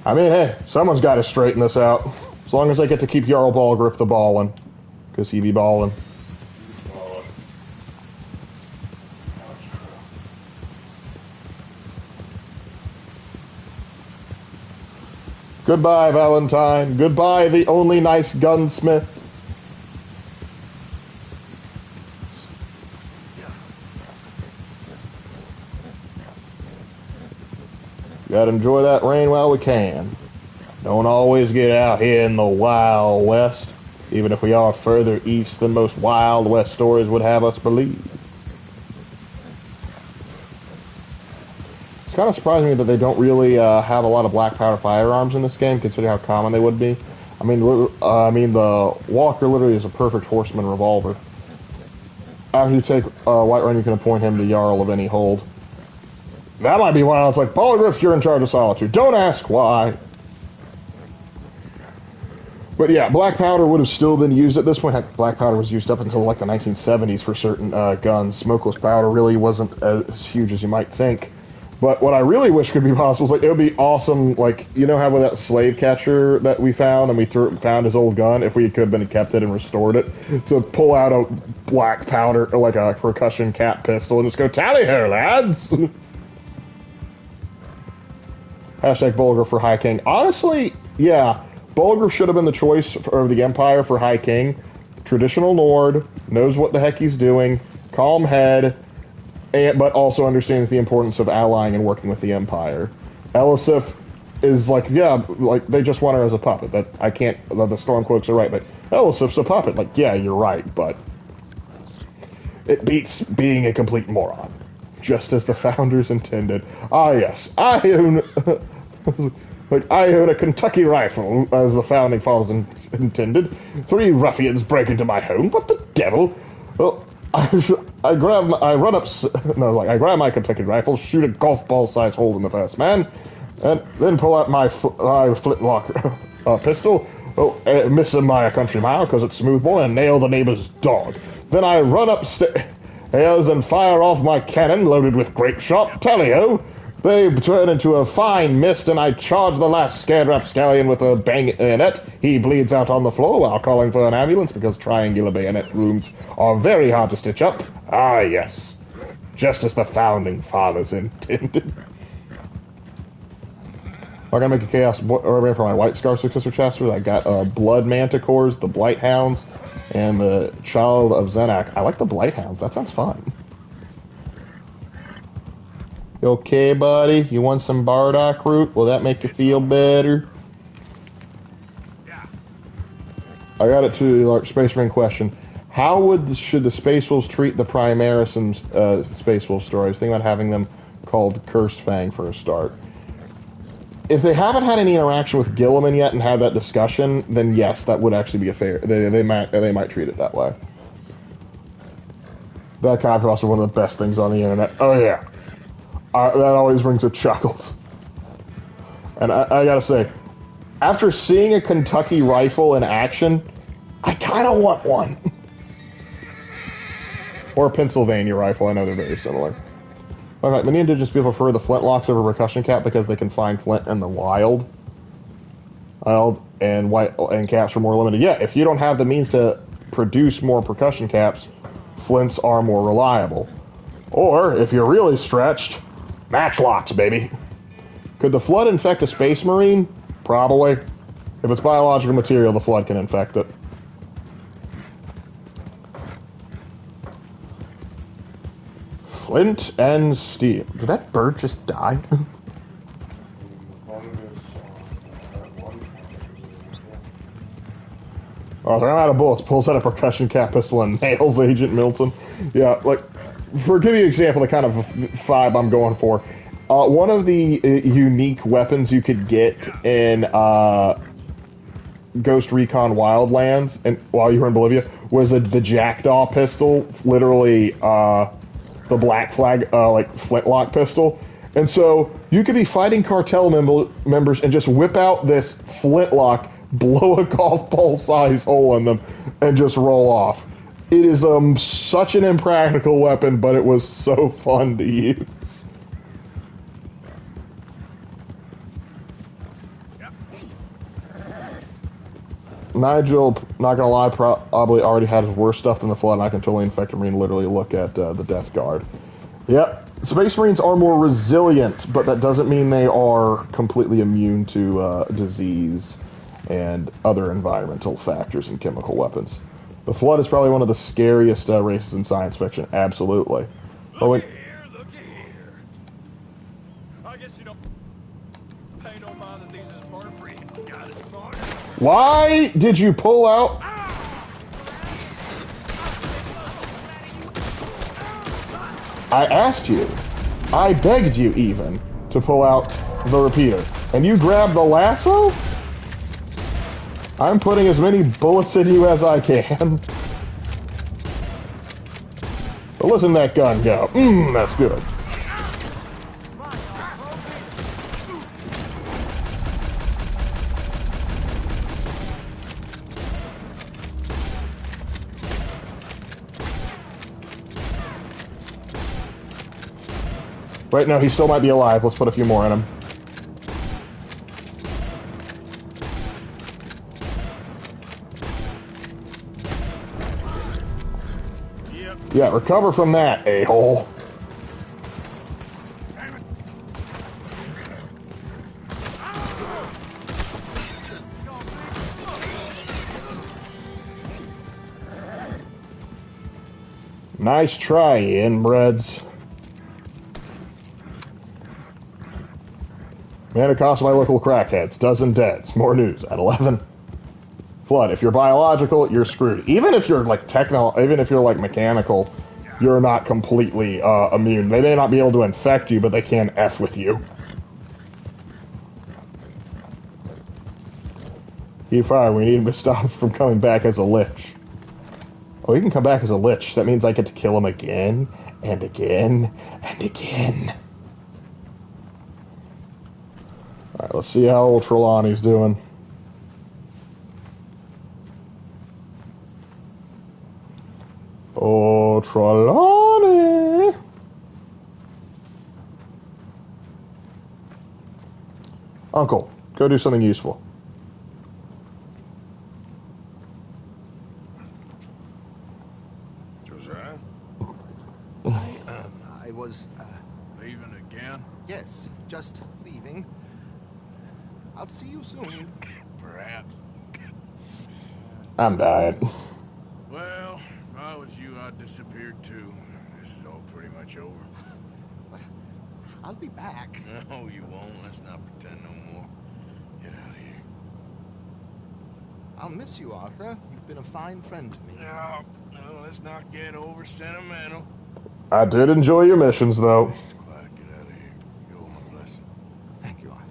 I mean, hey, someone's got to straighten this out. As long as I get to keep Jarl Balgriff the ballin'. Because he be ballin'. Goodbye, Valentine. Goodbye, the only nice gunsmith. Gotta enjoy that rain while we can. Don't always get out here in the Wild West, even if we are further east than most Wild West stories would have us believe. It's kind of surprising me that they don't really have a lot of black powder firearms in this game, considering how common they would be. I mean, the Walker literally is a perfect horseman revolver. After you take Whiterun, you can appoint him the Jarl of any hold. That might be why it's like, Balgriff, you're in charge of Solitude. Don't ask why. But yeah, black powder would have still been used at this point. Heck, black powder was used up until like the 1970s for certain guns. Smokeless powder really wasn't as huge as you might think. But what I really wish could be possible is, like, it would be awesome, like, you know how with that slave catcher that we found, and we found his old gun, if we could have been kept it and restored it, to pull out a black powder, or like a percussion cap pistol, and just go, tally ho, lads! Hashtag Bulgar for High King. Honestly, yeah, Bulgar should have been the choice of the Empire for High King. Traditional Nord, knows what the heck he's doing, calm head, but also understands the importance of allying and working with the Empire. Elisif is like, yeah, like they just want her as a puppet. That I can't. The Stormcloaks are right, but Elisif's a puppet. Like, yeah, you're right, but it beats being a complete moron, just as the founders intended. Ah, yes, I own, like I own a Kentucky rifle, as the founding fathers intended. 3 ruffians break into my home. What the devil? Well, I grab my Kentucky rifle, shoot a golf ball size hole in the first man, and then pull out my flintlock pistol, miss my country mile because it's smooth ball, and nail the neighbor's dog. Then I run upstairs and fire off my cannon loaded with grape shot. Tally-ho! They turn into a fine mist, and I charge the last scared rapscallion with a bayonet. He bleeds out on the floor while calling for an ambulance because triangular bayonet wounds are very hard to stitch up. Ah, yes. Just as the founding fathers intended. I'm gonna make a Chaos Orbit for my White Scar Successor Chapter. I got Blood Manticores, the Blight Hounds, and the Child of Zenak. I like the Blight Hounds. That sounds fun. You okay, buddy? You want some Bardock root? Will that make you feel better? I got it to Lark Space Marine question. How should the Space Wolves treat the Primaris and Space Wolf stories? Think about having them called Cursed Fang for a start. If they haven't had any interaction with Gilliman yet and had that discussion, then yes, that would actually be a fair. They might treat it that way. That comic is also one of the best things on the internet. Oh yeah, that always brings a chuckle. And I gotta say, after seeing a Kentucky rifle in action, I kind of want one. Or a Pennsylvania rifle. I know they're very similar. Alright, many indigenous people prefer the flintlocks over percussion cap because they can find flint in the wild. And caps are more limited. Yeah, if you don't have the means to produce more percussion caps, flints are more reliable. Or, if you're really stretched, matchlocks, baby. Could the Flood infect a Space Marine? Probably. If it's biological material, the Flood can infect it. Flint and steel. Did that bird just die? Oh, they're out of bullets. Pulls out a percussion cap pistol and nails Agent Milton. Yeah, like, for give you an example, the kind of vibe I'm going for. One of the unique weapons you could get in Ghost Recon Wildlands, and while you were in Bolivia, was the Jackdaw pistol. Literally, the Black Flag, flintlock pistol. And so you could be fighting cartel members and just whip out this flintlock, blow a golf ball size hole in them, and just roll off. It is such an impractical weapon, but it was so fun to use. Nigel, not gonna lie, probably already had his worse stuff than the Flood, and I can totally infect a Marine literally look at the Death Guard. Yep, Space Marines are more resilient, but that doesn't mean they are completely immune to disease and other environmental factors and chemical weapons. The Flood is probably one of the scariest races in science fiction, absolutely. Look here. I guess you don't pay no mind that these is murder-free. Got it smart. Why did you pull out? I asked you. I begged you even to pull out the repeater. And you grabbed the lasso? I'm putting as many bullets in you as I can. But listen to that gun go. That's good. Wait, no, he still might be alive. Let's put a few more in him. Yeah, recover from that, a-hole. Nice try, inbreds. Man accosted by local crackheads. Dozen deads. More news at 11. Flood. If you're biological, you're screwed. Even if you're like even if you're like mechanical, you're not completely immune. They may not be able to infect you, but they can F with you. E5, we need him to stop from coming back as a lich. Oh, he can come back as a lich. That means I get to kill him again, and again, and again. Alright, let's see how old Trelawney's doing. Oh, Trelawney! Uncle, go do something useful. Josiah? I was, Leaving again? yes, just leaving. I'll see you soon. Perhaps. I'm dying. Well, if I was you, I'd disappear too. This is all pretty much over. I'll be back. No, you won't. Let's not pretend no more. Get out of here. I'll miss you, Arthur. You've been a fine friend to me. No, let's not get over sentimental. I did enjoy your missions, though. Quiet, get out of here. Go on a blessing. Thank you, Arthur.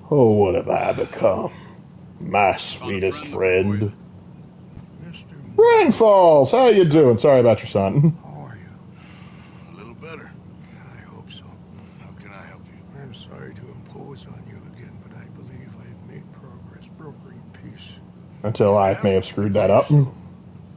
Oh, what have I become? My sweetest friend. Rainfalls, how you doing? Sorry about your son. How are you? A little better. I hope so. How can I help you? I'm sorry to impose on you again, but I believe I have made progress brokering peace. Until I may have screwed that up.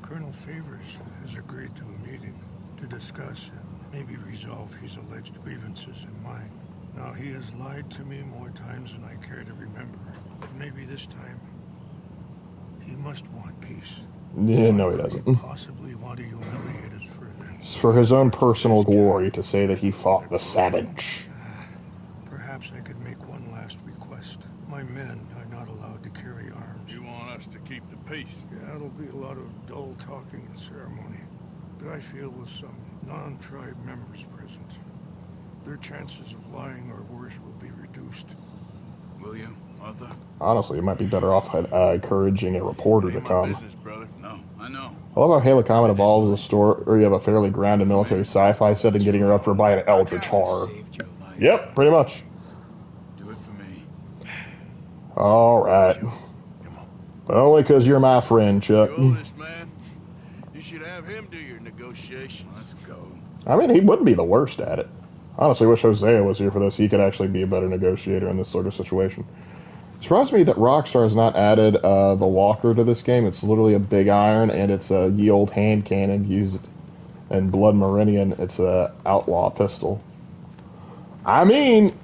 Colonel Favors has agreed to a meeting to discuss and maybe resolve his alleged grievances and mine. Now, he has lied to me more times than I care to remember, but maybe this time he must want peace. Yeah, no, he Why would doesn't. possibly want to humiliate us further. It's for his own personal glory to say that he fought the savage. Perhaps I could make one last request. My men are not allowed to carry arms. You want us to keep the peace? Yeah, it'll be a lot of dull talking and ceremony. But I feel with some non-tribe members present, their chances of lying or worse will be reduced. Will you, Arthur? Honestly, it might be better off encouraging a reporter to Ain't my come. business, brother. No, I know. I love how Halo Comet evolves as a story, or you have a fairly grounded military sci-fi setting getting erupted by an eldritch horror. Saved your life. Yep, pretty much. Do it for me. Alright. Come on. But only because you're my friend, Chuck. You owe this man. You should have him do your negotiation. Let's go. I mean, he wouldn't be the worst at it. Honestly, wish Hosea was here for this. He could actually be a better negotiator in this sort of situation. It surprised me that Rockstar has not added the Walker to this game. It's literally a big iron, and it's a ye old hand cannon used in Blood Meridian. It's a outlaw pistol. I mean,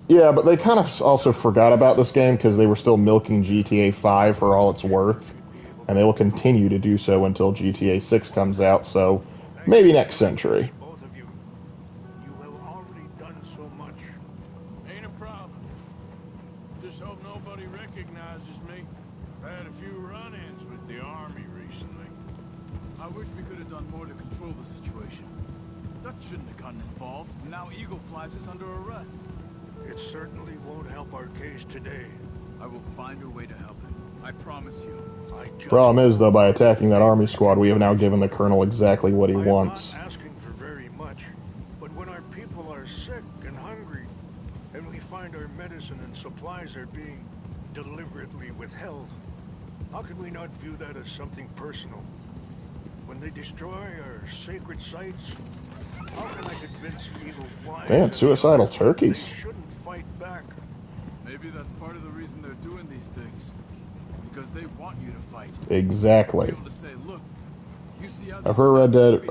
yeah, but they kind of also forgot about this game because they were still milking GTA 5 for all it's worth, and they will continue to do so until GTA 6 comes out, so maybe next century. Both of you. You have already done so much. Ain't a problem. Just hope nobody recognizes me. I've had a few run-ins with the army recently. I wish we could have done more to control the situation. Dutch shouldn't have gotten involved. Now Eagle Flies is under arrest. It certainly won't help our case today. I will find a way to help him. I promise you. Problem is, though, by attacking that army squad, we have now given the colonel exactly what he I am wants. not asking for very much, but when our people are sick and hungry, and we find our medicine and supplies are being deliberately withheld, how can we not view that as something personal? When they destroy our sacred sites, how can I convince Eagle Flies? Man, and suicidal others turkeys. They shouldn't fight back. Maybe that's part of the reason they're doing these things. Because they want you to fight. Exactly. Be able to say, look, you see how I've heard Red Dead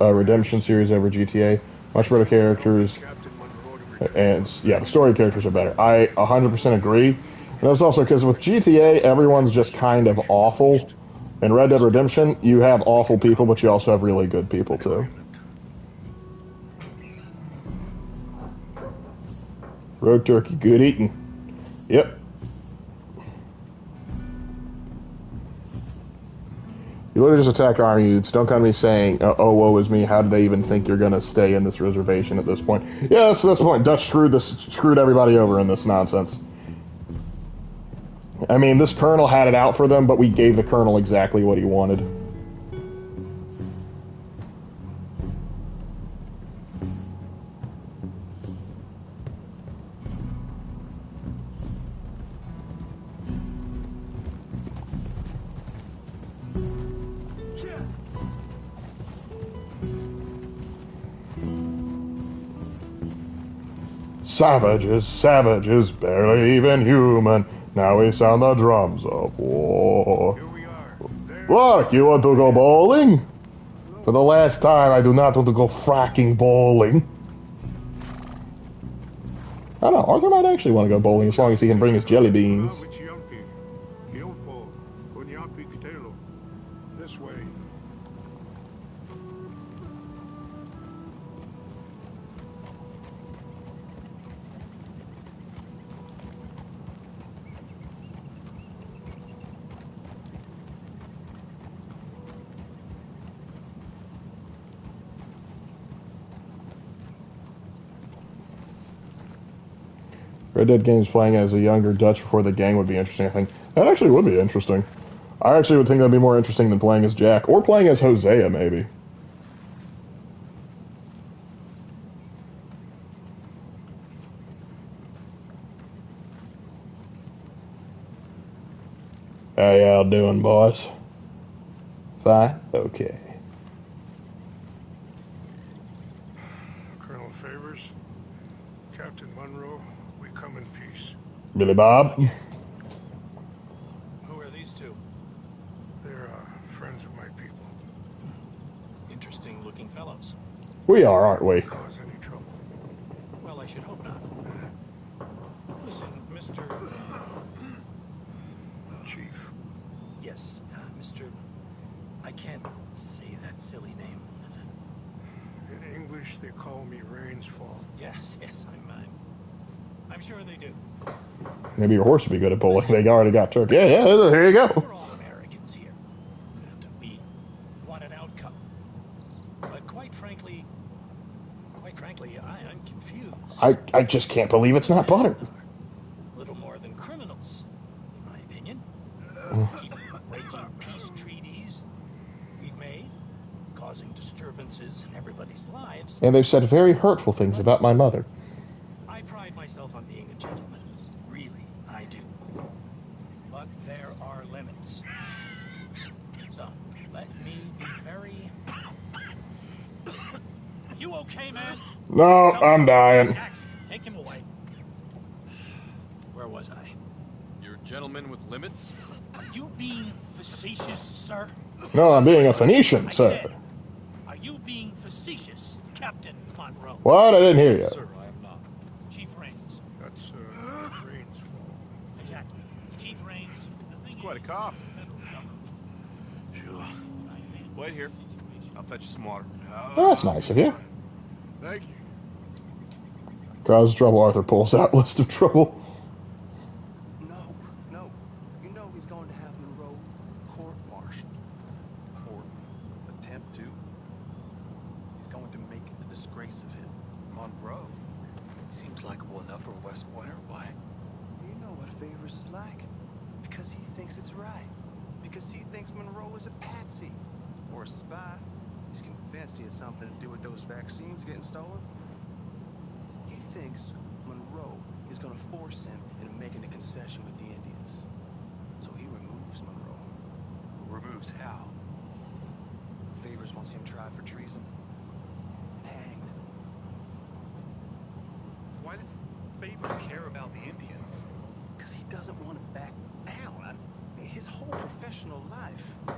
Redemption series over GTA. Much better characters. And, yeah, the story characters are better. I 100% agree. And that's also because with GTA, everyone's just kind of awful. In Red Dead Redemption, you have awful people, but you also have really good people, too. Road turkey, good eating. Yep. You literally just attack army units. Don't come to me saying, oh, woe is me. How do they even think you're going to stay in this reservation at this point? Yeah, that's the point. Dutch screwed everybody over in this nonsense. I mean, this colonel had it out for them, but we gave the colonel exactly what he wanted. Savages, savages, barely even human. Now we sound the drums of war. Lark, you want to go bowling? For the last time, I do not want to go fracking bowling. I don't know, Arthur might actually want to go bowling as long as he can bring his jelly beans. This way. Red Dead Games playing as a younger Dutch before the gang would be interesting, I think. That actually would be interesting. I actually would think that'd be more interesting than playing as Jack, or playing as Hosea, maybe. How y'all doing, boys? Fine? Okay. Colonel Favors, Captain Monroe, we come in peace. Billy Bob? Who are these two? They're friends of my people. Interesting looking fellows. We are, aren't we? Cause any trouble? Well, I should hope not. Listen, Mr. Chief. Yes, Mr. I can't say that silly name. In English, they call me Rain's Fall. Yes, I'm sure they do. Maybe your horse would be good at bowling. They already got turkey. Yeah, here you go. We're all Americans here, and we want an outcome. But quite frankly, I'm confused. I just can't believe it's not butter. Little more than criminals, in my opinion. Keep breaking peace treaties we've made, causing disturbances in everybody's lives. And they've said very hurtful things about my mother. I pride myself on being a gentleman. Really, I do. But there are limits. So, let me be very... Are you okay, man? No, I'm dying. Take him away. Where was I? You're a gentleman with limits? Are you being facetious, sir? No, I'm being a Phoenician, sir. Are you being facetious, Captain Monroe? What? I didn't hear you. Sir, I am not. Chief Rains. That's Rain's Fall. Exactly. Chief Rains. It's quite a cough. Sure. Wait here. I'll fetch you some water. Oh, that's nice of you. Thank you. Cause trouble, Arthur pulls out list of trouble. No. You know he's going to have Monroe court-martialed. Or attempt to. He's going to make a disgrace of him. Monroe? Seems likable enough for a West Pointer. Why? You know what Favors is like. Because he thinks it's right. Because he thinks Monroe is a patsy. Or a spy. He's convinced he had something to do with those vaccines getting stolen. He thinks Monroe is going to force him into making a concession with the Indians. So he removes Monroe. Removes how? Favors wants him tried for treason. And hanged. Why does Favor care about the Indians? Because he doesn't want to back down. His whole professional life.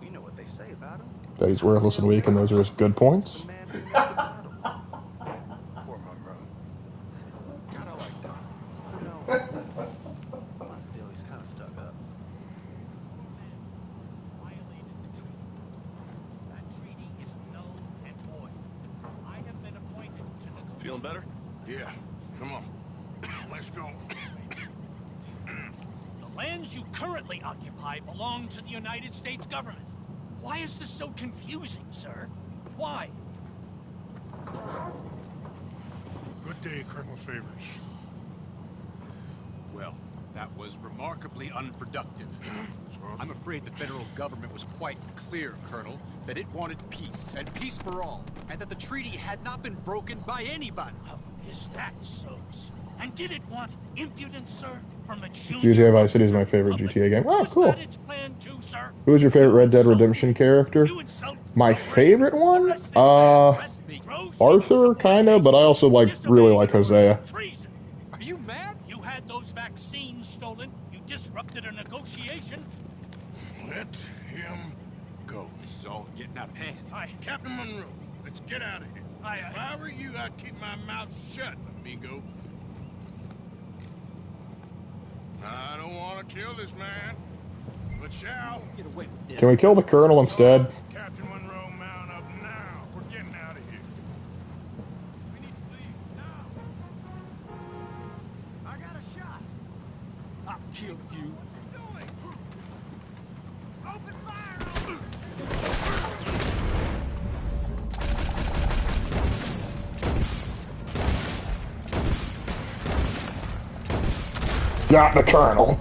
You know what they say about him. That he's worthless and weak, and those are his good points. The man who missed the battle. Poor Monroe. Kinda like that. No. But still, he's kind of stuck up. Violated the treaty. That treaty is null and void. I have been appointed to negotiate. Feeling better? Yeah. Come on. Let's go. lands you currently occupy belong to the United States government. Why is this so confusing, sir? Why? Good day, Colonel Favors. Well, that was remarkably unproductive. I'm afraid the federal government was quite clear, Colonel, that it wanted peace, and peace for all, and that the treaty had not been broken by anybody. Oh, is that so, sir? And did it want impudence, sir? From a junior GTA Vice City is my officer favorite public? GTA game. Oh, Was cool. that its plan too, sir? Who is your favorite You Red Dead insulted Redemption me. character? You insulted My our favorite regiment. one? Arrest this man. Arrest me. Arthur, kinda, but I also really like Hosea. Treason. Are you mad? You had those vaccines stolen. You disrupted a negotiation. Let him go. This is all getting out of hand. I, Captain Monroe, let's get out of here. If I were you, I'd keep my mouth shut, amigo. I don't want to kill this man, but shall. Get away with this. Can we kill the Colonel instead? Captain Monroe, mount up now. We're getting out of here. We need to leave now. I got a shot. I'll kill you. What are you doing? Open fire! Got the Colonel.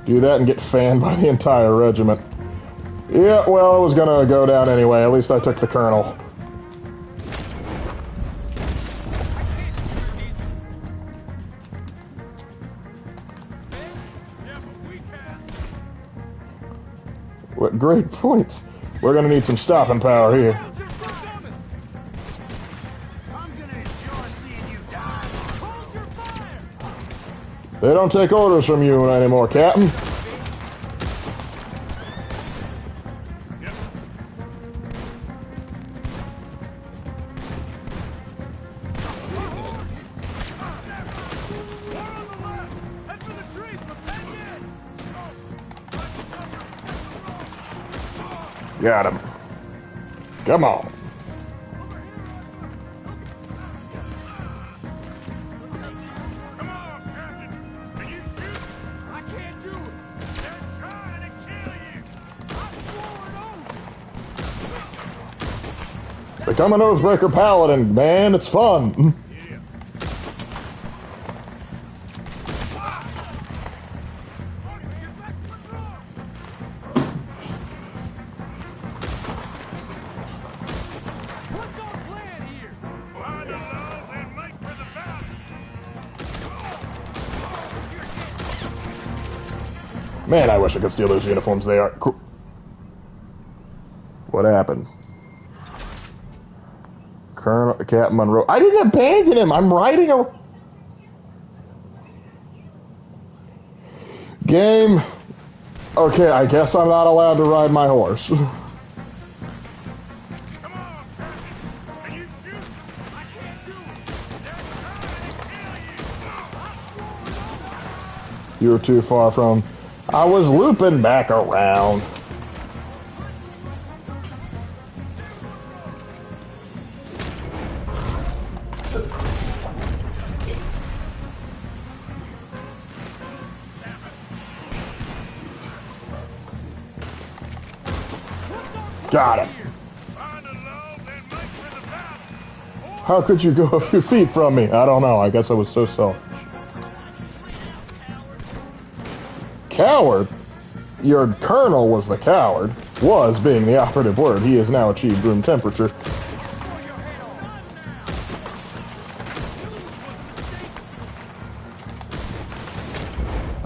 Do that and get fanned by the entire regiment. Yeah, well, it was gonna go down anyway. At least I took the Colonel. What great points. We're gonna need some stopping power here. They don't take orders from you anymore, Captain. Got him. Come on. Become an Oathbreaker Paladin, man. It's fun. Man, I wish I could steal those uniforms. They are cool. What happened? Colonel Captain Monroe. I didn't abandon him. I'm riding a game. Okay, I guess I'm not allowed to ride my horse. You're too far from. I was looping back around. Got it. How could you go a few feet from me? I don't know. I guess I was so selfish. Coward? Your colonel was the coward. Was being the operative word. He has now achieved room temperature.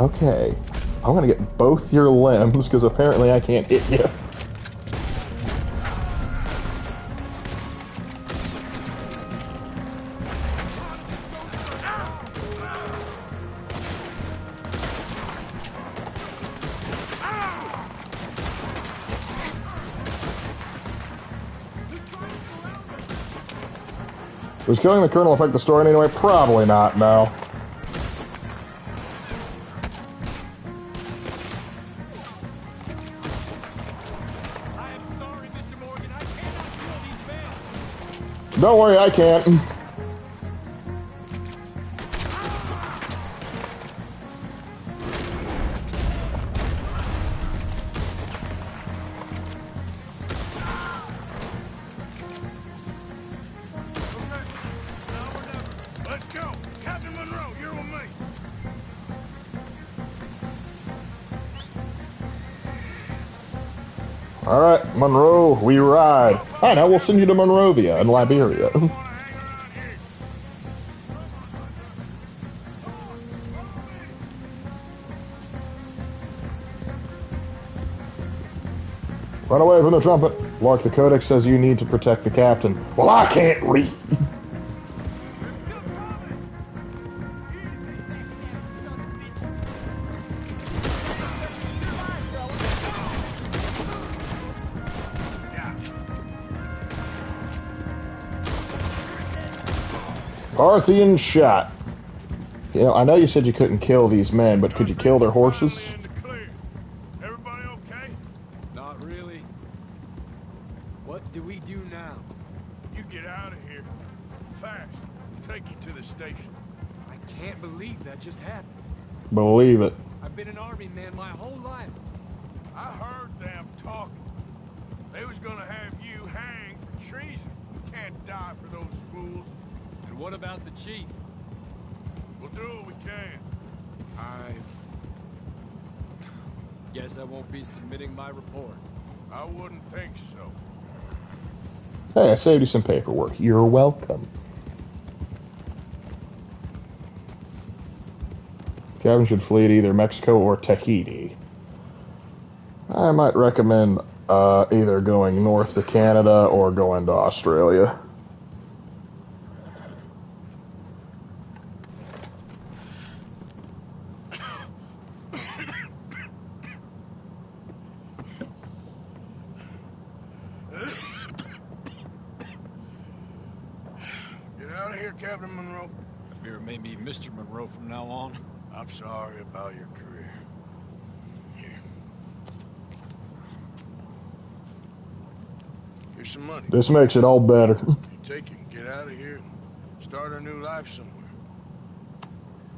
Okay. I'm gonna get both your limbs, because apparently I can't hit you. Was killing the colonel affect the story in any way? Probably not, no. I am sorry, Mr. Morgan. I cannot kill these men. Don't worry, I can't. Let's go. Captain Monroe, you're with me. Alright, Monroe, we ride. Hi, now we'll send you to Monrovia in Liberia. Run away from the trumpet. Lark, the Codex says you need to protect the captain. Well, I can't read. Parthian shot. You know, I know you said you couldn't kill these men, but could you kill their horses? Everybody okay? Not really. What do we do now? You get out of here. Fast. Take you to the station. I can't believe that just happened. Believe it. I've been an army man my whole life. I heard them talking. They was gonna have you hanged for treason. You can't die for those fools. And what about the chief? We'll do what we can. I guess I won't be submitting my report. I wouldn't think so. Hey, I saved you some paperwork. You're welcome. Captain should flee to either Mexico or Tahiti. I might recommend either going north to Canada or going to Australia. Get out of here, Captain Monroe. I fear it may be Mr. Monroe from now on. I'm sorry about your career. Here. Here's some money. This makes it all better. You take it and get out of here and start a new life somewhere.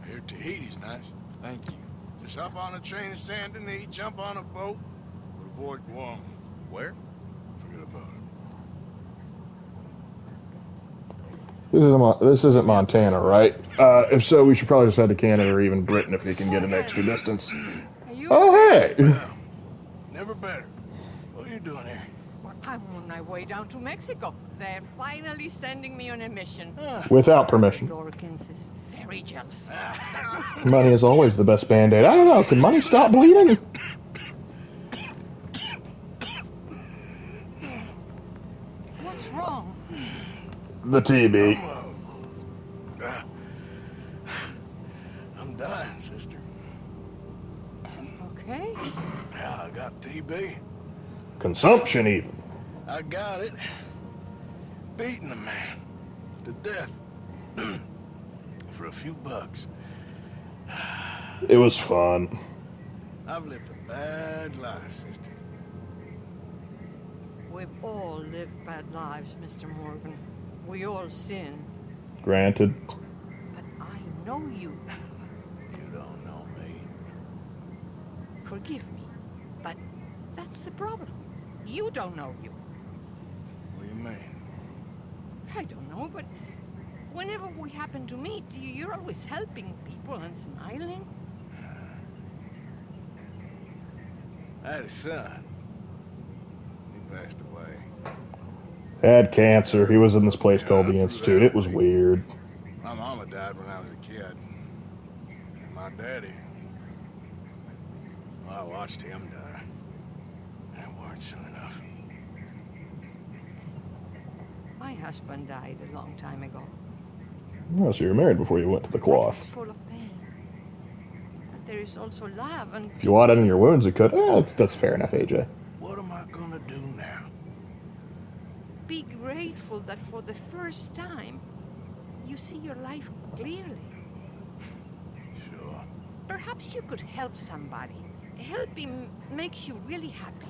Here, Tahiti's nice. Thank you. Just hop on a train to Saint Denis, jump on a boat, but avoid Guam. Where? Forget about it. This isn't Montana, right? If so, we should probably just head to Canada or even Britain if you can get an extra distance. Oh, hey! Well, never better. What are you doing here? Well, I'm on my way down to Mexico. They're finally sending me on a mission. Without permission. Dorkins is very jealous. Money is always the best band-aid. I don't know, can money stop bleeding? What's wrong? The TB. I'm dying, sister. Okay. Yeah, I got TB. Consumption, even. I got it. Beating a man to death for a few bucks. It was fun. I've lived a bad life, sister. We've all lived bad lives, Mr. Morgan. We all sin. Granted. But I know you. You don't know me. Forgive me, but that's the problem. You don't know you. What do you mean? I don't know, but whenever we happen to meet, you're always helping people and smiling. I had a son. He passed away. Had cancer. He was in this place called the Institute. It was weird. My mama died when I was a kid. And my daddy, well, I watched him die. And it weren't soon enough. My husband died a long time ago. Oh, so you were married before you went to the Life cloth. is full of pain. But there is also love and If you want it in your wounds, you could. That's fair enough, AJ. What am I gonna do now? be grateful that for the first time, you see your life clearly. Sure. Perhaps you could help somebody. Helping makes you really happy.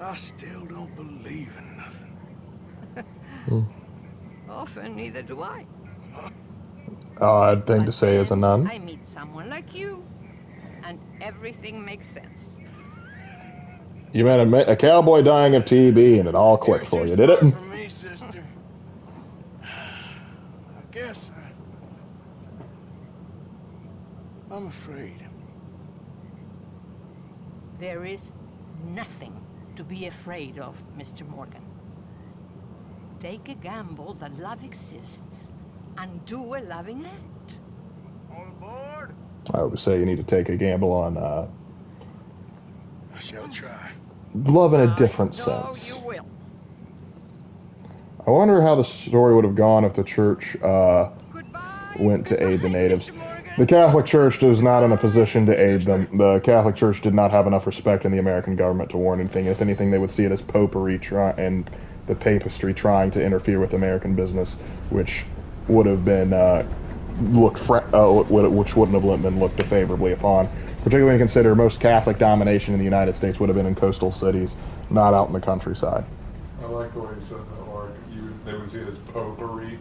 I still don't believe in nothing. Often, neither do I. Odd thing to But say as a then nun. I meet someone like you, and everything makes sense. You met a cowboy dying of TB, and it all clicked for you, did it? Far from me, sister. I guess I'm afraid. There is nothing to be afraid of, Mr. Morgan. Take a gamble that love exists and do a loving act. All aboard? I would say you need to take a gamble on I shall try. love in a different No, sense. you will. I wonder how the story would have gone if the church went to aid the natives. The Catholic Church is not in a position to aid them. The Catholic Church did not have enough respect in the American government to warrant anything. If anything, they would see it as popery and the papistry trying to interfere with American business, which would have been which wouldn't have been looked favorably upon. Particularly when you consider most Catholic domination in the United States would have been in coastal cities, not out in the countryside. I like the way you said that, Lark. They would see it as popery.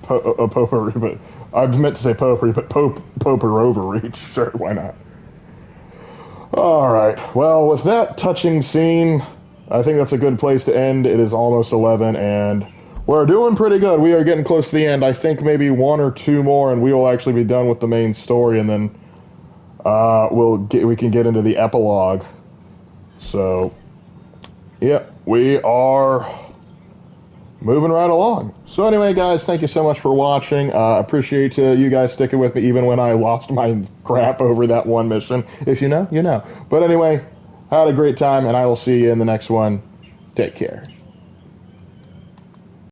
Popery, but I meant to say popery, but poper overreach. Sure, why not? All right. Well, with that touching scene, I think that's a good place to end. It is almost 11, and we're doing pretty good. We are getting close to the end. I think maybe one or two more, and we will actually be done with the main story, and then we can get into the epilogue. So, yeah, we are moving right along. So anyway, guys, thank you so much for watching. Appreciate you guys sticking with me even when I lost my crap over that one mission. If you know, you know. But anyway, had a great time, and I will see you in the next one. Take care.